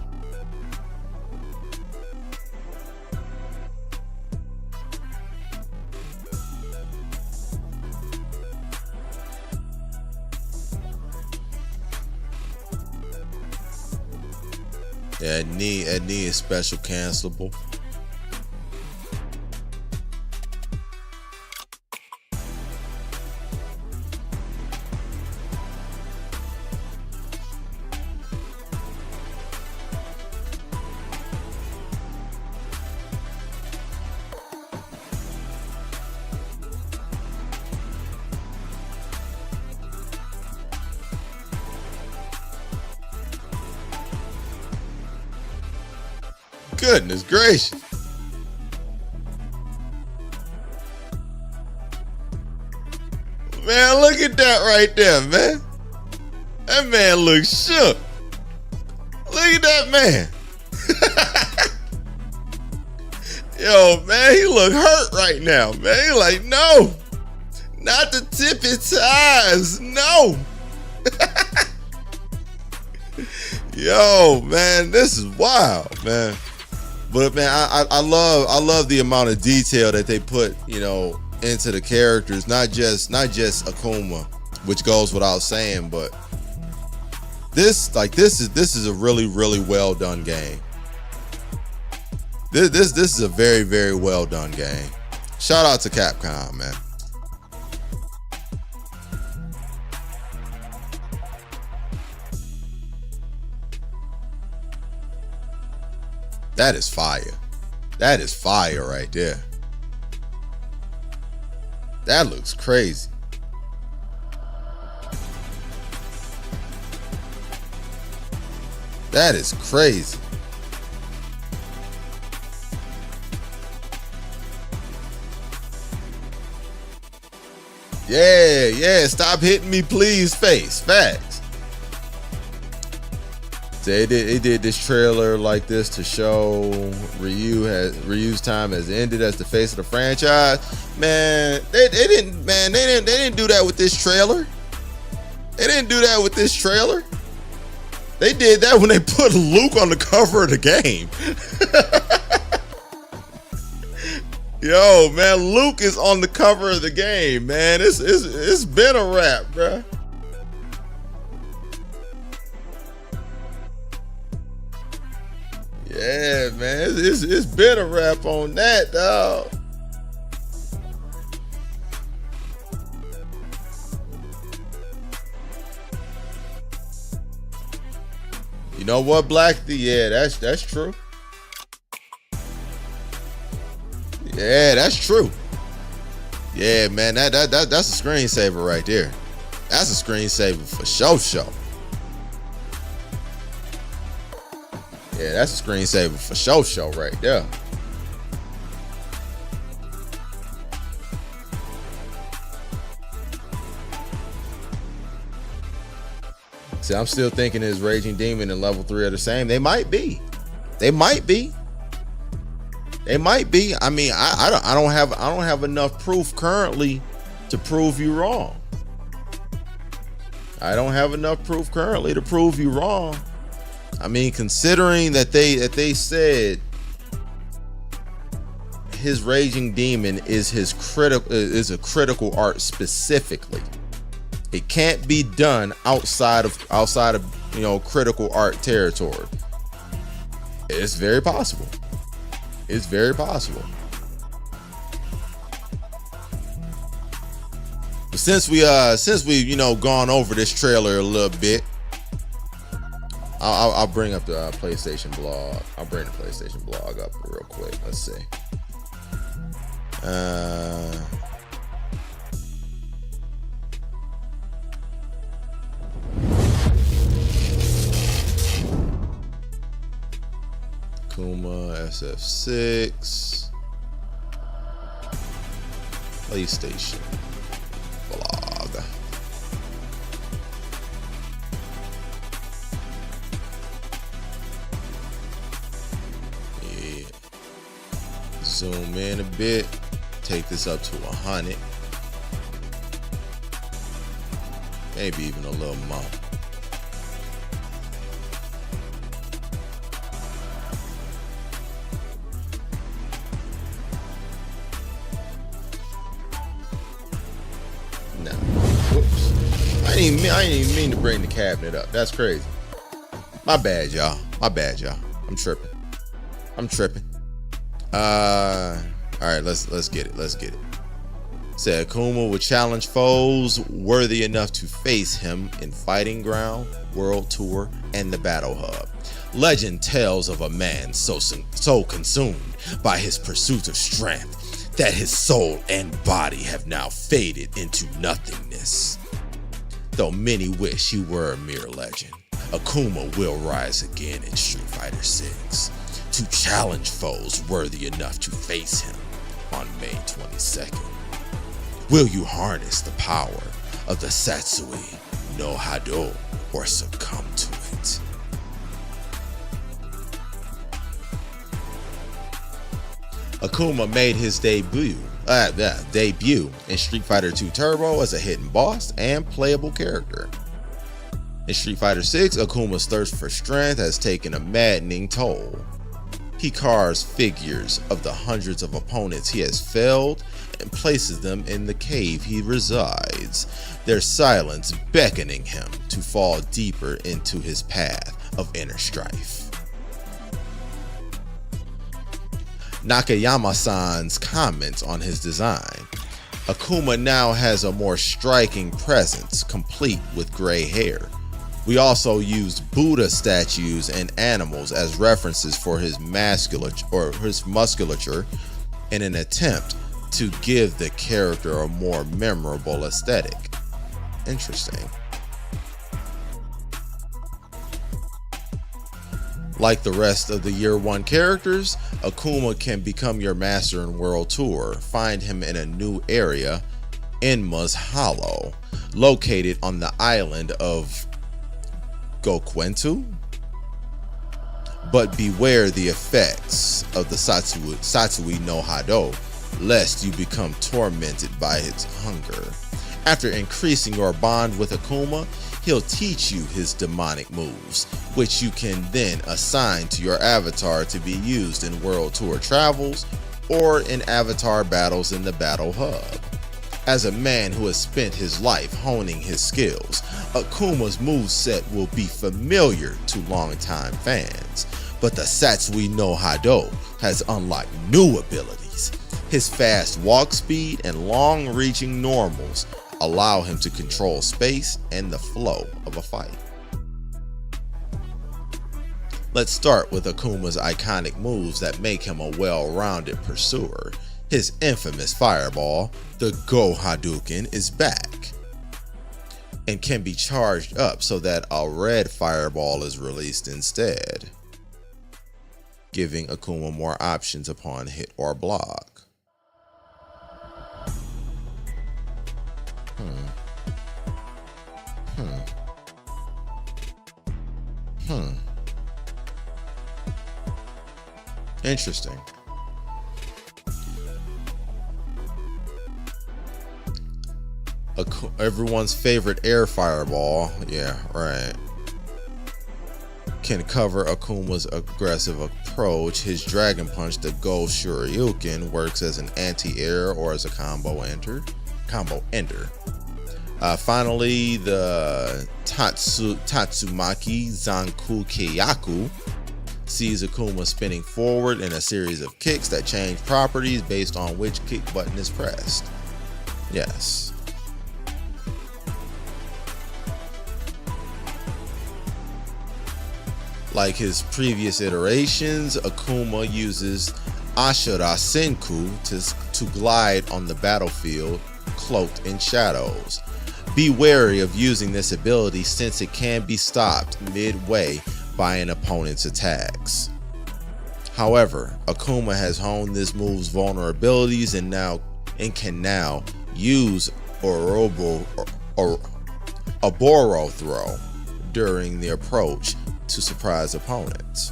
Yeah, knee is special cancelable. Goodness gracious. Man, look at that right there, man. That man looks shook. Look at that man. Yo, man, he look hurt right now, man. He like, no, not the tippy ties, no. Yo, man, this is wild, man. But man, I love the amount of detail that they put, you know, into the characters. Not just Akuma, which goes without saying, but this is a really well done game. This is a very well done game. Shout out to Capcom, man. That is fire. That is fire right there. That looks crazy. That is crazy. Yeah, stop hitting me, please, Phace. Facts. They did this trailer like this to show Ryu's time has ended as the face of the franchise. Man, they didn't do that with this trailer. They didn't do that with this trailer. They did that when they put Luke on the cover of the game. Yo, man, Luke is on the cover of the game, man. It's been a wrap, bruh. Yeah, man, it's been a wrap on that, dog. You know what, Black? Yeah, that's true. Yeah, that's true. Yeah, man, that's a screensaver right there. That's a screensaver for show. Yeah, that's a screensaver for show right there. See, I'm still thinking his Raging Demon and level 3 are the same. They might be. They might be. I mean, I don't have enough proof currently to prove you wrong. I don't have enough proof currently to prove you wrong. I mean, considering that they said his Raging Demon is a critical art specifically. It can't be done outside of you know, critical art territory. It's very possible. It's very possible. since we you know gone over this trailer a little bit, I'll bring up the PlayStation blog. I'll bring the PlayStation blog up real quick. Let's see. Akuma SF6 PlayStation blog. Yeah. Zoom in a bit. Take this up to 100. Maybe even a little more. No. Whoops. I didn't even mean to bring the cabinet up. That's crazy. My bad, y'all. My bad, y'all. I'm tripping. All right, let's get it. Let's get it. Said Akuma will challenge foes worthy enough to face him in Fighting Ground, World Tour, and the Battle Hub. Legend tells of a man so consumed by his pursuit of strength that his soul and body have now faded into nothingness. Though many wish he were a mere legend, Akuma will rise again in Street Fighter 6 to challenge foes worthy enough to face him on May 22nd. Will you harness the power of the Satsui no Hado or succumb to it? Akuma made his debut in Street Fighter 2 Turbo as a hidden boss and playable character. In Street Fighter 6, Akuma's thirst for strength has taken a maddening toll. He carves figures of the hundreds of opponents he has felled and places them in the cave he resides, their silence beckoning him to fall deeper into his path of inner strife. Nakayama-san's comments on his design. Akuma now has a more striking presence, complete with gray hair. We also used Buddha statues and animals as references for his musculature in an attempt to give the character a more memorable aesthetic. Interesting. Like the rest of the Year 1 characters, Akuma can become your master in World Tour. Find him in a new area, Enma's Hollow, located on the island of Gokwentu, but beware the effects of the Satsui no Hado, lest you become tormented by its hunger. After increasing your bond with Akuma, he'll teach you his demonic moves, which you can then assign to your avatar to be used in World Tour travels or in avatar battles in the Battle Hub. As a man who has spent his life honing his skills, Akuma's moveset will be familiar to longtime fans, but the Satsui no Hado has unlocked new abilities. His fast walk speed and long-reaching normals allow him to control space and the flow of a fight. Let's start with Akuma's iconic moves that make him a well-rounded pursuer. His infamous fireball, the Go Hadouken, is back and can be charged up so that a red fireball is released instead, giving Akuma more options upon hit or block. Interesting. Everyone's favorite air fireball, yeah, right, can cover Akuma's aggressive approach. His dragon punch, the Go Shoryuken, works as an anti-air or as a combo ender. Finally, the Tatsumaki Zanku Keiyaku sees Akuma spinning forward in a series of kicks that change properties based on which kick button is pressed. Yes. Like his previous iterations, Akuma uses Ashura Senku to glide on the battlefield cloaked in shadows. Be wary of using this ability since it can be stopped midway by an opponent's attacks. However, Akuma has honed this move's vulnerabilities and can now use a Boro throw during the approach to surprise opponents.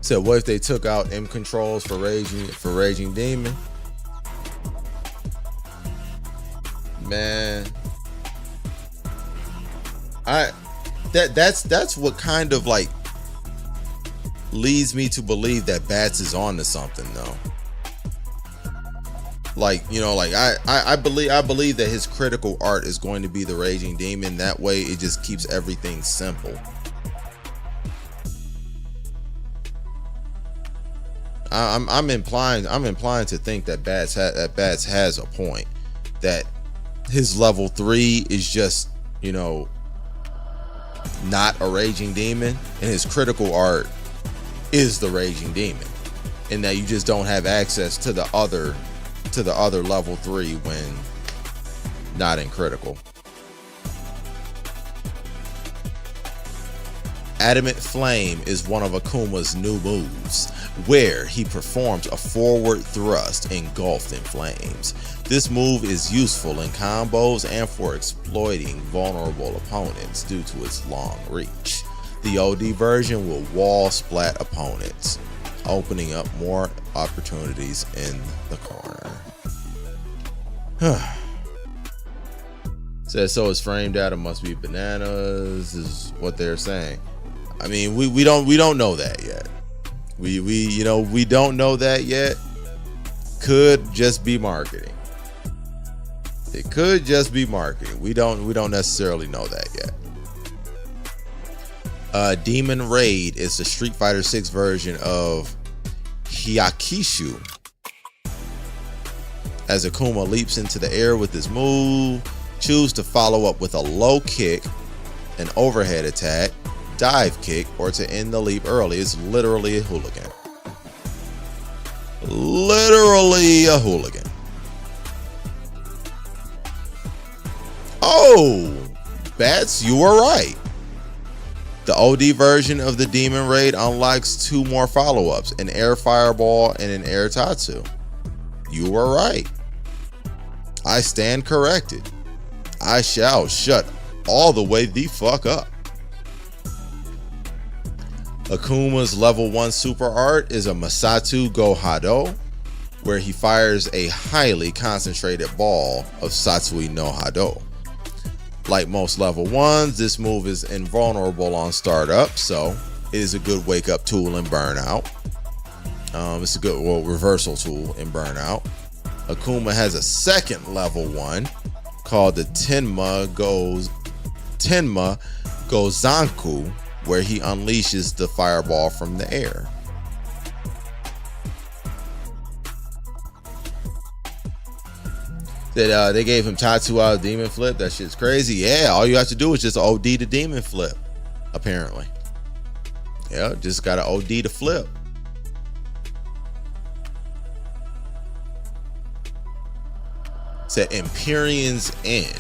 So what if they took out M controls for Raging Demon? Man, that's what kind of like leads me to believe that Bats is on to something though. Like, you know, like I believe that his critical art is going to be the Raging Demon. That way it just keeps everything simple. I'm inclined to think that Bats has a point, that his level 3 is just, you know, not a Raging Demon, and his critical art is the Raging Demon, and that you just don't have access to the other level 3 when not in critical. Adamant Flame is one of Akuma's new moves, where he performs a forward thrust engulfed in flames. This move is useful in combos and for exploiting vulnerable opponents due to its long reach. The OD version will wall splat opponents, opening up more opportunities in the corner. Says so his frame data must be bananas, is what they're saying. I mean, we don't know that yet. We don't know that yet. Could just be marketing. It could just be marketing. We don't necessarily know that yet. Demon Raid is the Street Fighter 6 version of Hyakishu. As Akuma leaps into the air with his move, choose to follow up with a low kick, an overhead attack, dive kick, or to end the leap early. It's literally a hooligan. Literally a hooligan. Oh, Bats, you were right. The OD version of the Demon Raid unlocks 2 more follow-ups, an air fireball and an air tatsu. You were right. I stand corrected. I shall shut all the way the fuck up. Akuma's level 1 super art is a Masatu Go Hado, where he fires a highly concentrated ball of Satsui no Hado. Like most level 1s, this move is invulnerable on startup, so it is a good wake up tool in Burnout. It's a good reversal tool in Burnout. Akuma has a second level 1 called the Tenma Gozanku, where he unleashes the fireball from the air. That they gave him Tatsu out of Demon Flip. That shit's crazy. Yeah, all you have to do is just OD to Demon Flip, apparently. Yeah, just got to OD to flip. Said Empyrean's End.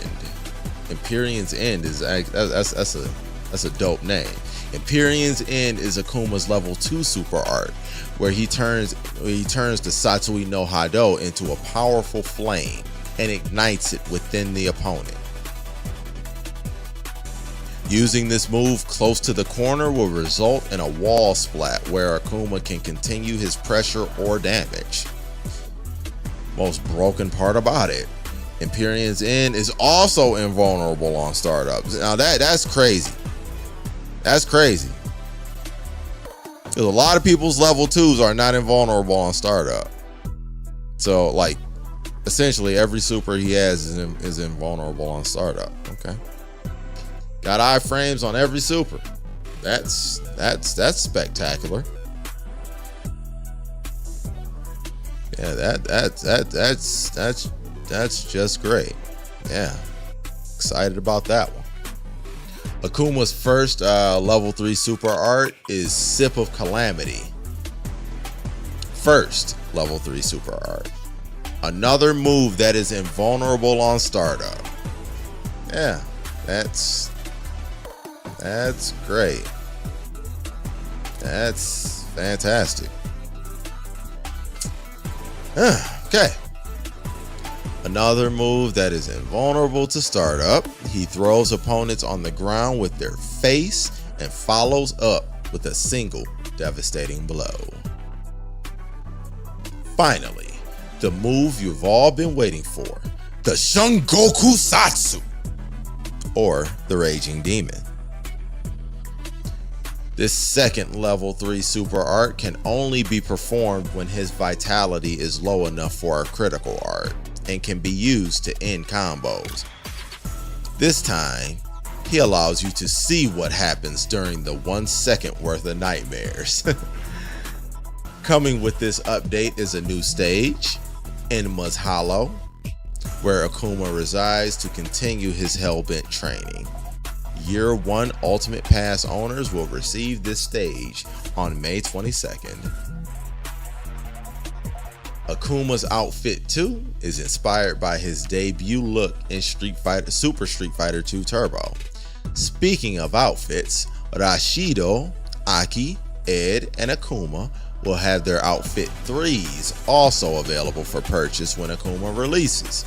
Empyrean's End is that's a dope name. Empyrean's End is Akuma's level 2 super art, where he turns the Satsui no Hado into a powerful flame and ignites it within the opponent. Using this move close to the corner will result in a wall splat where Akuma can continue his pressure or damage. Most broken part about it, Empyrean's End is also invulnerable on startups. Now that's crazy. That's crazy. Because a lot of people's level 2s are not invulnerable on startup. So like essentially every super he has is invulnerable on startup. Okay. Got iframes on every super. That's spectacular. Yeah, that's just great. Yeah, excited about that one. Akuma's first level 3 super art is Sip of Calamity. First level 3 super art. Another move that is invulnerable on startup. Yeah, that's great. That's fantastic. Okay. Another move that is invulnerable to startup. He throws opponents on the ground with their face and follows up with a single devastating blow. Finally, the move you've all been waiting for, the Shungoku Satsu, or the Raging Demon. This second level 3 super art can only be performed when his vitality is low enough for a critical art and can be used to end combos. This time, he allows you to see what happens during the 1 second worth of nightmares. Coming with this update is a new stage, Enma's Hollow, where Akuma resides to continue his Hellbent training. Year 1 Ultimate Pass owners will receive this stage on May 22nd. Akuma's outfit 2 is inspired by his debut look in Super Street Fighter 2 Turbo. Speaking of outfits, Rashido, Aki, Ed, and Akuma will have their outfit 3s also available for purchase when Akuma releases,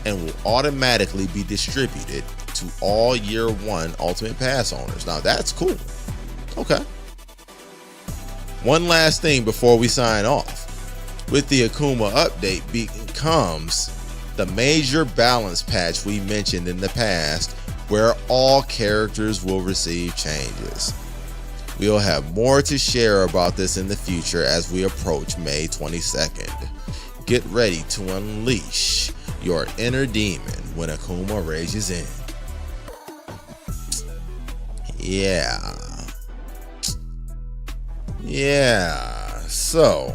and will automatically be distributed to all Year 1 Ultimate Pass owners. Now that's cool. Okay. One last thing before we sign off. With the Akuma update becomes the major balance patch we mentioned in the past, where all characters will receive changes. We'll have more to share about this in the future as we approach May 22nd. Get ready to unleash your inner demon when Akuma rages in. Yeah. So,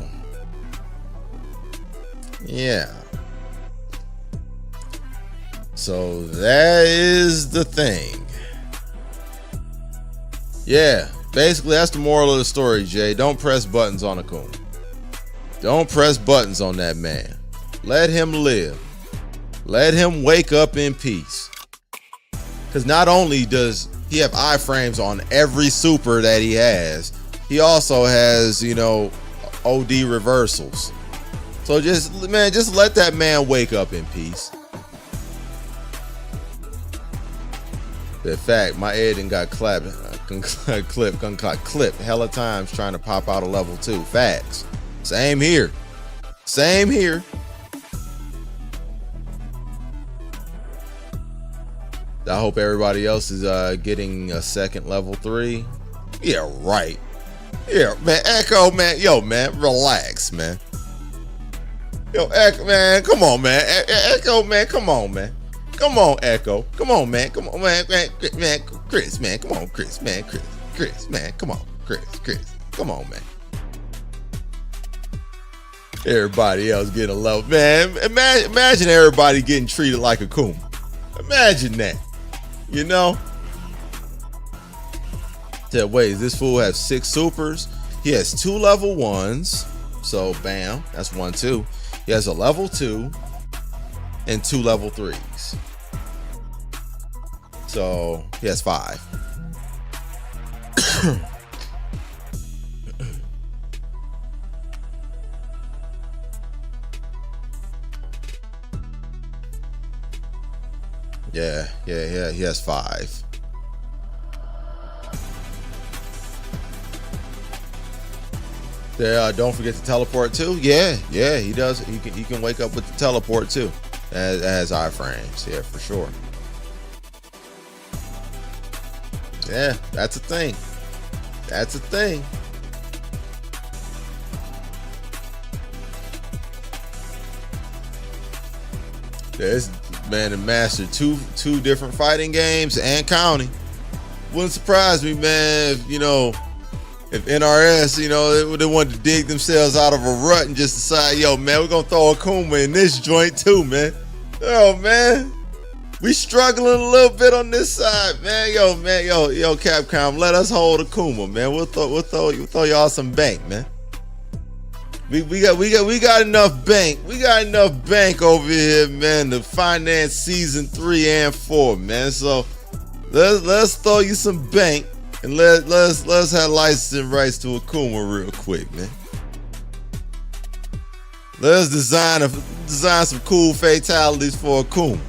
that is the thing. Yeah, basically that's the moral of the story, Jay. Don't press buttons on Akuma. Don't press buttons on that man. Let him live. Let him wake up in peace. Because not only does he have iframes on every super that he has, he also has, OD reversals. So just let that man wake up in peace. In fact, my Ed got clipped hella times trying to pop out a level 2. Facts. Same here. I hope everybody else is getting a second level 3. Yeah, right. Yeah, man. Echo, man. Yo, man, relax, man. Yo, Echo, man, come on, man. Echo, man, come on, man. Come on, Echo. Come on, man. Come on, man. Man, Chris, man. Come on, Chris, man. Chris, man. Come on, Chris. Come on, man. Everybody else getting a level. Man, imagine everybody getting treated like Akuma. Imagine that. Wait, this fool has 6 supers. He has 2 level 1s. So, bam. That's 1, 2. He has a level 2 and 2 level 3s. So, he has 5. Yeah, he has 5. Don't forget to teleport too. Yeah, he does. He can wake up with the teleport too. That has iframes. Yeah, for sure. Yeah, that's a thing. This man to master two different fighting games and counting. Wouldn't surprise me, man, if NRS, you know, they wanted to dig themselves out of a rut and just decide, yo, man, we're gonna throw Akuma in this joint too, man. Oh man, we struggling a little bit on this side, man. Yo, Capcom, let us hold Akuma, man. We'll throw y'all some bank, man. We got enough bank. We got enough bank over here, man, to finance season 3 and 4, man. So let's throw you some bank and let's have licensing rights to Akuma real quick, man. Let's design some cool fatalities for Akuma.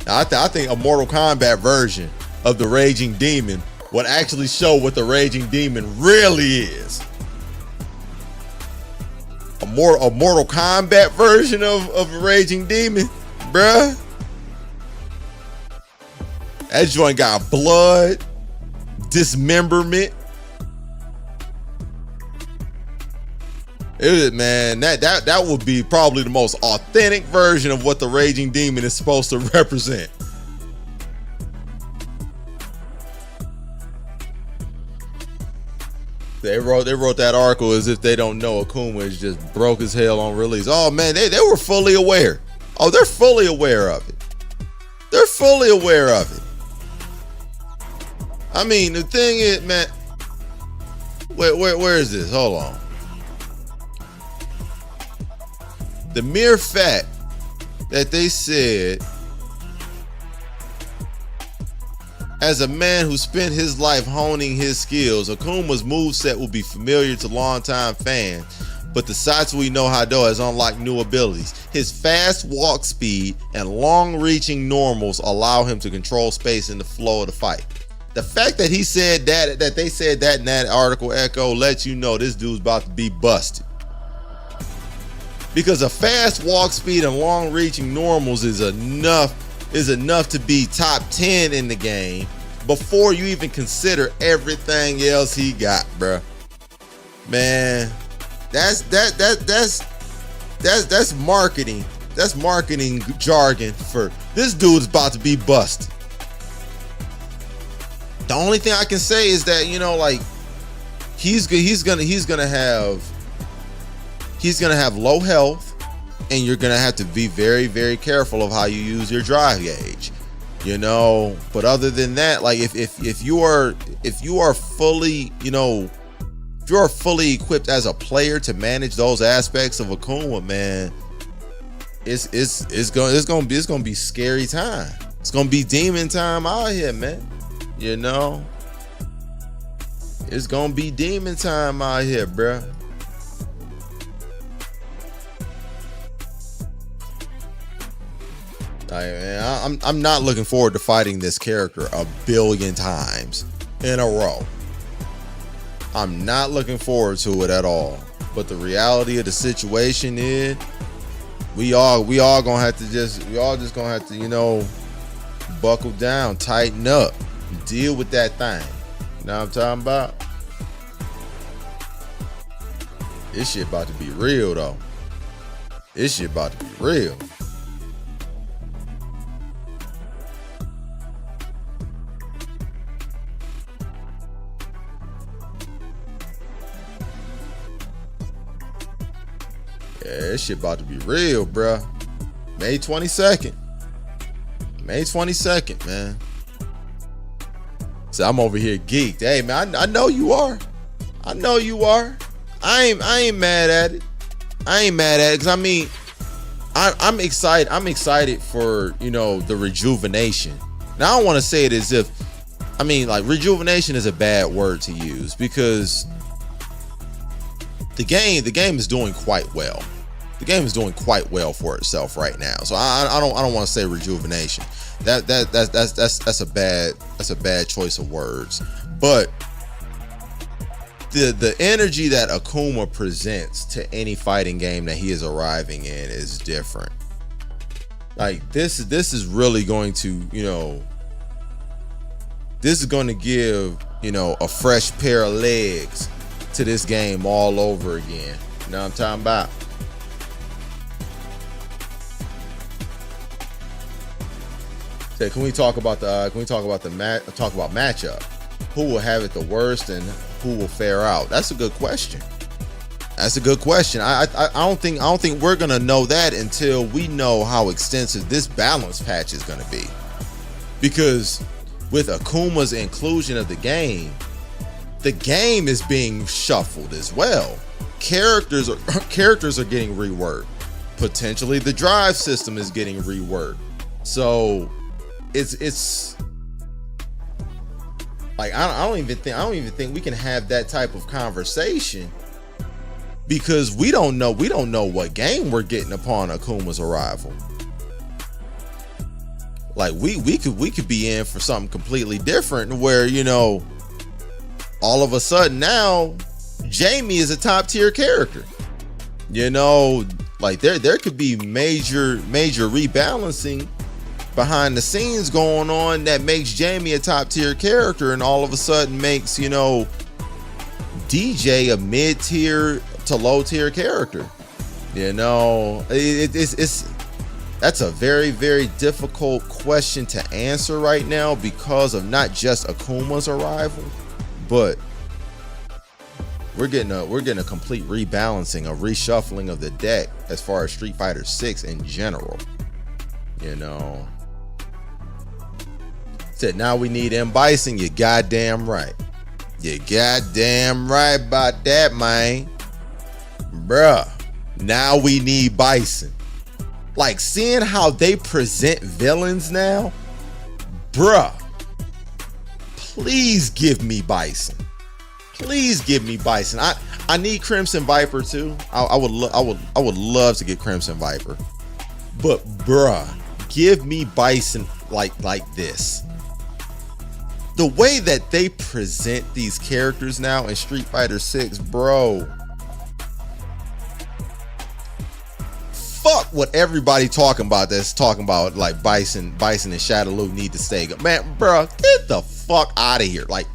Now, I think a Mortal Kombat version of the Raging Demon would actually show what the Raging Demon really is. A Mortal Kombat version of a Raging Demon, bruh. That joint got blood, dismemberment. Man, that would be probably the most authentic version of what the Raging Demon is supposed to represent. They wrote that article as if they don't know Akuma is just broke as hell on release. Oh man, they were fully aware. Oh, they're fully aware of it. They're fully aware of it. I mean, the thing is, man, where is this? Hold on. The mere fact that they said, as a man who spent his life honing his skills, Akuma's moveset will be familiar to longtime fans, but the Satsui no Hado has unlocked new abilities. His fast walk speed and long-reaching normals allow him to control space in the flow of the fight. The fact that he said that they said that in that article, Echo, lets you know this dude's about to be busted. Because a fast walk speed and long-reaching normals is enough to be top 10 in the game before you even consider everything else he got, bruh. Man, that's marketing. That's marketing jargon for this dude's about to be busted. The only thing I can say is that, you know, like he's gonna have low health, and you're gonna have to be very, very careful of how you use your drive gauge, you know. But other than that, like if you are fully, you know, if you are fully equipped as a player to manage those aspects of Akuma, man, it's gonna be scary time. It's gonna be demon time out here, man. You know, it's gonna be demon time out here, bruh. I'm not looking forward to fighting this character a billion times in a row. I'm not looking forward to it at all. But the reality of the situation is, we all just gonna have to, you know, buckle down, tighten up, deal with that thing. You know what I'm talking about? This shit about to be real though. This shit about to be real. Yeah, this shit about to be real, bruh. May 22nd. May 22nd, man. So I'm over here geeked. Hey, man, I know you are. I know you are. I ain't mad at it. I ain't mad at it, because I mean, I'm excited. I'm excited for, you know, the rejuvenation. Now I don't want to say it as if, I mean, like, rejuvenation is a bad word to use, because the game is doing quite well. The game is doing quite well for itself right now. So I don't want to say rejuvenation. That's a bad choice of words. But the energy that Akuma presents to any fighting game that he is arriving in is different. Like this is really going to, you know, this is going to give, you know, a fresh pair of legs to this game all over again. You know what I'm talking about? Okay, can we talk about the matchup? Who will have it the worst and who will fare out? That's a good question. That's a good question. I don't think we're gonna know that until we know how extensive this balance patch is gonna be. Because with Akuma's inclusion of the game is being shuffled as well. Characters are getting reworked. Potentially the drive system is getting reworked. So it's like I don't even think we can have that type of conversation, because we don't know what game we're getting upon Akuma's arrival. Like we could be in for something completely different, where, you know, all of a sudden now Jamie is a top tier character. You know, like there could be major rebalancing behind the scenes going on that makes Jamie a top tier character, and all of a sudden makes, you know, DJ a mid tier to low tier character. You know, that's a very, very difficult question to answer right now, because of not just Akuma's arrival, but we're getting a complete rebalancing, a reshuffling of the deck as far as Street Fighter 6 in general. You know, said now we need M. Bison. You goddamn right. You goddamn right about that, man. Bruh, now we need Bison. Like, seeing how they present villains now, bruh, please give me Bison. Please give me Bison. I need Crimson Viper too. I would love to get Crimson Viper, but bruh, give me Bison like this. The way that they present these characters now in Street Fighter 6, bro. Fuck what everybody talking about that's talking about like Bison and Shadaloo need to stay. Man, bro, get the fuck out of here. Like,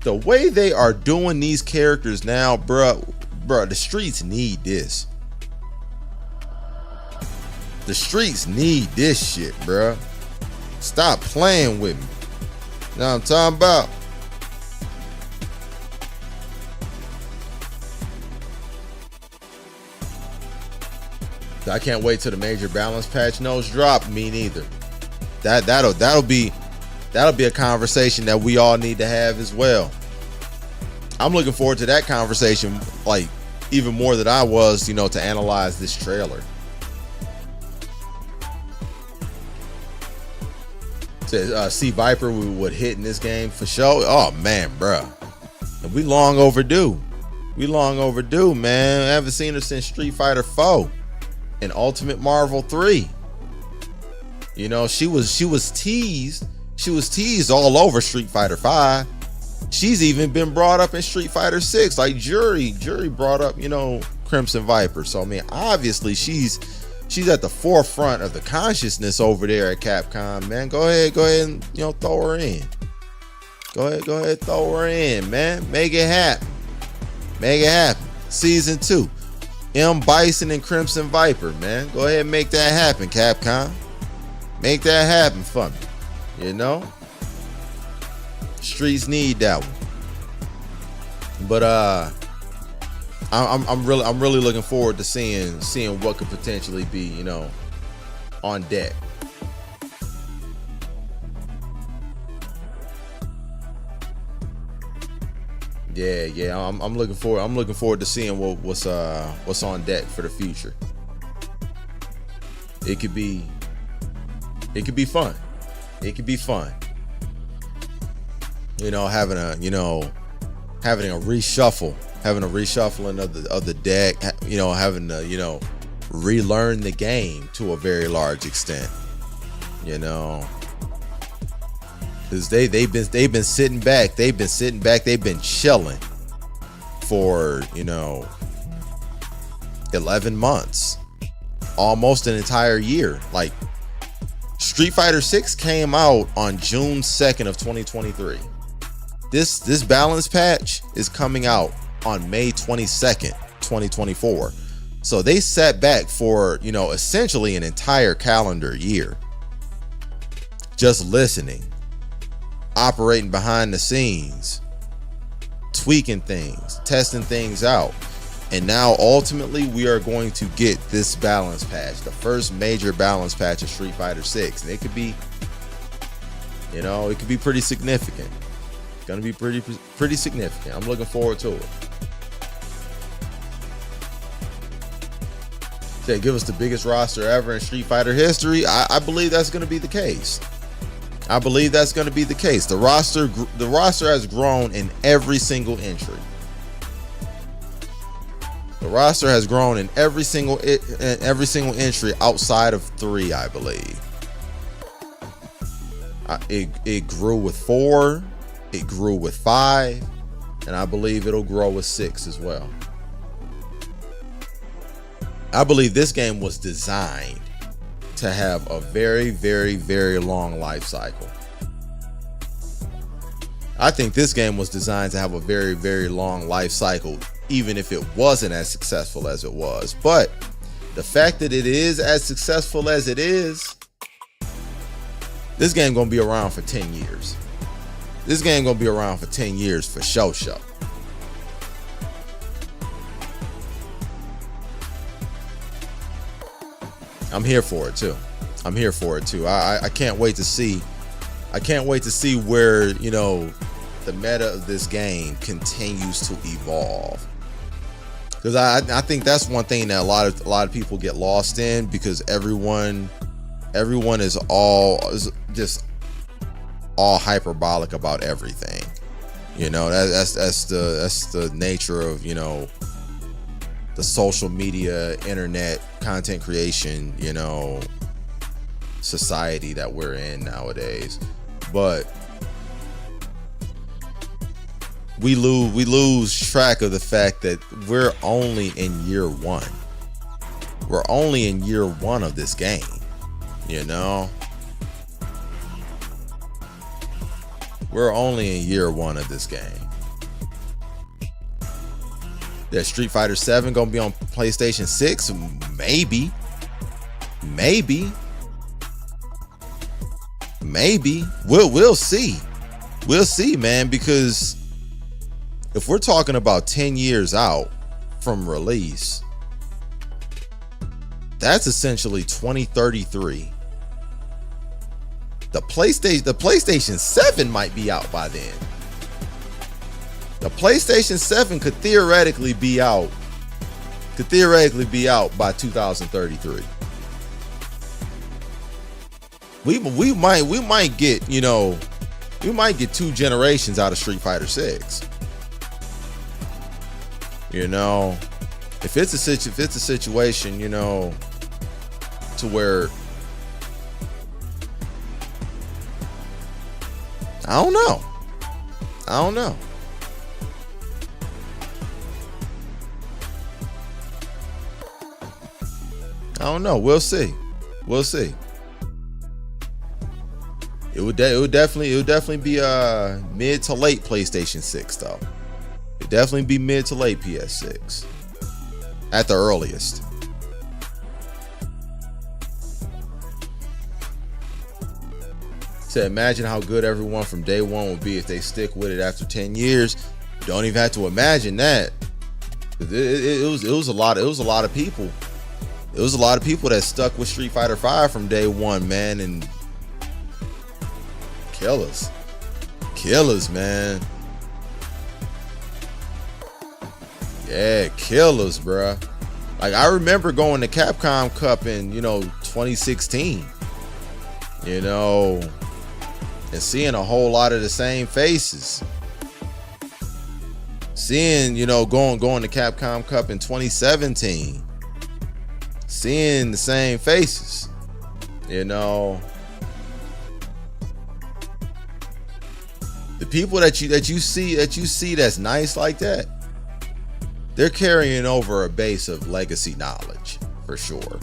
the way they are doing these characters now, bro, the streets need this. The streets need this shit, bro. Stop playing with me. You know what I'm talking about? I can't wait till the major balance patch notes drop. Me neither. That'll be a conversation that we all need to have as well. I'm looking forward to that conversation, like even more than I was, you know, to analyze this trailer. See Viper would hit in this game for sure. Oh man, bro, we long overdue. We long overdue, man. I haven't seen her since Street Fighter 4 and Ultimate Marvel 3. You know, she was teased. She was teased all over Street Fighter 5. She's even been brought up in Street Fighter 6. Like Jury brought up, you know, Crimson Viper. So I mean, obviously she's at the forefront of the consciousness over there at Capcom, man. Go ahead and, you know, throw her in. Go ahead, throw her in, man. Make it happen. Make it happen. Season 2. M. Bison and Crimson Viper, man. Go ahead and make that happen, Capcom. Make that happen for me. You know? Streets need that one. But I'm really looking forward to seeing what could potentially be, you know, on deck. Yeah. I'm looking forward to seeing what's on deck for the future. It could be fun. It could be fun. You know, having a reshuffling of the deck, you know, having to, you know, relearn the game to a very large extent, you know, because they've been sitting back, they've been chilling for, you know, 11 months, almost an entire year. Like, Street Fighter 6 came out on June 2nd of 2023. This balance patch is coming out on May 22nd, 2024. So they sat back for, you know, essentially an entire calendar year, just listening, operating behind the scenes, tweaking things, testing things out. And now ultimately we are going to get this balance patch, the first major balance patch of Street Fighter 6. And it could be, you know, it could be pretty significant. It's gonna be pretty significant. I'm looking forward to it. They give us the biggest roster ever in Street Fighter history. I believe that's going to be the case. I believe that's going to be the case. The roster has grown in every single entry. The roster has grown in every single entry outside of 3, I believe. It grew with 4, it grew with 5, and I believe it'll grow with 6 as well. I believe this game was designed to have a very, very, very long life cycle. I think this game was designed to have a very, very long life cycle, even if it wasn't as successful as it was. But the fact that it is as successful as it is, this game gonna be around for 10 years. This game gonna be around for 10 years for show. I'm here for it too. I'm here for it too. I can't wait to see. I can't wait to see where, you know, the meta of this game continues to evolve. Because I think that's one thing that a lot of people get lost in, because everyone is just all hyperbolic about everything. You know, that's the nature of, you know, the social media, internet, content creation, you know, society that we're in nowadays. But we lose track of the fact that we're only in year 1. We're only in year 1 of this game, you know. We're only in year 1 of this game. That Street Fighter 7 gonna be on PlayStation 6? Maybe. We'll see. We'll see, man, because if we're talking about 10 years out from release, that's essentially 2033. The PlayStation 7 might be out by then. The PlayStation 7 could theoretically be out by 2033. We might get, you know, we might get 2 generations out of Street Fighter 6. You know, if it's a situation, you know, to where I don't know. We'll see. It would definitely be mid to late PlayStation 6 though. It'd definitely be mid to late PS6 at the earliest. So imagine how good everyone from day 1 would be if they stick with it after 10 years. You don't even have to imagine that. It was a lot of people. It was a lot of people that stuck with Street Fighter 5 from day 1, man, and killers, man. Yeah, killers, bruh. Like, I remember going to Capcom Cup in, you know, 2016, you know, and seeing a whole lot of the same faces. Seeing, you know, going to Capcom Cup in 2017, seeing the same faces, you know. The people that you see that's nice like that, they're carrying over a base of legacy knowledge, for sure.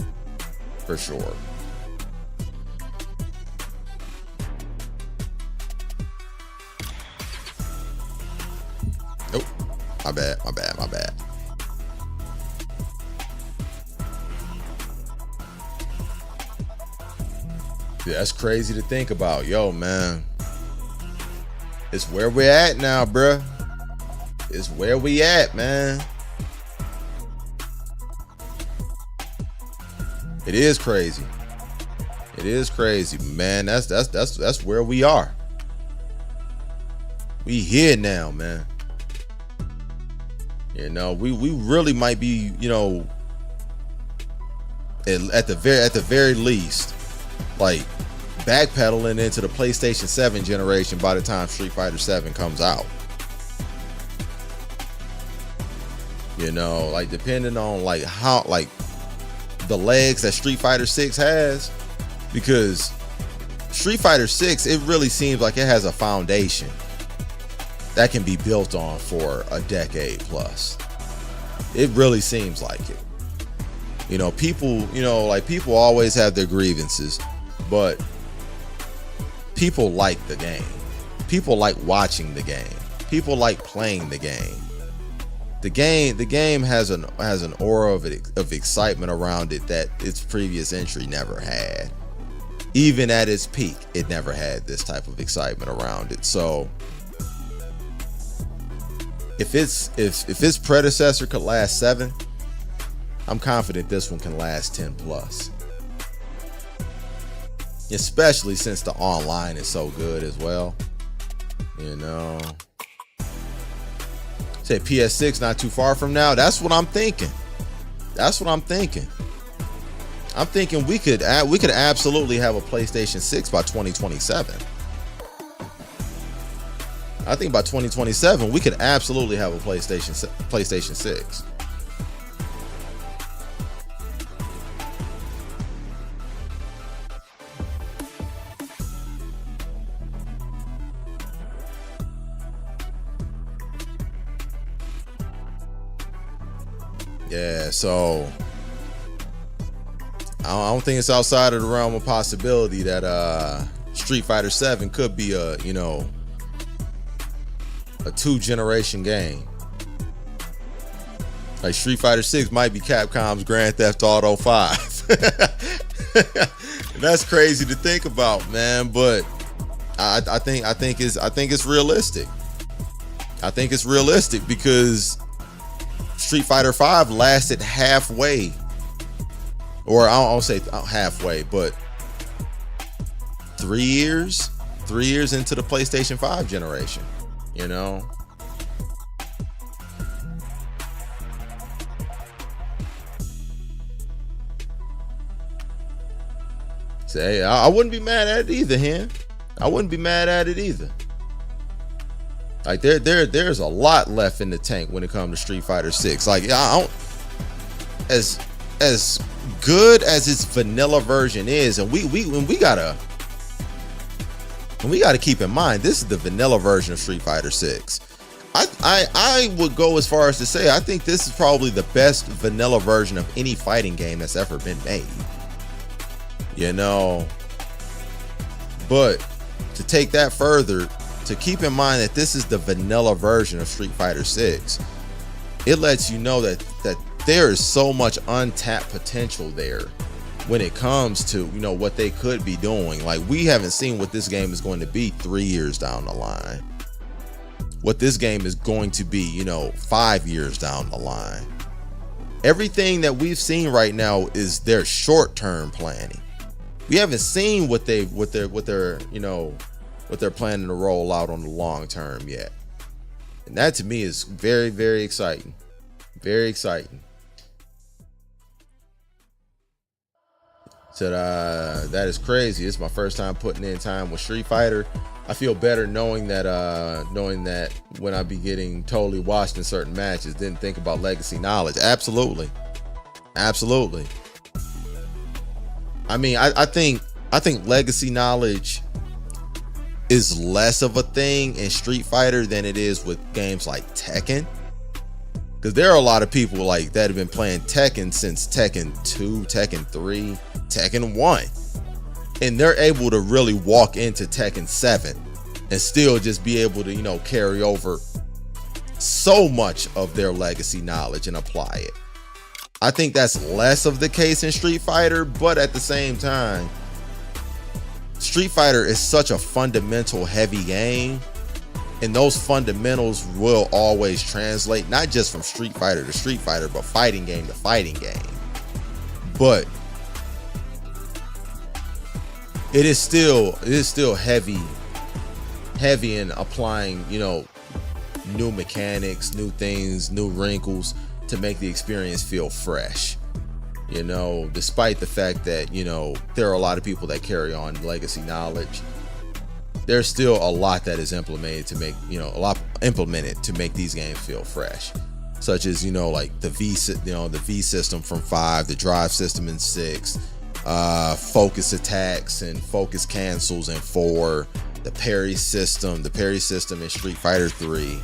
Oh, my bad. That's crazy to think about. Yo, man. It's where we're at now, bruh. It's where we at, man. It is crazy. It is crazy, man. That's where we are. We here now, man. You know, we really might be, you know, at the very least, like backpedaling into the PlayStation 7 generation by the time Street Fighter 7 comes out. You know, like depending on like how like the legs that Street Fighter 6 has, because Street Fighter 6, it really seems like it has a foundation that can be built on for a decade plus. It really seems like it. You know, people, you know, like people always have their grievances, but people like the game. People like watching the game. People like playing the game. The game has an aura of excitement around it that its previous entry never had. Even at its peak, it never had this type of excitement around it. So if its predecessor could last 7, I'm confident this one can last 10 plus. Especially since the online is so good as well. You know. Say PS6 not too far from now. That's what I'm thinking. That's what I'm thinking. I'm thinking we could absolutely have a PlayStation 6 by 2027. I think by 2027 we could absolutely have a PlayStation 6. Yeah, so I don't think it's outside of the realm of possibility that Street Fighter 7 could be a, you know, a 2-generation game. Like Street Fighter 6 might be Capcom's Grand Theft Auto 5. That's crazy to think about, man, but I think it's realistic. I think it's realistic because Street Fighter 5 lasted halfway, or I don't say halfway, but 3 years into the PlayStation 5 generation, you know. Say, I wouldn't be mad at it either, Hen. I wouldn't be mad at it either. Like there's a lot left in the tank when it comes to Street Fighter 6. Like I don't, as good as its vanilla version is, and we gotta keep in mind this is the vanilla version of Street Fighter 6. I would go as far as to say I think this is probably the best vanilla version of any fighting game that's ever been made. You know, but to take that further, to keep in mind that this is the vanilla version of Street Fighter 6, it lets you know that there is so much untapped potential there when it comes to, you know, what they could be doing. Like we haven't seen what this game is going to be 3 years down the line. What this game is going to be, you know, 5 years down the line. Everything that we've seen right now is their short-term planning. We haven't seen what they're you know, what they're planning to roll out on the long term yet. And that to me is very, very exciting. Very exciting. So that is crazy. It's my first time putting in time with Street Fighter. I feel better knowing that when I be getting totally washed in certain matches, didn't think about legacy knowledge. Absolutely. Absolutely. I mean, I think legacy knowledge is less of a thing in Street Fighter than it is with games like Tekken, because there are a lot of people like that have been playing Tekken since Tekken 2, Tekken 3, Tekken 1, and they're able to really walk into Tekken 7 and still just be able to, you know, carry over so much of their legacy knowledge and apply it. I think that's less of the case in Street Fighter, but at the same time, Street Fighter is such a fundamental heavy game, and those fundamentals will always translate, not just from Street Fighter to Street Fighter, but fighting game to fighting game. But it is still heavy in applying, you know, new mechanics, new things, new wrinkles to make the experience feel fresh. You know, despite the fact that, you know, there are a lot of people that carry on legacy knowledge, there's still a lot that is implemented to make, you know, implemented to make these games feel fresh, such as, you know, like the V system from 5, the drive system in 6, focus attacks and focus cancels in 4, the parry system in Street Fighter 3,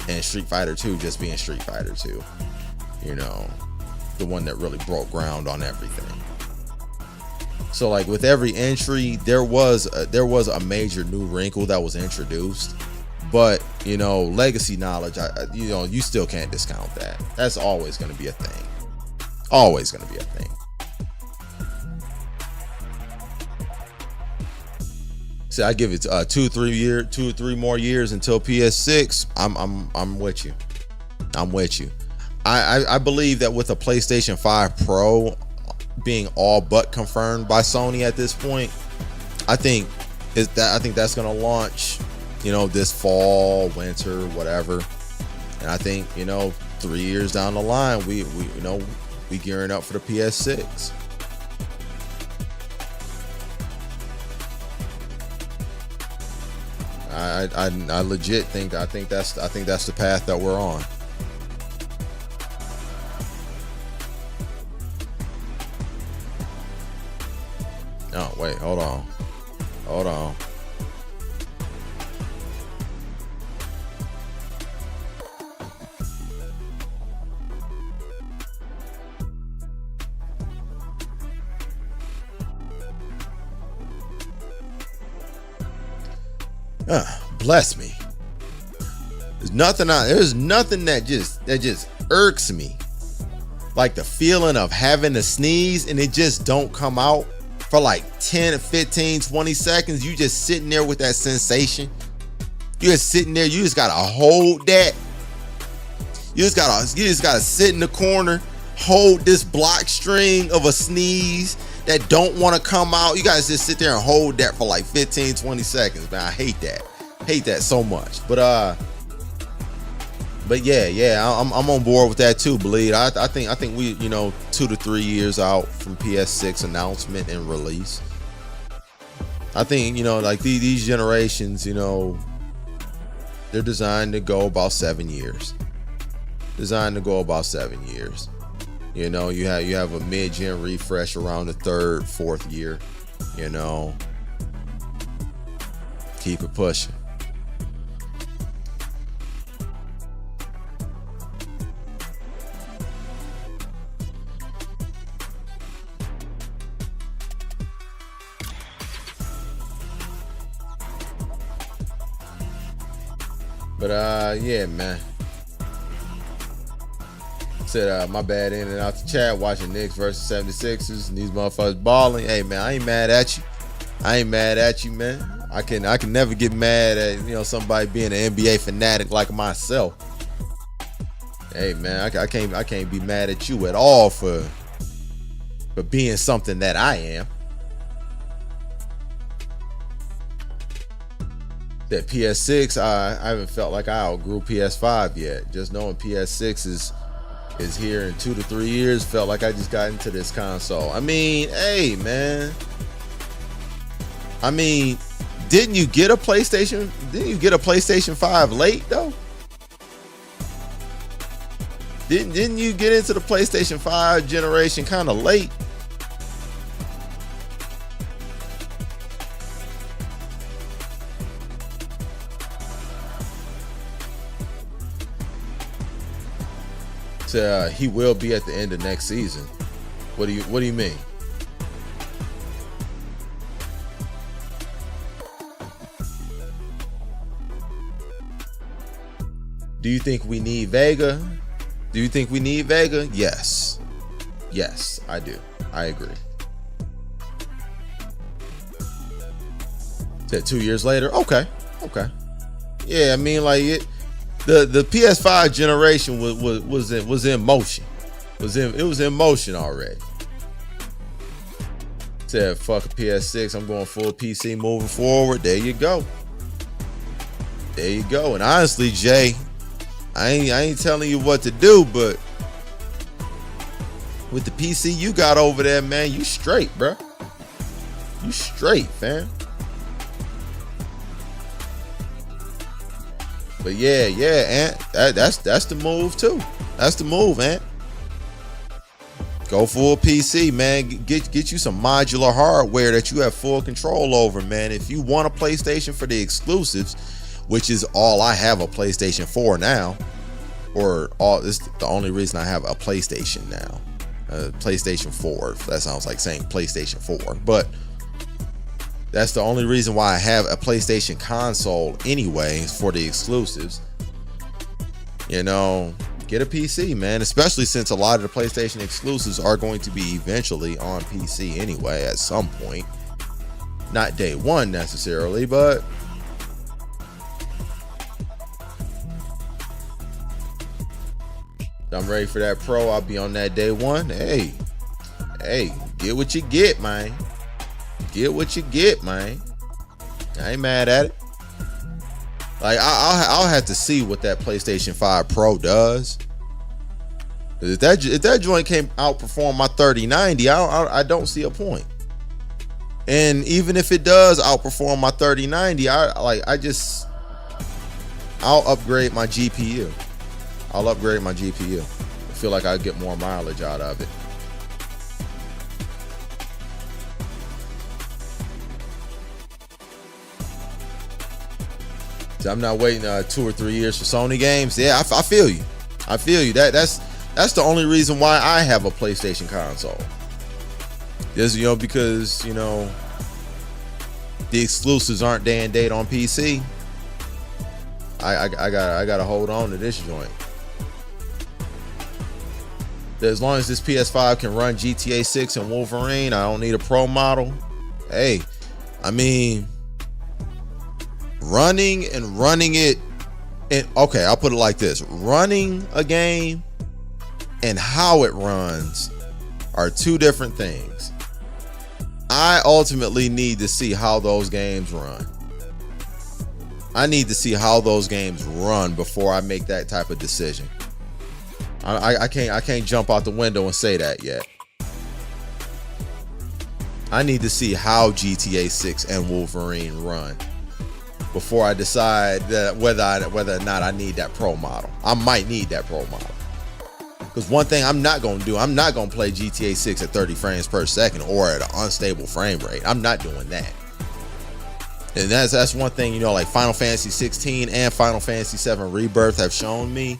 and Street Fighter 2 just being Street Fighter 2, you know, the one that really broke ground on everything. So like with every entry, there was a major new wrinkle that was introduced, but you know, legacy knowledge, you know, you still can't discount that. That's always going to be a thing. Always going to be a thing. So I give it 2 or 3 more years until PS6. I'm with you. I'm with you. I believe that with a PlayStation 5 Pro being all but confirmed by Sony at this point, I think that's gonna launch, you know, this fall, winter, whatever. And I think, you know, 3 years down the line, we gearing up for the PS6. I legit think that's the path that we're on. Oh, wait, hold on. Bless me. There's nothing that just irks me like the feeling of having to sneeze and it just don't come out for like 10, 15, 20 seconds. You just sitting there with that sensation. You just sitting there. You just gotta hold that. You just gotta sit in the corner, hold this block string of a sneeze that don't want to come out. You guys just sit there and hold that for like 15, 20 seconds. Man, I hate that. Hate that so much. But yeah, I'm on board with that too, Bleed. I think we, you know, 2 to 3 years out from PS6 announcement and release. I think, you know, like these generations, you know, they're designed to go about 7 years. Designed to go about 7 years. You know, you have a mid-gen refresh around the 3rd, 4th year. You know, keep it pushing. But yeah, man. Said my bad in and out the chat watching Knicks versus 76ers and these motherfuckers balling. Hey man, I ain't mad at you. I ain't mad at you, man. I can never get mad at, you know, somebody being an NBA fanatic like myself. Hey man, I can't be mad at you at all for being something that I am. That PS6, I haven't felt like I outgrew PS5 yet. Just knowing PS6 is here in 2 to 3 years, felt like I just got into this console. I mean, hey man. I mean, didn't you get a PlayStation 5 late though? Didn't you get into the PlayStation 5 generation kind of late? He will be at the end of next season. What do you mean? Do you think we need Vega? Do you think we need Vega? Yes. Yes, I do. I agree. Said 2 years later. Okay. Yeah, I mean, like the PS5 generation was in motion. It was in motion already. Said fuck a PS6. I'm going full PC moving forward. There you go. And honestly, Jay, I ain't telling you what to do, but with the PC you got over there, man, you straight, bro. You straight, fam. But yeah, Ant, that's the move too. That's the move, Ant. Go full PC, man. Get you some modular hardware that you have full control over, man. If you want a PlayStation for the exclusives, which is all I have a PlayStation 4 now, this is the only reason I have a PlayStation now. PlayStation 4. That sounds like saying PlayStation 4, but that's the only reason why I have a PlayStation console anyway, for the exclusives. You know, get a PC, man, especially since a lot of the PlayStation exclusives are going to be eventually on PC anyway at some point. Not day one necessarily, but I'm ready for that Pro. I'll be on that day one. Hey, get what you get, man. Get what you get, man. I ain't mad at it. Like I'll have to see what that PlayStation 5 Pro does. If that joint can outperform my 3090, I don't see a point. And even if it does outperform my 3090, I'll upgrade my GPU. I'll upgrade my GPU. I feel like I'll get more mileage out of it. So I'm not waiting 2 or 3 years for Sony games. Yeah, I feel you. I feel you. That's the only reason why I have a PlayStation console. Is, because the exclusives aren't day and date on PC. I gotta hold on to this joint. As long as this PS5 can run GTA 6 and Wolverine, I don't need a Pro model. Hey, I mean, running it, and okay, I'll put it like this: running a game and how it runs are two different things. I ultimately need to see how those games run. I need to see how those games run before I make that type of decision. I can't jump out the window and say that yet. I need to see how GTA 6 and Wolverine run before I decide that whether or not I need that Pro model. I might need that Pro model. Because one thing I'm not going to do, I'm not going to play GTA 6 at 30 frames per second or at an unstable frame rate. I'm not doing that. And that's one thing, like Final Fantasy 16 and Final Fantasy 7 Rebirth have shown me.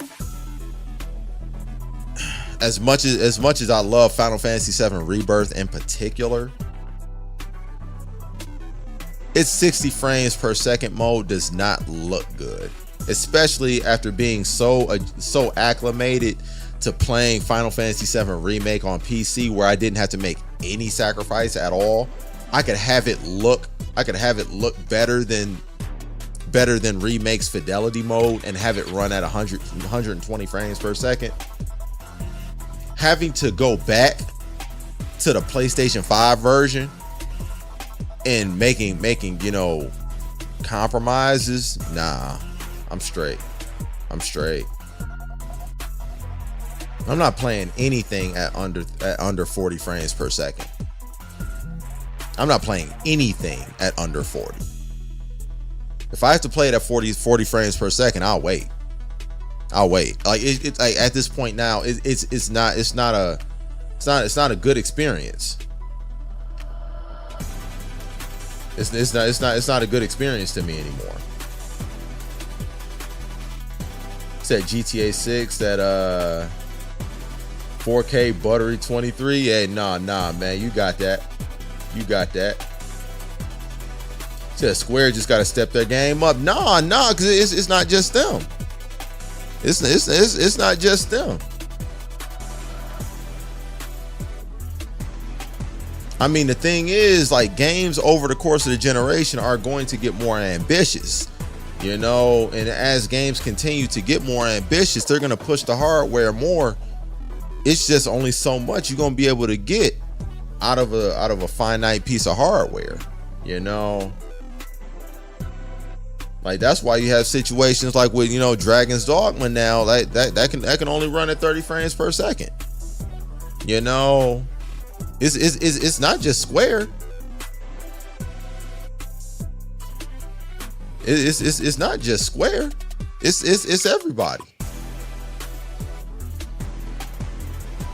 As much as I love Final Fantasy 7 Rebirth in particular, its 60 frames per second mode does not look good, especially after being so acclimated to playing Final Fantasy 7 Remake on PC, where I didn't have to make any sacrifice at all. I could have it look better than Remake's fidelity mode and have it run at 120 frames per second. Having to go back to the PlayStation 5 version and making compromises, nah, I'm straight. I'm not playing anything at under 40 frames per second. I'm not playing anything at under 40. If I have to play it at 40 frames per second, I'll wait. Like it's like at this point now, it's not a good experience. It's not a good experience to me anymore. Said GTA 6 at 4K buttery 23. Hey, nah, man, you got that. Said Square just got to step their game up. Nah, because it's not just them. It's not just them. I mean, the thing is, like, games over the course of the generation are going to get more ambitious, you know, and as games continue to get more ambitious, they're going to push the hardware more. It's just only so much you're going to be able to get out of a finite piece of hardware, you know. Like, that's why you have situations like with, you know, Dragon's Dogma now, like that can only run at 30 frames per second, you know. It's not just Square. It's not just Square. It's everybody.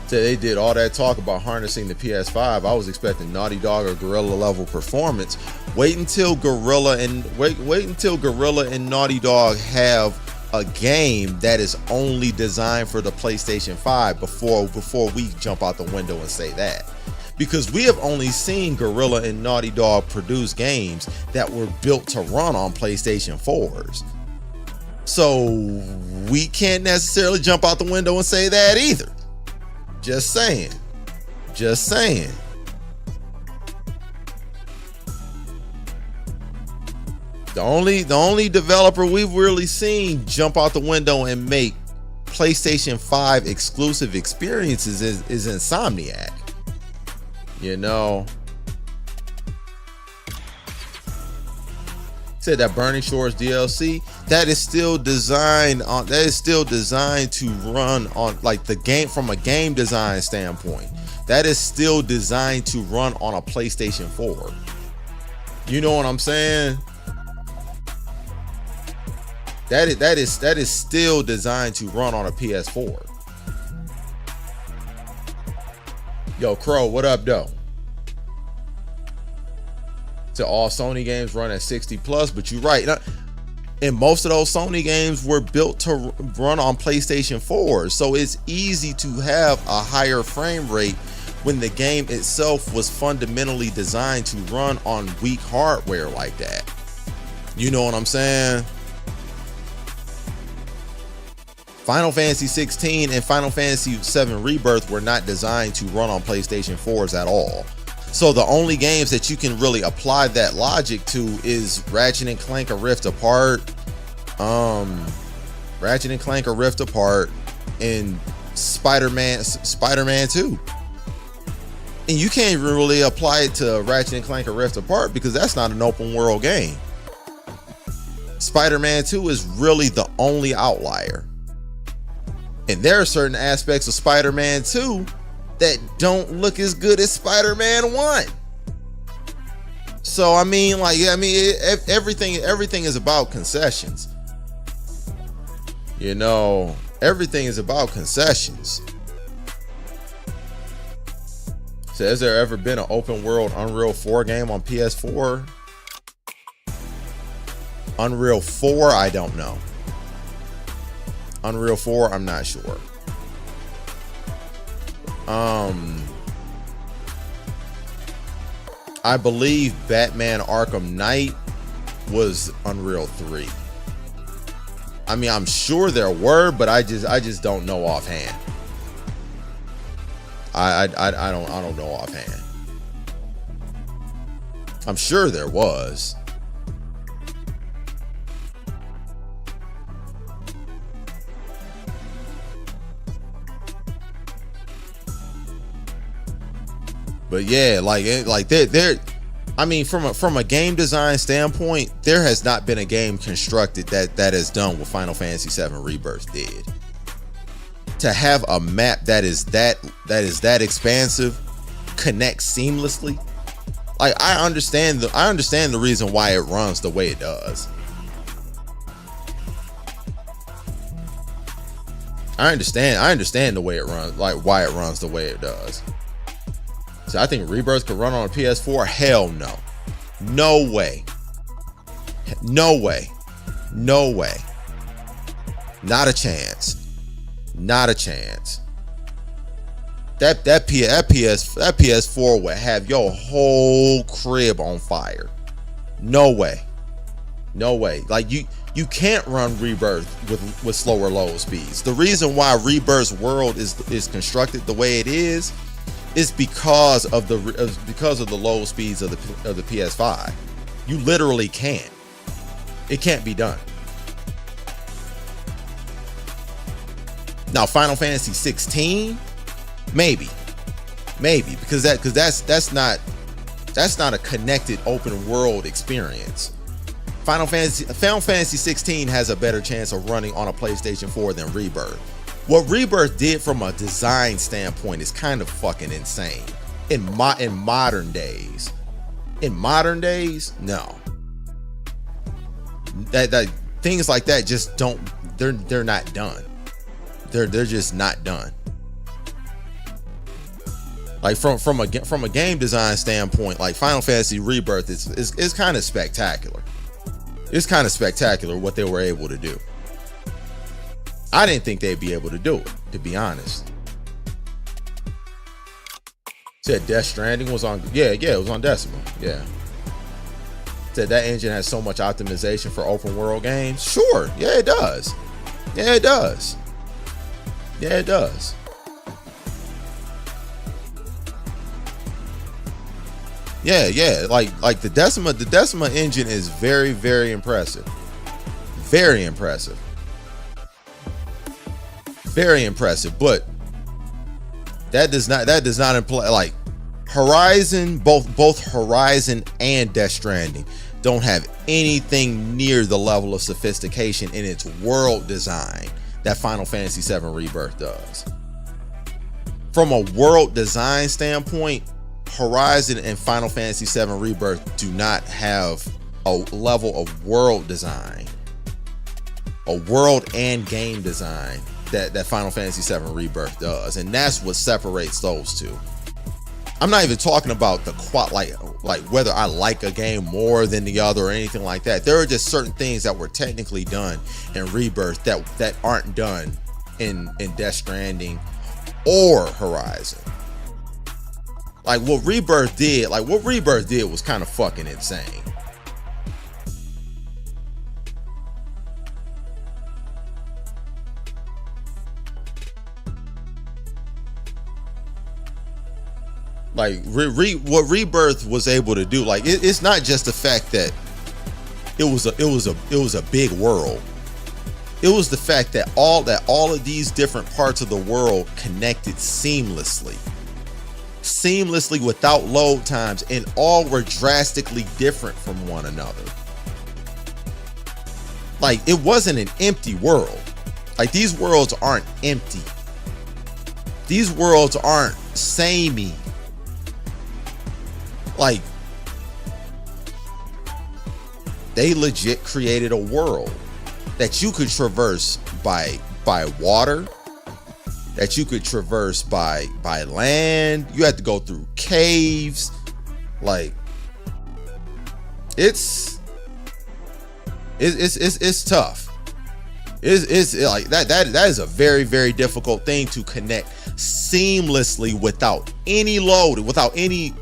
So they did all that talk about harnessing the PS5. I was expecting Naughty Dog or Guerrilla level performance. Wait until Guerrilla and Naughty Dog have a game that is only designed for the PlayStation 5 before we jump out the window and say that. Because we have only seen Guerrilla and Naughty Dog produce games that were built to run on PlayStation 4s. So we can't necessarily jump out the window and say that either. Just saying. Just saying. The only developer we've really seen jump out the window and make PlayStation 5 exclusive experiences is Insomniac. You know, said that Burning Shores DLC that is still designed to run on, like, the game from a game design standpoint. That is still designed to run on a PlayStation 4. You know what I'm saying? That is still designed to run on a PS4. Yo, Crow, what up, though? So all Sony games run at 60 plus, but you're right. And most of those Sony games were built to run on PlayStation 4. So it's easy to have a higher frame rate when the game itself was fundamentally designed to run on weak hardware like that. You know what I'm saying? Final Fantasy 16 and Final Fantasy 7 Rebirth were not designed to run on PlayStation 4s at all. So the only games that you can really apply that logic to is Ratchet and Clank: A Rift Apart, and Spider-Man 2. And you can't really apply it to Ratchet and Clank: A Rift Apart because that's not an open world game. Spider-Man 2 is really the only outlier. And there are certain aspects of Spider-Man 2 that don't look as good as Spider-Man 1. So I mean, everything is about concessions. You know, everything is about concessions. So has there ever been an open world Unreal 4 game on PS4? Unreal 4, I don't know. Unreal 4, I'm not sure. I believe Batman Arkham Knight was Unreal 3. I mean, I'm sure there were, but I just don't know offhand. I don't know offhand. I'm sure there was. But yeah, I mean, from a game design standpoint, there has not been a game constructed that has done what Final Fantasy 7 Rebirth did. To have a map that is that expansive, connects seamlessly. Like, I understand the reason why it runs the way it does. I understand the way it runs, like why it runs the way it does. So I think Rebirth could run on a PS4. Hell no. No way. No way. No way. Not a chance. Not a chance. That PS4 would have your whole crib on fire. No way. No way. Like, you can't run Rebirth with slower load speeds. The reason why Rebirth's world is constructed the way it is it's because of the low speeds of the PS5. You literally can't. It can't be done. Now, Final Fantasy 16, maybe, because that's not a connected open world experience. Final Fantasy 16 has a better chance of running on a PlayStation 4 than Rebirth. What Rebirth did from a design standpoint is kind of fucking insane. In modern days. In modern days, no. That things like that just don't, they're not done. They're just not done. Like from a game design standpoint, like Final Fantasy Rebirth is kind of spectacular. It's kind of spectacular what they were able to do. I didn't think they'd be able to do it, to be honest. Said Death Stranding was on, yeah, it was on Decimal, yeah. Said that engine has so much optimization for open world games. Sure, yeah, it does. Yeah, it does. Yeah, it does. Yeah, like the Decima engine is very, very impressive. Very impressive. Very impressive, but that does not imply, like, Horizon, both Horizon and Death Stranding don't have anything near the level of sophistication in its world design that Final Fantasy VII Rebirth does. From a world design standpoint, Horizon and Final Fantasy VII Rebirth do not have a level of world design, a world and game design that Final Fantasy VII Rebirth does, and that's what separates those two. I'm not even talking about the like whether I like a game more than the other or anything like that. There are just certain things that were technically done in Rebirth that aren't done in Death Stranding or Horizon. Like what Rebirth did was kind of fucking insane. Like what Rebirth was able to do, like it's not just the fact that it was a big world. It was the fact that all of these different parts of the world connected seamlessly without load times, and all were drastically different from one another. Like it wasn't an empty world. Like these worlds aren't empty. These worlds aren't samey. Like they legit created a world that you could traverse by water, that you could traverse by land. You had to go through caves. Like it's tough. It's like that is a very, very difficult thing to connect seamlessly without any loading, without any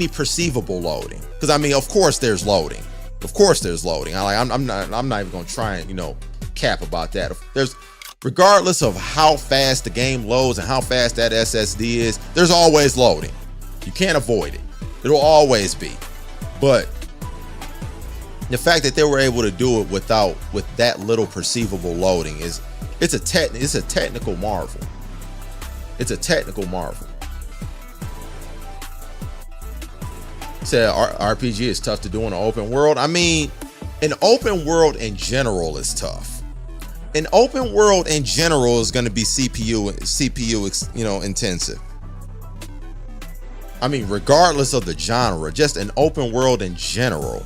perceivable loading. Because I mean, of course there's loading. I'm not even gonna try and cap about that. There's, regardless of how fast the game loads and how fast that SSD is, there's always loading. You can't avoid it. It'll always be. But the fact that they were able to do it with that little perceivable loading it's a technical marvel. It's a technical marvel. Said RPG is tough to do in an open world. I mean, an open world in general is tough. An open world in general is going to be CPU intensive. I mean, regardless of the genre, just an open world in general.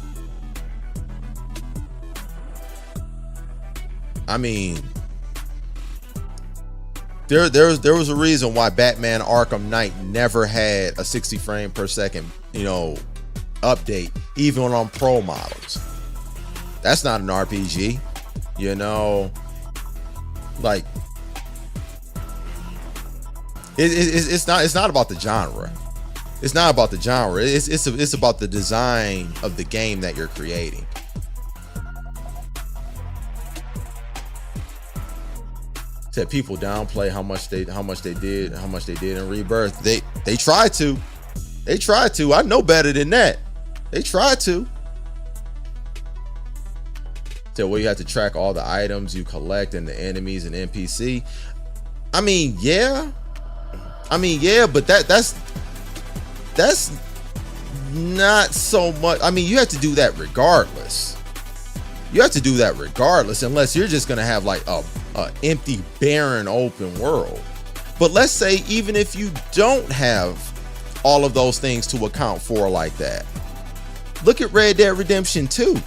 I mean, there was a reason why Batman Arkham Knight never had a 60 frame per second, update, even on pro models. That's not an RPG, like it's not about the genre. It's not about the genre. It's about the design of the game that you're creating. Said people downplay how much they did in Rebirth. They tried to. They tried to. I know better than that. They tried to. So where you have to track all the items you collect and the enemies and NPC. I mean, yeah, but that's not so much. I mean, you have to do that regardless. You have to do that regardless, unless you're just gonna have like a empty, barren, open world. But let's say even if you don't have all of those things to account for like that, look at Red Dead Redemption 2.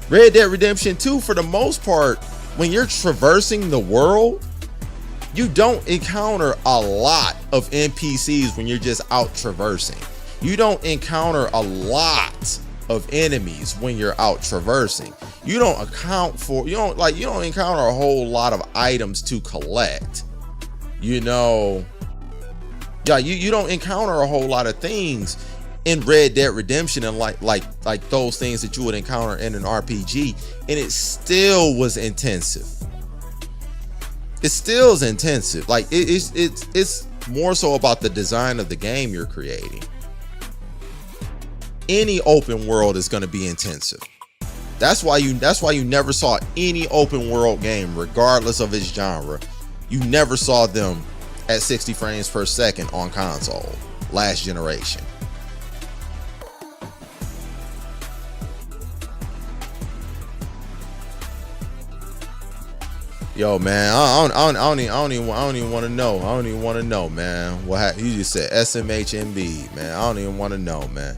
Red Dead Redemption 2, for the most part, when you're traversing the world, you don't encounter a lot of NPCs when you're just out traversing. You don't encounter a lot of enemies when you're out traversing. You don't encounter a whole lot of items to collect. You know, yeah, you don't encounter a whole lot of things in Red Dead Redemption, and like those things that you would encounter in an RPG, and it still was intensive. It still is intensive. Like it's more so about the design of the game you're creating. Any open world is going to be intensive. That's why you never saw any open world game, regardless of its genre. You never saw them at 60 frames per second on console, last generation. Yo, man, I don't even want to know. I don't even want to know, man. What you just said? SMHMB, man. I don't even want to know, man.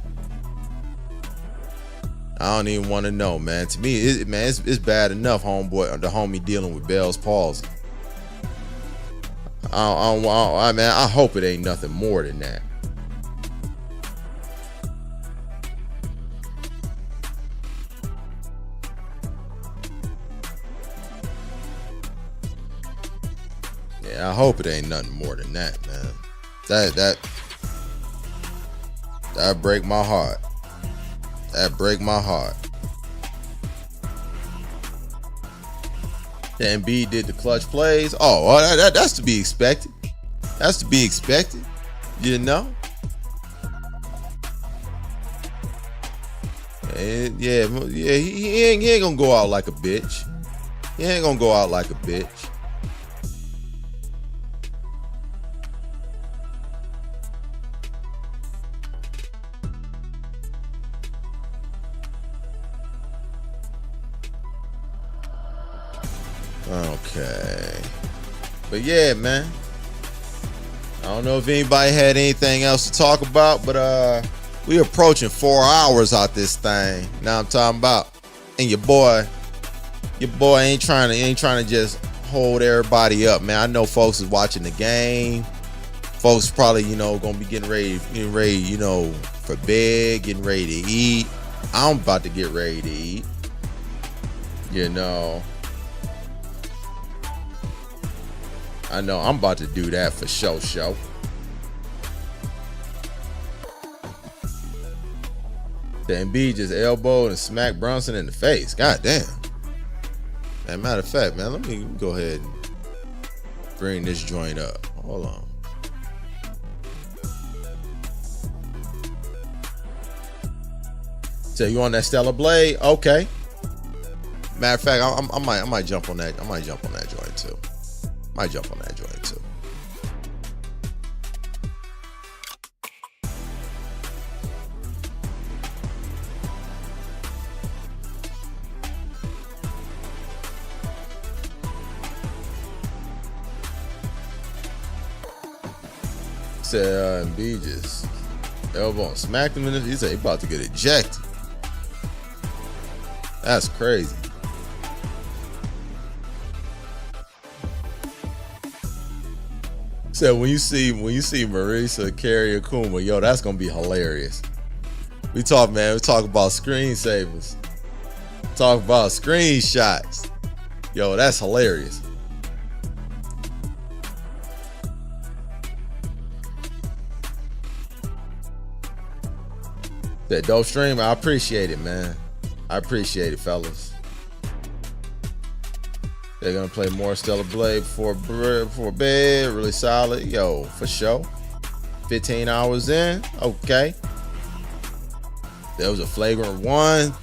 I don't even want to know, man. To me, it's bad enough, homeboy, the homie dealing with Bell's palsy. I hope it ain't nothing more than that. Yeah, I hope it ain't nothing more than that, man. That break my heart. That break my heart. The Embiid did the clutch plays. Oh, that's to be expected. That's to be expected. You know. And yeah. He ain't gonna go out like a bitch. He ain't gonna go out like a bitch. Okay, but yeah, man, I don't know if anybody had anything else to talk about, but we approaching 4 hours out this thing. Now I'm talking about, and your boy ain't trying to just hold everybody up, man. I know folks is watching the game. Folks probably, gonna be getting ready, for bed, getting ready to eat. I'm about to get ready to eat. I know I'm about to do that for show. The Embiid just elbowed and smacked Brunson in the face. God damn. As a matter of fact, man, let me go ahead and bring this joint up. Hold on. So you on that Stellar Blade? Okay. Matter of fact, I might jump on that. I might jump on that joint too. Said Embiid just elbow and smacked him in the. He said he about to get ejected. That's crazy. Said when you see Marisa carry Akuma, yo, that's gonna be hilarious. We talk about screensavers. Talk about screenshots. Yo, that's hilarious. That dope stream, I appreciate it, man. I appreciate it, fellas. They're gonna play more Stellar Blade before bed. Really solid, yo, for sure. 15 hours in, okay. There was a flagrant 1,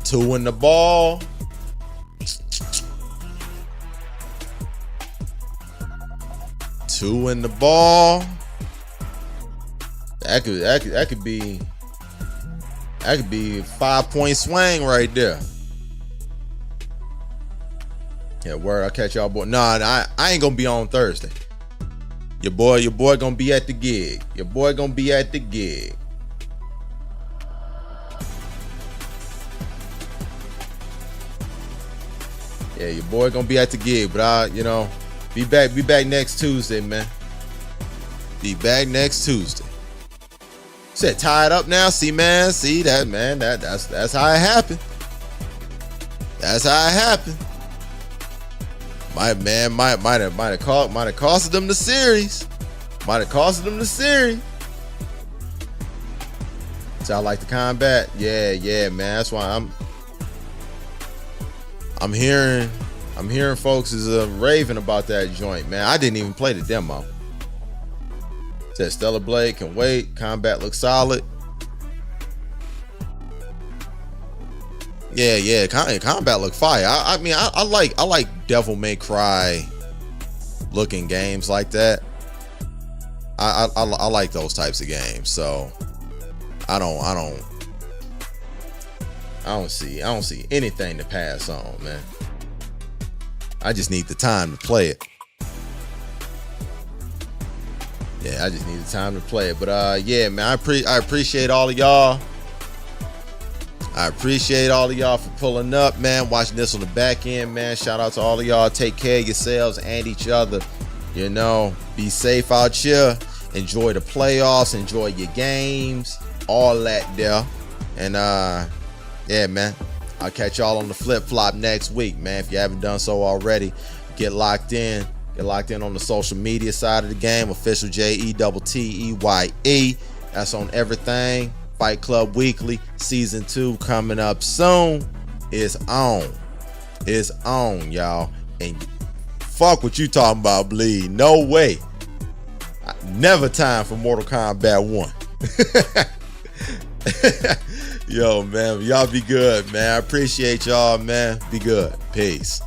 2 in the ball. Two in the ball. That could be a 5-point swing right there. Yeah, word. I'll catch y'all boy. Nah, I ain't gonna be on Thursday. Your boy gonna be at the gig. Your boy gonna be at the gig. Yeah, your boy gonna be at the gig, but I, be back next Tuesday, man. Be back next Tuesday. Said tied up now. See, man. See that, man. That's how it happened. That's how it happened. Might have costed them the series. Might have costed them the series. So I like the combat. Yeah, man. That's why I'm hearing folks is raving about that joint, man. I didn't even play the demo. Said Stellar Blade can wait. Combat looks solid. Yeah. Combat look fire. I mean, I like Devil May Cry looking games like that. I like those types of games. So I don't see anything to pass on, man. I just need the time to play it. Yeah, I just need the time to play it. But yeah, man, I appreciate all of y'all. I appreciate all of y'all for pulling up, man, watching this on the back end, man. Shout out to all of y'all. Take care of yourselves and each other. Be safe out here. Enjoy the playoffs. Enjoy your games. All that there. And yeah, man, I'll catch y'all on the flip-flop next week, man. If you haven't done so already, get locked in. Get locked in on the social media side of the game. Official JETTEZye. That's on everything. Fight Club Weekly Season 2 coming up soon. It's on. It's on, y'all. And fuck what you talking about, Bleed. No way. Never time for Mortal Kombat 1. Yo, man. Y'all be good, man. I appreciate y'all, man. Be good. Peace.